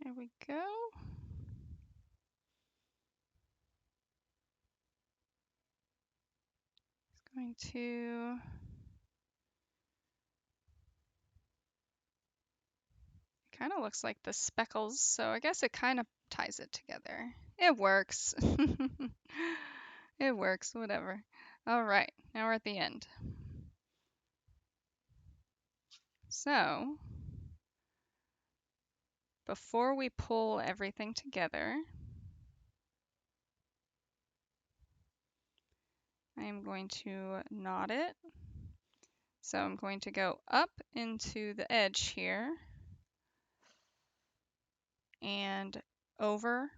There we go. It's going to kind of looks like the speckles, so I guess it kind of ties it together. It works. It works, whatever. All right, now we're at the end. So, before we pull everything together, I am going to knot it. So I'm going to go up into the edge here and over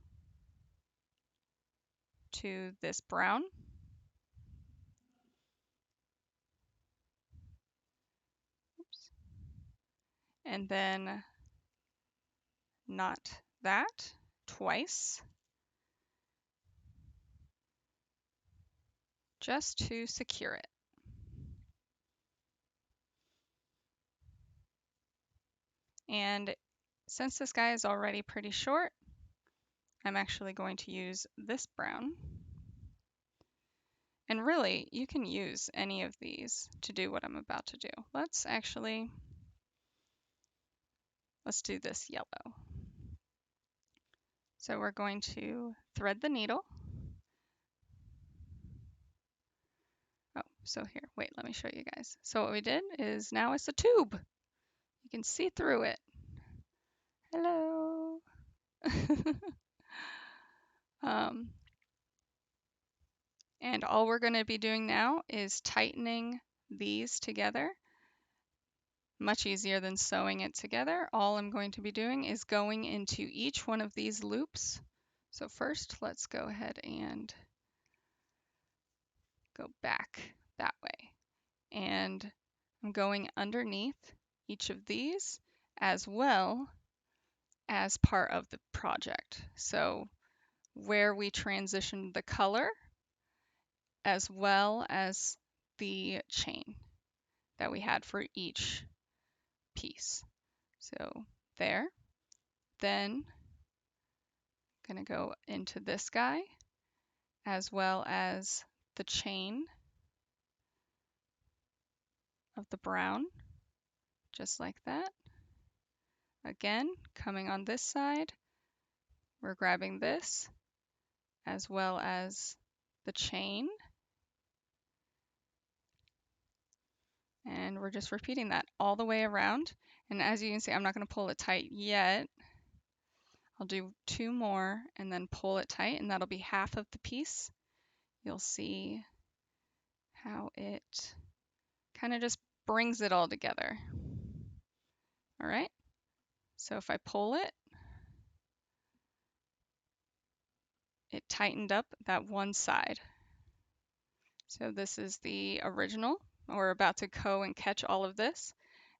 to this brown. Oops. And then knot that twice just to secure it. And since this guy is already pretty short, I'm actually going to use this brown. And really, you can use any of these to do what I'm about to do. Let's do this yellow. So we're going to thread the needle. Oh, so here, wait, let me show you guys. So what we did is now it's a tube. You can see through it. Hello. And all we're going to be doing now is tightening these together. Much easier than sewing it together. All I'm going to be doing is going into each one of these loops. So first, let's go ahead and go back that way. And I'm going underneath each of these as well as part of the project. So where we transitioned the color as well as the chain that we had for each piece. So there. Then I'm going to go into this guy as well as the chain of the brown, just like that. Again, coming on this side, we're grabbing this as well as the chain. And we're just repeating that all the way around. And as you can see, I'm not going to pull it tight yet. I'll do 2 more and then pull it tight, and that'll be half of the piece. You'll see how it kind of just brings it all together. All right, so if I pull it, it tightened up that one side. So this is the original. We're about to go and catch all of this,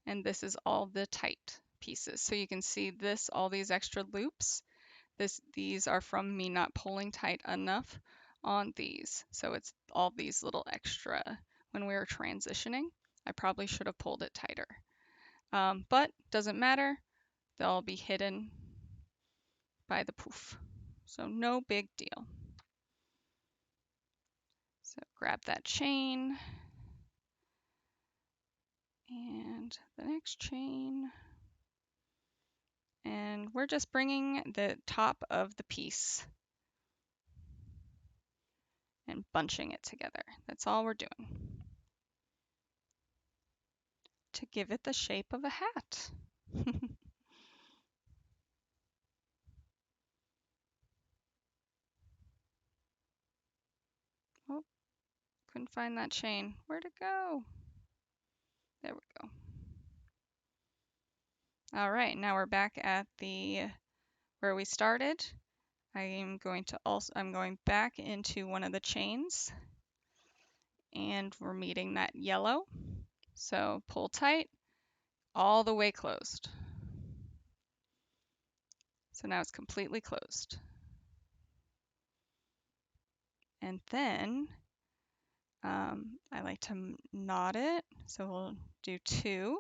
and this is all the tight pieces. So you can see this, all these extra loops. These are from me not pulling tight enough on these. So it's all these little extra. When we were transitioning, I probably should have pulled it tighter. But doesn't matter. They'll be hidden by the poof. So no big deal. So grab that chain and the next chain. And we're just bringing the top of the piece and bunching it together. That's all we're doing to give it the shape of a hat. Oh, couldn't find that chain. Where'd it go? There we go. All right, now we're back at where we started. I'm going back into one of the chains, and we're meeting that yellow. So pull tight, all the way closed. So now it's completely closed. And then I like to knot it, so we'll do 2.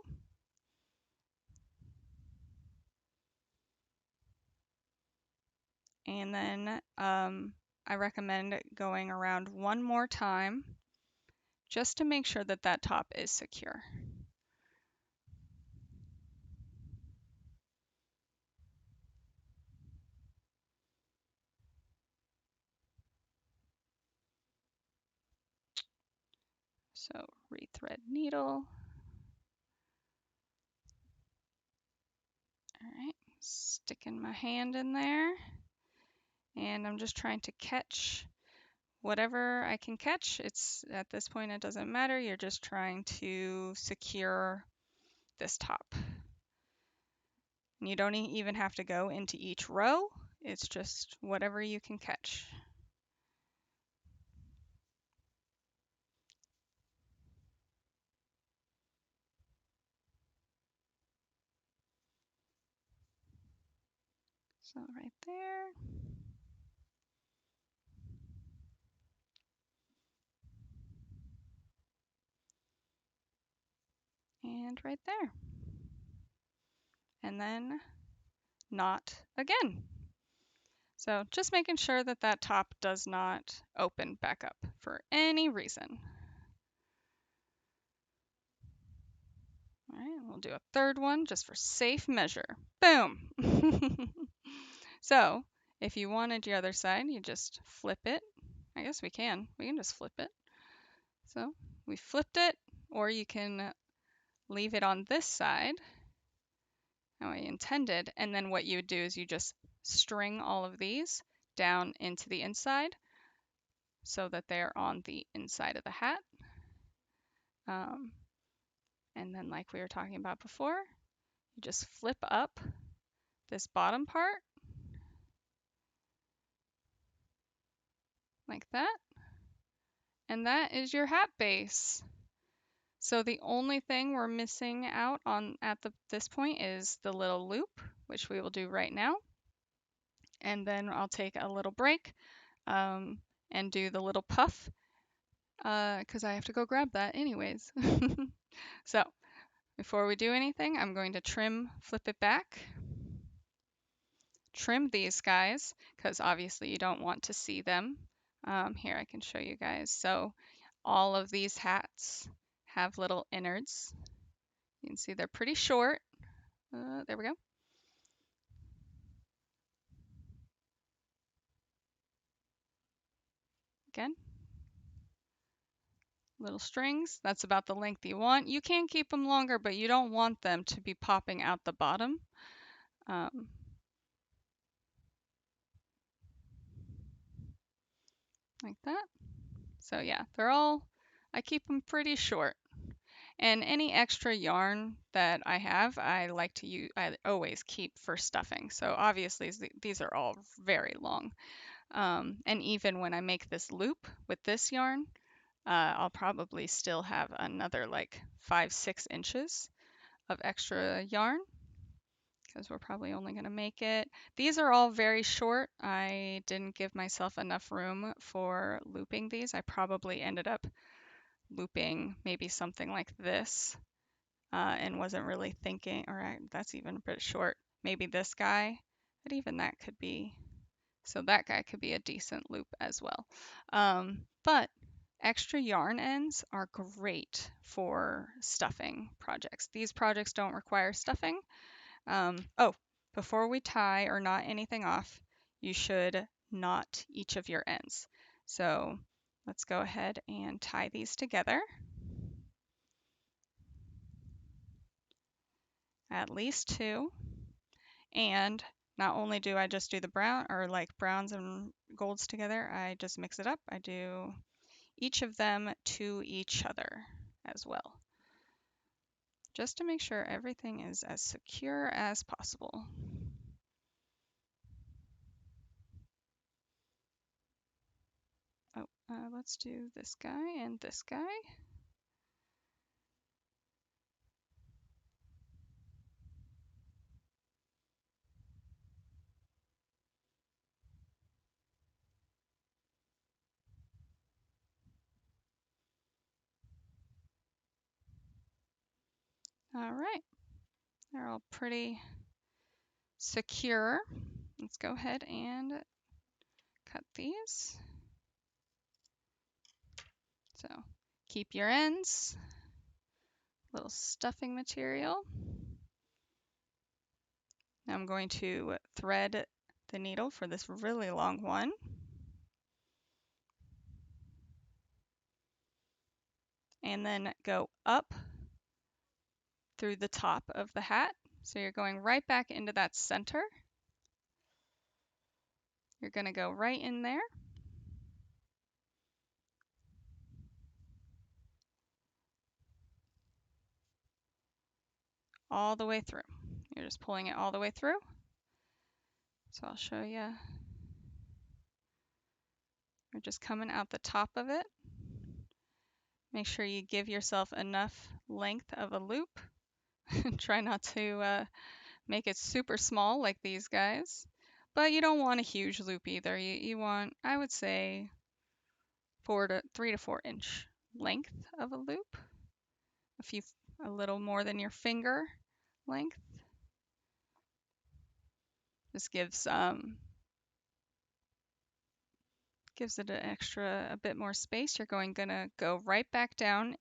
And then I recommend going around one more time just to make sure that that top is secure. So rethread needle. All right, sticking my hand in there. And I'm just trying to catch whatever I can catch. At this point, it doesn't matter. You're just trying to secure this top. And you don't even have to go into each row. It's just whatever you can catch. So right there. And right there. And then knot again. So just making sure that that top does not open back up for any reason. All right, we'll do a third one just for safe measure. Boom! So if you wanted your other side, you just flip it. I guess we can. We can just flip it. So we flipped it, or you can leave it on this side how I intended, and then what you would do is you just string all of these down into the inside so that they're on the inside of the hat. Um, and then like we were talking about before, you just flip up this bottom part like that, and that is your hat base. So the only thing we're missing out on at this point is the little loop, which we will do right now. And then I'll take a little break and do the little puff because I have to go grab that anyways. So before we do anything, I'm going to flip it back, trim these guys because obviously you don't want to see them. Here, I can show you guys. So all of these hats have little innards. You can see they're pretty short. There we go. Again, little strings. That's about the length you want. You can keep them longer, but you don't want them to be popping out the bottom. Like that. So yeah, I keep them pretty short. And any extra yarn that I have, I like to use, I always keep for stuffing. So obviously these are all very long. And even when I make this loop with this yarn, I'll probably still have another like 5-6 inches of extra yarn because we're probably only going to make it. These are all very short. I didn't give myself enough room for looping these. I probably ended up looping maybe something like this and wasn't really thinking, that's even a bit short. Maybe this guy, but even that could be, so that guy could be a decent loop as well. But extra yarn ends are great for stuffing projects. These projects don't require stuffing. Oh, before we tie or knot anything off, you should knot each of your ends. So let's go ahead and tie these together. At least 2. And not only do I just do the brown or like browns and golds together, I just mix it up. I do each of them to each other as well, just to make sure everything is as secure as possible. Oh, let's do this guy and this guy. All right, they're all pretty secure. Let's go ahead and cut these. So keep your ends, little stuffing material. Now I'm going to thread the needle for this really long one. And then go up through the top of the hat. So you're going right back into that center. You're going to go right in there. All the way through. You're just pulling it all the way through. So I'll show you. We're just coming out the top of it. Make sure you give yourself enough length of a loop. Try not to make it super small like these guys. But you don't want a huge loop either. You want, I would say, 3 to 4 inch length of a loop. A little more than your finger length. This gives it a bit more space. You're gonna go right back down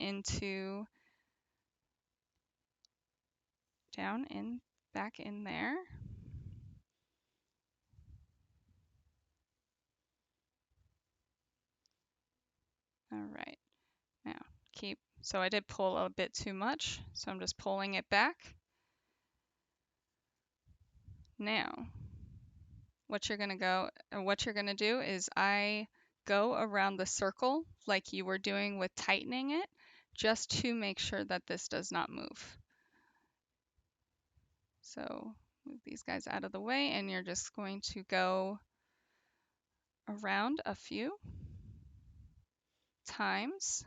back in there. All right, now so I did pull a bit too much, so I'm just pulling it back. Now, what you're gonna do is I go around the circle like you were doing with tightening it, just to make sure that this does not move. So move these guys out of the way, and you're just going to go around a few times,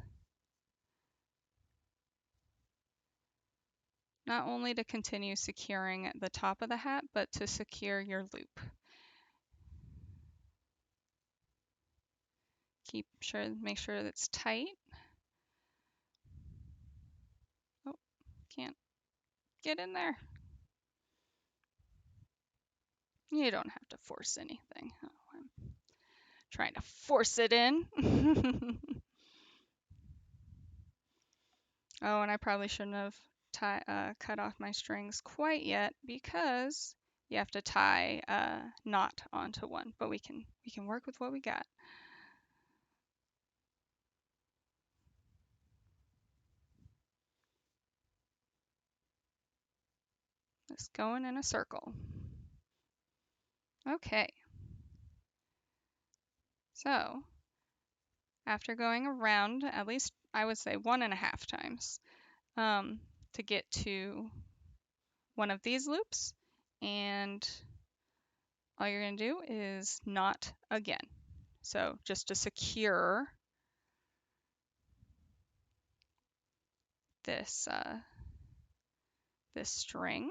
not only to continue securing the top of the hat, but to secure your loop. Make sure it's tight. Oh, can't get in there. You don't have to force anything. Oh, I'm trying to force it in. Oh, and I probably shouldn't have cut off my strings quite yet, because you have to tie a knot onto one, but we can work with what we got. Just going in a circle. Okay. So after going around, at least I would say 1.5 times, to get to one of these loops, and all you're going to do is knot again. So just to secure this this string.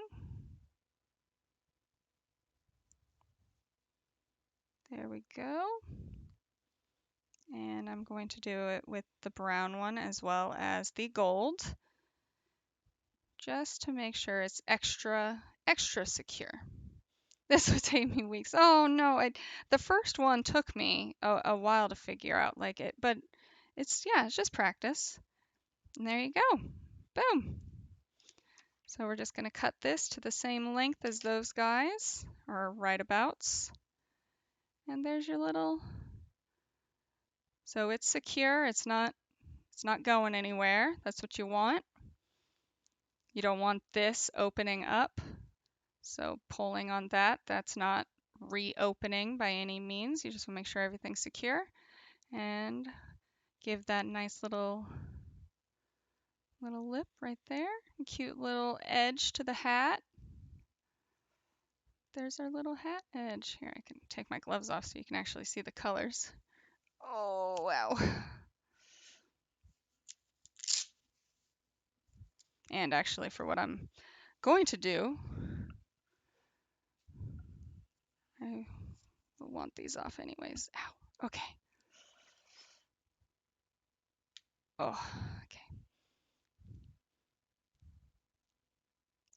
There we go. And I'm going to do it with the brown one as well as the gold, just to make sure it's extra secure. This would take me weeks. Oh no, the first one took me a while to figure out like it, but it's just practice. And there you go. Boom. So we're just going to cut this to the same length as those guys, or right abouts. And there's your little, so it's secure, it's not going anywhere. That's what you want. You don't want this opening up. So pulling on that, that's not reopening by any means. You just want to make sure everything's secure, and give that nice little lip right there. Cute little edge to the hat. There's our little hat edge. Here, I can take my gloves off so you can actually see the colors. Oh, wow. And actually, for what I'm going to do, I will want these off anyways. Ow. Okay. Oh, okay.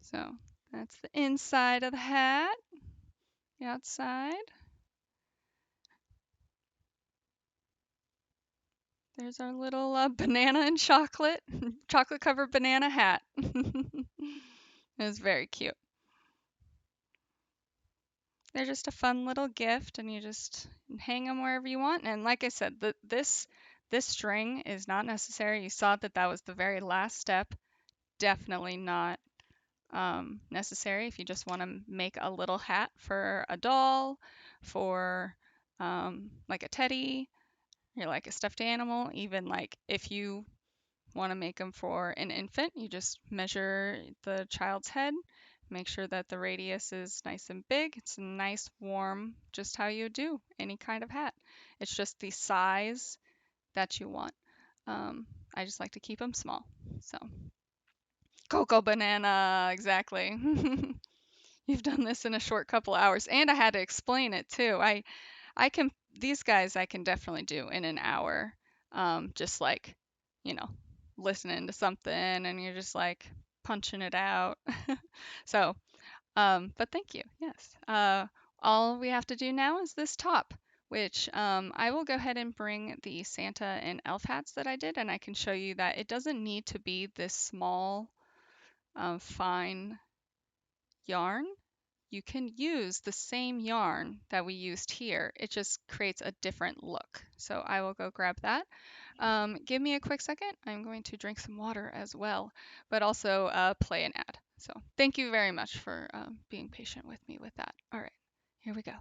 So that's the inside of the hat. The outside. There's our little banana and chocolate covered banana hat. It was very cute. They're just a fun little gift, and you just hang them wherever you want. And like I said, this string is not necessary. You saw that was the very last step. Definitely not necessary if you just want to make a little hat for a doll, for like a teddy, or like a stuffed animal. Even like if you want to make them for an infant, you just measure the child's head, make sure that the radius is nice and big. It's nice, warm, just how you do any kind of hat. It's just the size that you want. I just like to keep them small. So, cocoa banana, exactly. You've done this in a short couple hours, and I had to explain it too. These guys I can definitely do in an hour. Just like, you know, listening to something and you're just like punching it out. So, but thank you. Yes. All we have to do now is this top, which I will go ahead and bring the Santa and elf hats that I did, and I can show you that it doesn't need to be this small, fine yarn. You can use the same yarn that we used here. It just creates a different look. So I will go grab that. Give me a quick second. I'm going to drink some water as well, but also play an ad. So thank you very much for being patient with me with that. All right, here we go.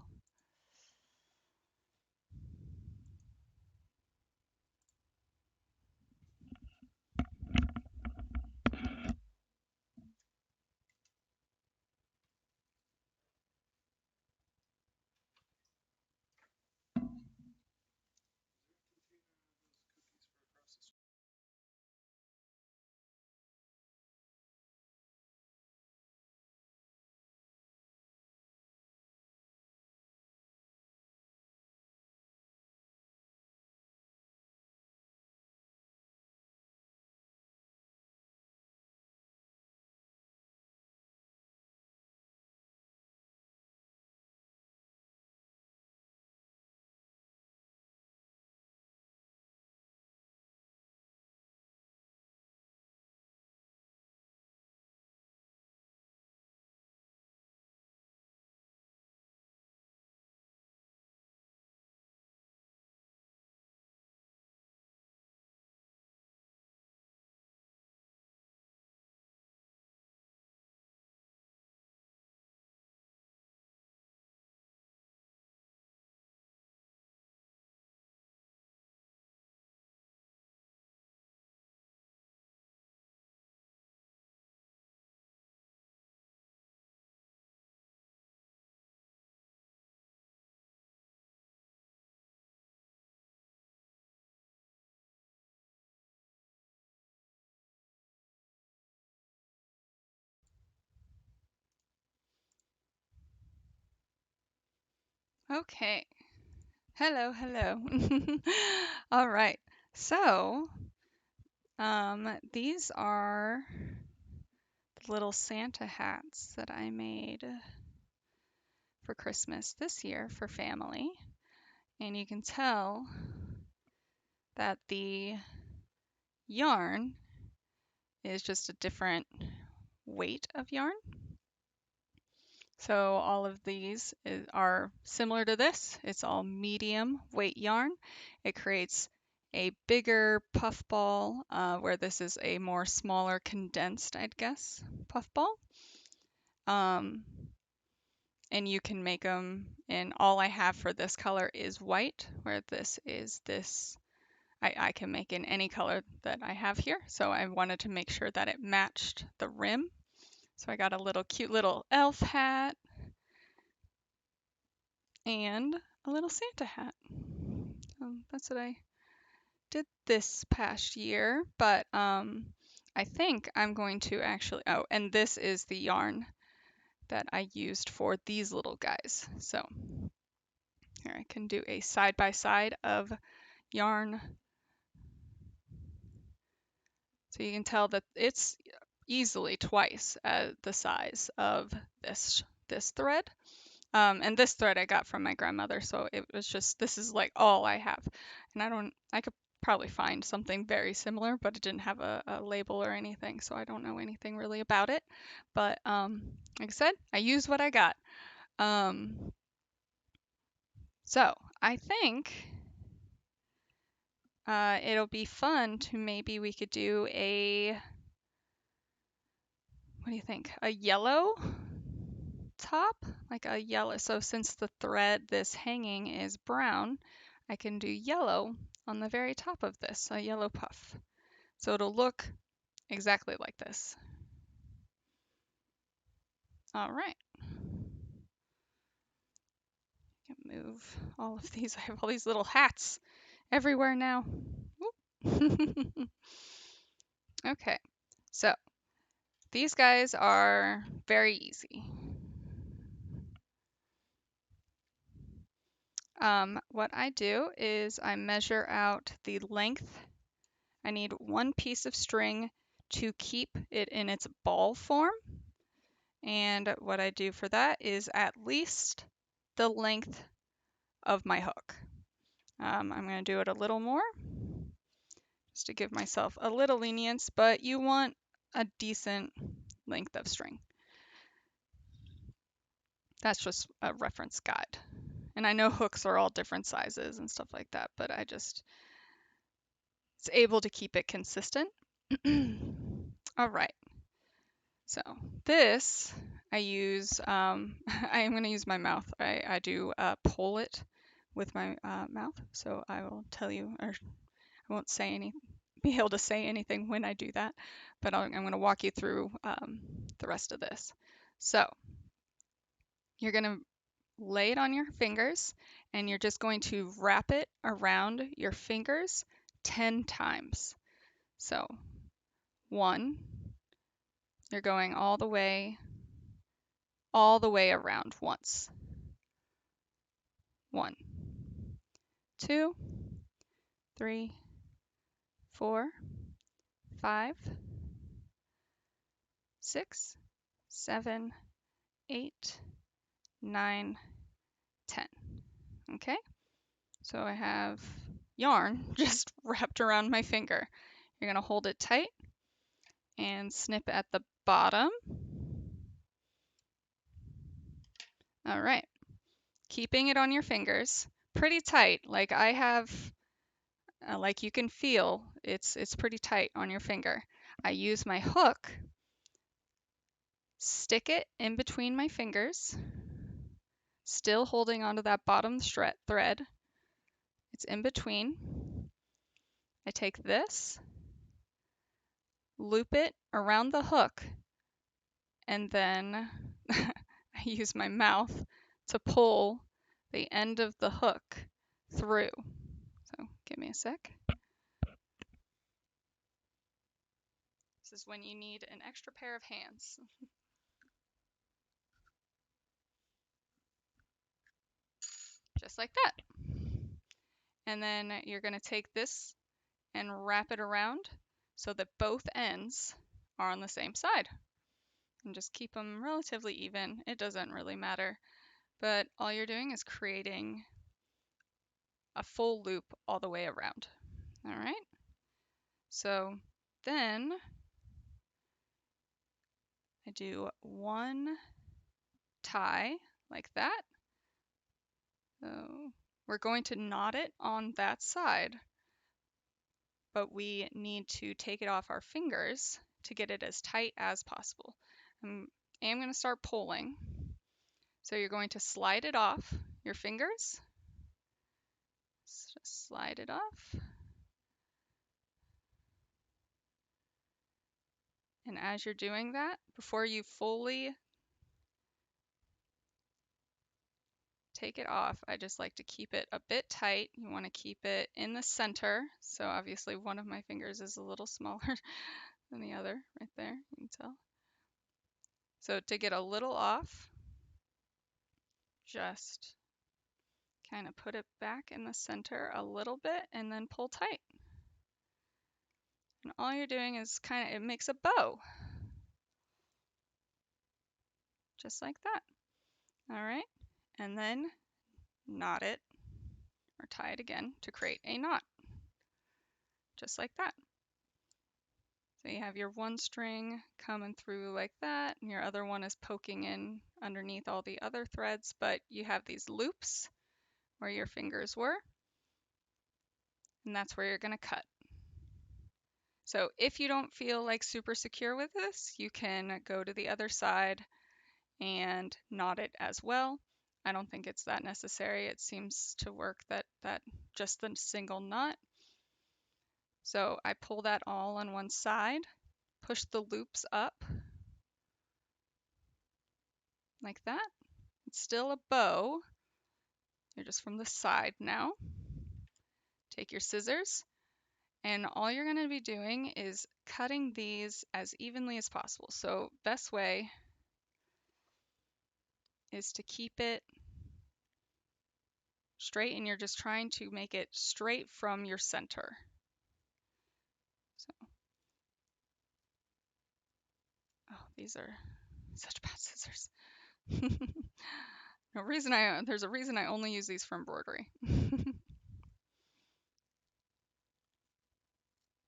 Okay. Hello, hello. All right. So, these are the little Santa hats that I made for Christmas this year for family. And you can tell that the yarn is just a different weight of yarn. So all of these are similar to this. It's all medium weight yarn. It creates a bigger puff ball, where this is a more smaller condensed, I'd guess, puff ball. Um, and you can make them, and all I have for this color is white, where this is this. I can make in any color that I have here. So I wanted to make sure that it matched the rim. So I got a little cute little elf hat and a little Santa hat. That's what I did this past year, but I think I'm going to actually, oh, and this is the yarn that I used for these little guys. So here I can do a side by side of yarn. So you can tell that it's easily twice the size of this thread. And this thread I got from my grandmother, so it was just, this is like all I have. And I could probably find something very similar, but it didn't have a label or anything, so I don't know anything really about it. But like I said, I used what I got. So I think it'll be fun to maybe we could do what do you think? A yellow top, like a yellow. So since the thread, this hanging is brown, I can do yellow on the very top of this, a yellow puff. So it'll look exactly like this. All right. I can move all of these. I have all these little hats everywhere now. Okay, so these guys are very easy. What I do is I measure out the length. I need one piece of string to keep it in its ball form. And what I do for that is at least the length of my hook. I'm going to do it a little more just to give myself a little lenience, but you want a decent length of string. That's just a reference guide. And I know hooks are all different sizes and stuff like that, but it's able to keep it consistent. All right. So this I use, I am going to use my mouth. I do pull it with my mouth. So I will tell you, or I won't be able to say anything when I do that, but I'm going to walk you through the rest of this. So you're going to lay it on your fingers and you're just going to wrap it around your fingers 10 times. So 1, you're going all the way around once. 1, 2, 3, 4, 5, 6, 7, 8, 9, 10. Okay, so I have yarn just wrapped around my finger. You're going to hold it tight and snip at the bottom. All right, keeping it on your fingers pretty tight. Like I have, like you can feel, it's pretty tight on your finger. I use my hook, stick it in between my fingers, still holding onto that bottom thread. It's in between. I take this, loop it around the hook, and then I use my mouth to pull the end of the hook through. So give me a sec. This is when you need an extra pair of hands. just like that. And then you're going to take this and wrap it around so that both ends are on the same side. And just keep them relatively even. It doesn't really matter, but all you're doing is creating a full loop all the way around. All right. So then I do one tie like that. So we're going to knot it on that side, but we need to take it off our fingers to get it as tight as possible. I'm going to start pulling. So you're going to slide it off your fingers. Just slide it off. And as you're doing that, before you fully take it off, I just like to keep it a bit tight. You want to keep it in the center. So obviously one of my fingers is a little smaller than the other right there, you can tell. So to get a little off, just kind of put it back in the center a little bit and then pull tight. And all you're doing is it makes a bow. Just like that. All right. And then knot it or tie it again to create a knot. Just like that. So you have your one string coming through like that, and your other one is poking in underneath all the other threads, but you have these loops where your fingers were, and that's where you're going to cut. So if you don't feel like super secure with this, you can go to the other side and knot it as well. I don't think it's that necessary. It seems to work that just the single knot. So I pull that all on one side, push the loops up like that. It's still a bow. You're just from the side now. Take your scissors, and all you're going to be doing is cutting these as evenly as possible. So best way is to keep it straight, and you're just trying to make it straight from your center. So, oh, these are such bad scissors. There's a reason I only use these for embroidery.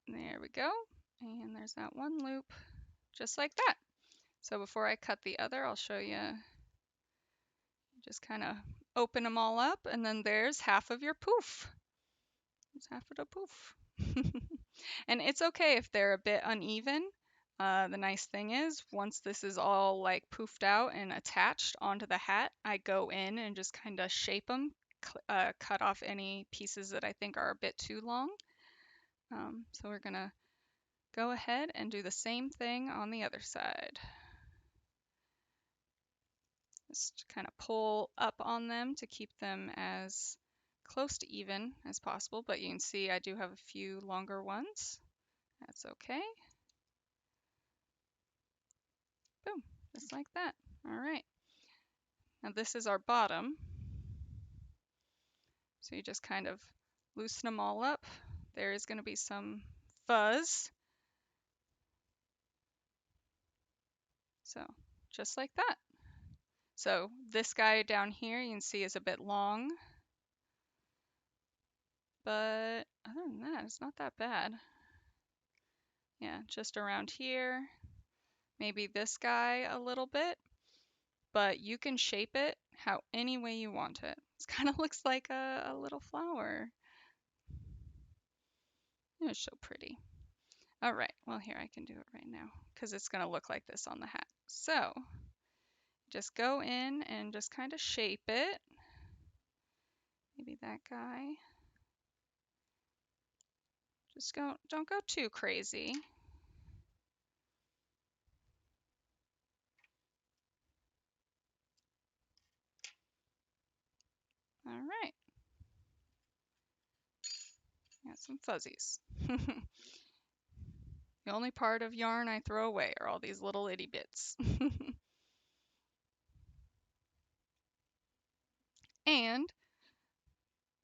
There we go. And there's that one loop, just like that. So before I cut the other, I'll show you. Just kind of open them all up, and then there's half of your poof. There's half of the poof. And it's okay if they're a bit uneven. The nice thing is, once this is all like poofed out and attached onto the hat, I go in and just kind of shape them, cut off any pieces that I think are a bit too long. So we're gonna go ahead and do the same thing on the other side. Just kind of pull up on them to keep them as close to even as possible, but you can see I do have a few longer ones. That's okay. Boom, just like that. All right. Now this is our bottom. So you just kind of loosen them all up. There is going to be some fuzz. So just like that. So this guy down here you can see is a bit long, but other than that, it's not that bad. Yeah, just around here. Maybe this guy a little bit, but you can shape it any way you want it. It kind of looks like a little flower. It's so pretty. All right, well here I can do it right now because it's going to look like this on the hat. So just go in and just kind of shape it. Maybe that guy. Just don't go too crazy. All right. Got some fuzzies. The only part of yarn I throw away are all these little itty bits. And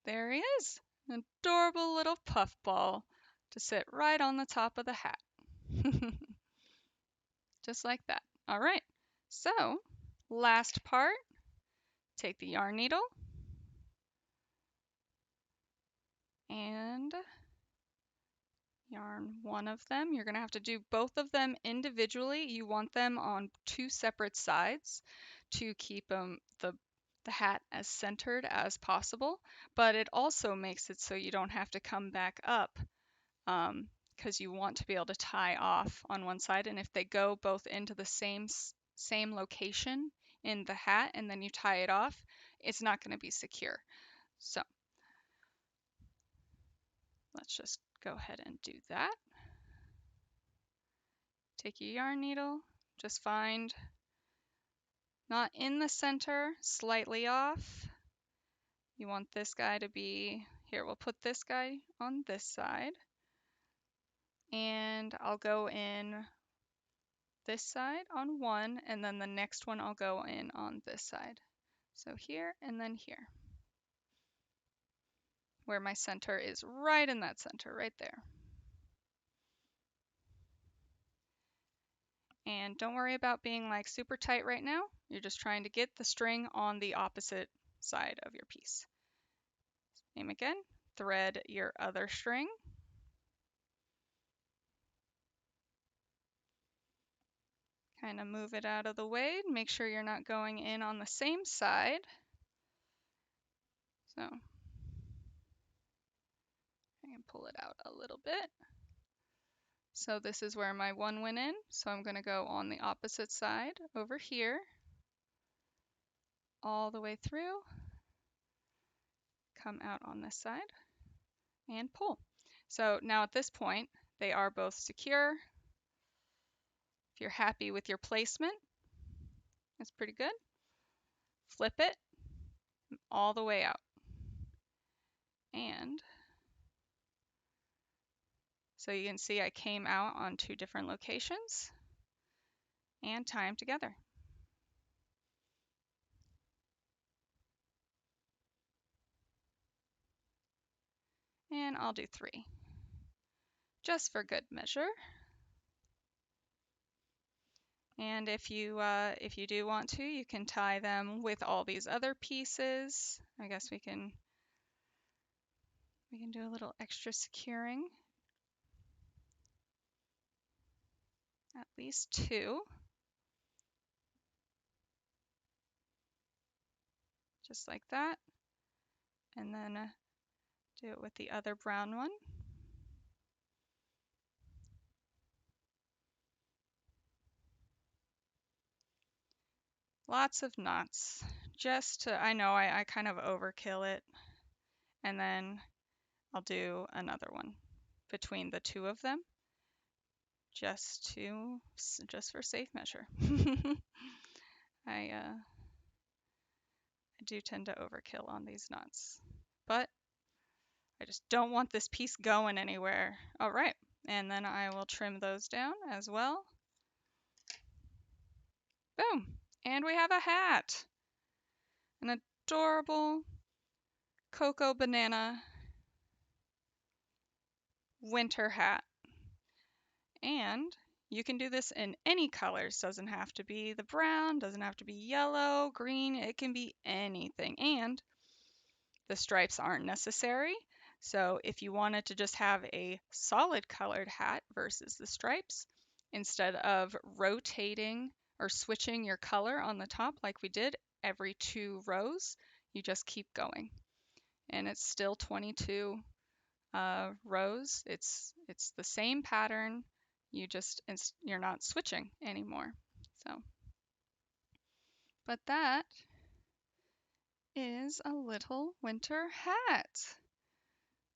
There he is, an adorable little puffball to sit right on the top of the hat. Just like that. All right, so last part, take the yarn needle and yarn one of them. You're going to have to do both of them individually. You want them on two separate sides to keep the hat as centered as possible, but it also makes it so you don't have to come back up because you want to be able to tie off on one side, and if they go both into the same location in the hat and then you tie it off, it's not going to be secure. So let's just go ahead and do that. Take your yarn needle, just find not in the center, slightly off. You want this guy to be, here, we'll put this guy on this side, and I'll go in this side on one, and then the next one I'll go in on this side. So here and then here, where my center is right in that center, right there. And don't worry about being like super tight right now. You're just trying to get the string on the opposite side of your piece. Same again, thread your other string. Kind of move it out of the way. Make sure you're not going in on the same side. So I can pull it out a little bit. So this is where my one went in. So I'm going to go on the opposite side over here, all the way through, come out on this side, and pull. So now at this point, they are both secure. If you're happy with your placement, that's pretty good. Flip it all the way out. And so you can see I came out on two different locations and tie them together. And I'll do 3, just for good measure. And if you do want to, you can tie them with all these other pieces. I guess we can do a little extra securing. At least 2. Just like that. And then do it with the other brown one. Lots of knots. Just to, I know I kind of overkill it. And then I'll do another one between the two of them. Just for safe measure. I do tend to overkill on these knots, but I just don't want this piece going anywhere. All right, and then I will trim those down as well. Boom, and we have a hat. An adorable cocoa banana winter hat. And you can do this in any colors. Doesn't have to be the brown, doesn't have to be yellow, green, it can be anything. And the stripes aren't necessary. So if you wanted to just have a solid colored hat versus the stripes, instead of rotating or switching your color on the top like we did every 2 rows, you just keep going. And it's still 22 rows. It's the same pattern. You're not switching anymore. So, but that is a little winter hat.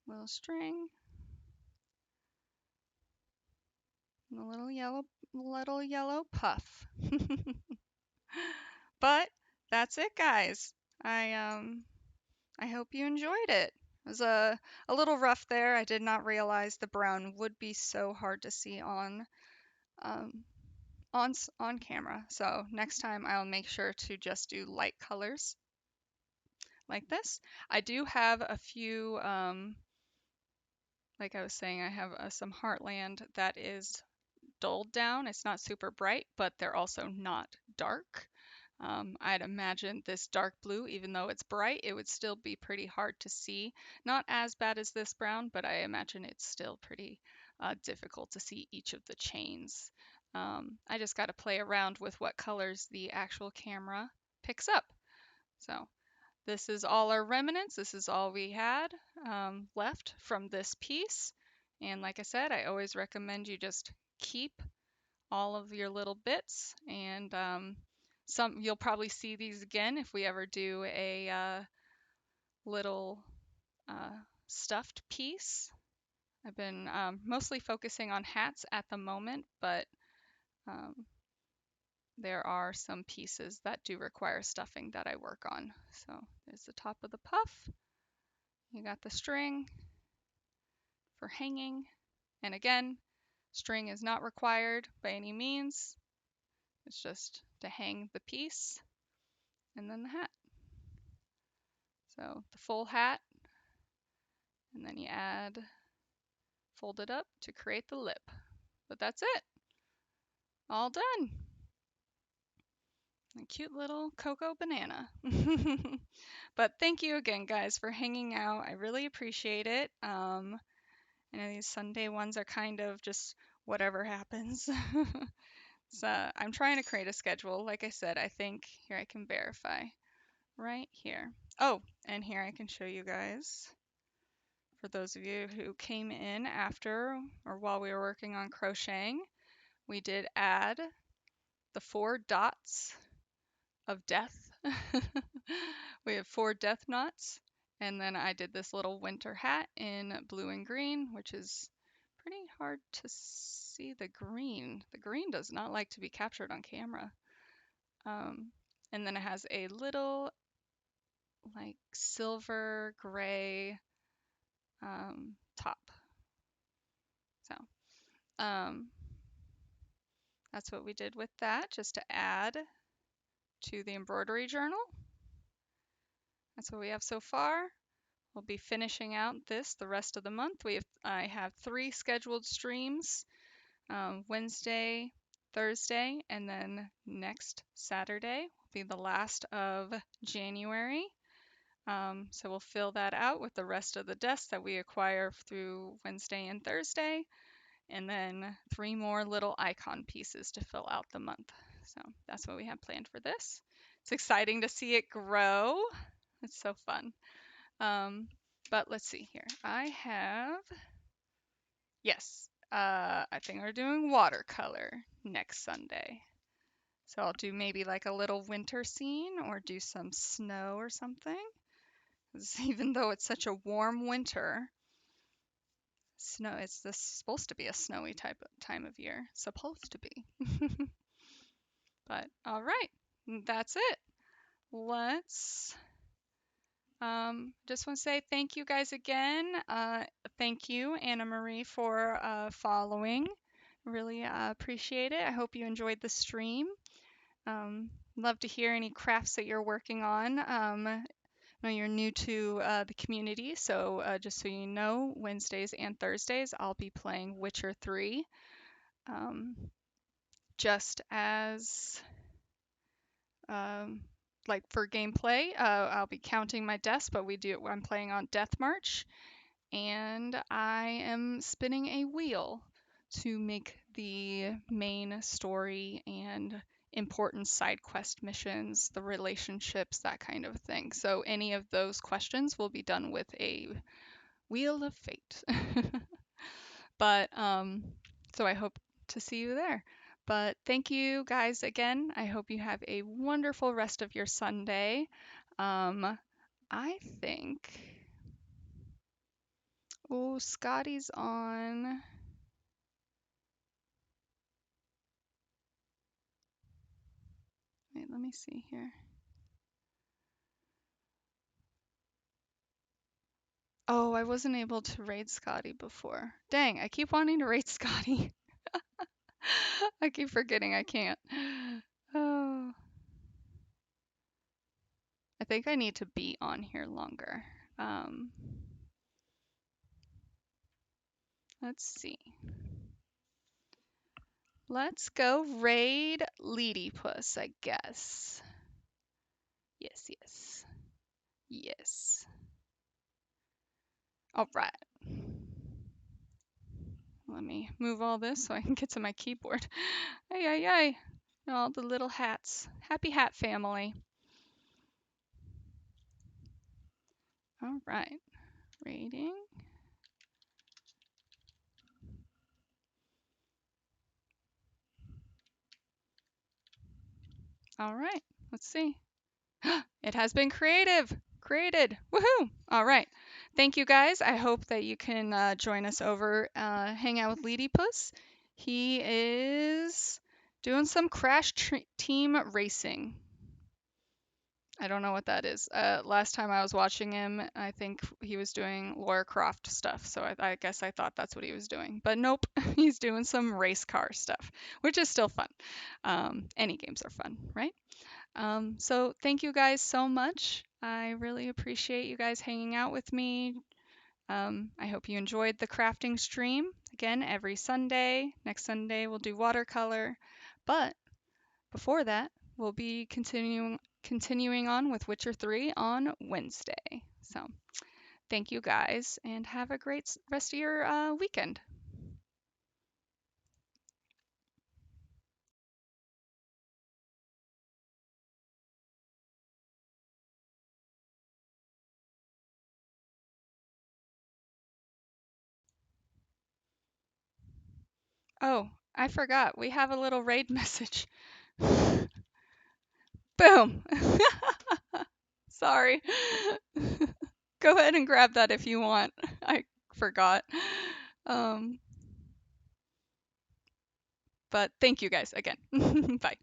Little string, and a little yellow puff. But that's it, guys. I hope you enjoyed it. It was a little rough there. I did not realize the brown would be so hard to see um, on camera. So next time I'll make sure to just do light colors like this. I do have a few, like I was saying, I have some Heartland that is dulled down. It's not super bright, but they're also not dark. I'd imagine this dark blue, even though it's bright, it would still be pretty hard to see. Not as bad as this brown, but I imagine it's still pretty difficult to see each of the chains. I just got to play around with what colors the actual camera picks up. So this is all our remnants. This is all we had left from this piece. And like I said, I always recommend you just keep all of your little bits, and some you'll probably see these again if we ever do a little uh, stuffed piece. I've been mostly focusing on hats at the moment, but um, there are some pieces that do require stuffing that I work on. So there's the top of the puff. You got the string for hanging, and again, string is not required by any means. It's just to hang the piece, and then the hat. So the full hat, and then you fold it up to create the lip. But that's it, all done. A cute little cocoa banana. But thank you again, guys, for hanging out. I really appreciate it. I know these Sunday ones are kind of just whatever happens. So I'm trying to create a schedule. Like I said, I think here I can verify right here. Oh, and here I can show you guys. For those of you who came in after or while we were working on crocheting, we did add the 4 dots of death. We have 4 death knots, and then I did this little winter hat in blue and green, which is pretty hard to see the green. The green does not like to be captured on camera. And then it has a little like silver gray top. So that's what we did with that, just to add to the embroidery journal. That's what we have so far. We'll be finishing out this the rest of the month. I have 3 scheduled streams, Wednesday, Thursday, and then next Saturday will be the last of January. So we'll fill that out with the rest of the desks that we acquire through Wednesday and Thursday, and then 3 more little icon pieces to fill out the month. So that's what we have planned for this. It's exciting to see it grow. It's so fun. But let's see here. Yes, I think we're doing watercolor next Sunday. So I'll do maybe like a little winter scene or do some snow or something. 'Cause even though it's such a warm winter, it's supposed to be a snowy time of year. Supposed to be. But all right, that's it. Let's just want to say thank you guys again. Thank you, Anna Marie, for following. Really appreciate it. I hope you enjoyed the stream. Love to hear any crafts that you're working on. I know you're new to the community, so just so you know, Wednesdays and Thursdays I'll be playing Witcher 3. Just as like for gameplay, I'll be counting my deaths, but I'm playing on Death March, and I am spinning a wheel to make the main story and important side quest missions, the relationships, that kind of thing. So any of those questions will be done with a wheel of fate. But so I hope to see you there. But thank you guys again. I hope you have a wonderful rest of your Sunday. I think, oh, Scotty's on. Wait, let me see here. Oh, I wasn't able to raid Scotty before. Dang, I keep wanting to raid Scotty. I keep forgetting I can't. Oh. I think think I need to be on here longer. Um, let's see. Let's go raid Ladypuss, I guess. Yes, yes, yes. All right. Let me move all this so I can get to my keyboard. Ay, ay, ay. All the little hats. Happy hat family. All right. Rating. All right. Let's see. It has been created. Woohoo! All right. Thank you guys. I hope that you can join us over, hang out with Ladypuss. He is doing some Crash Team Racing. I don't know what that is. Last time I was watching him, I think he was doing Lara Croft stuff, so I guess I thought that's what he was doing. But nope, he's doing some race car stuff, which is still fun. Any games are fun, right? So thank you guys so much. I really appreciate you guys hanging out with me. I hope you enjoyed the crafting stream. Again, every Sunday. Next Sunday we'll do watercolor. But before that, we'll be continuing on with Witcher 3 on Wednesday. So thank you guys and have a great rest of your weekend. Oh, I forgot. We have a little raid message. Boom. Sorry. Go ahead and grab that if you want. I forgot. Um, but thank you guys again. Bye.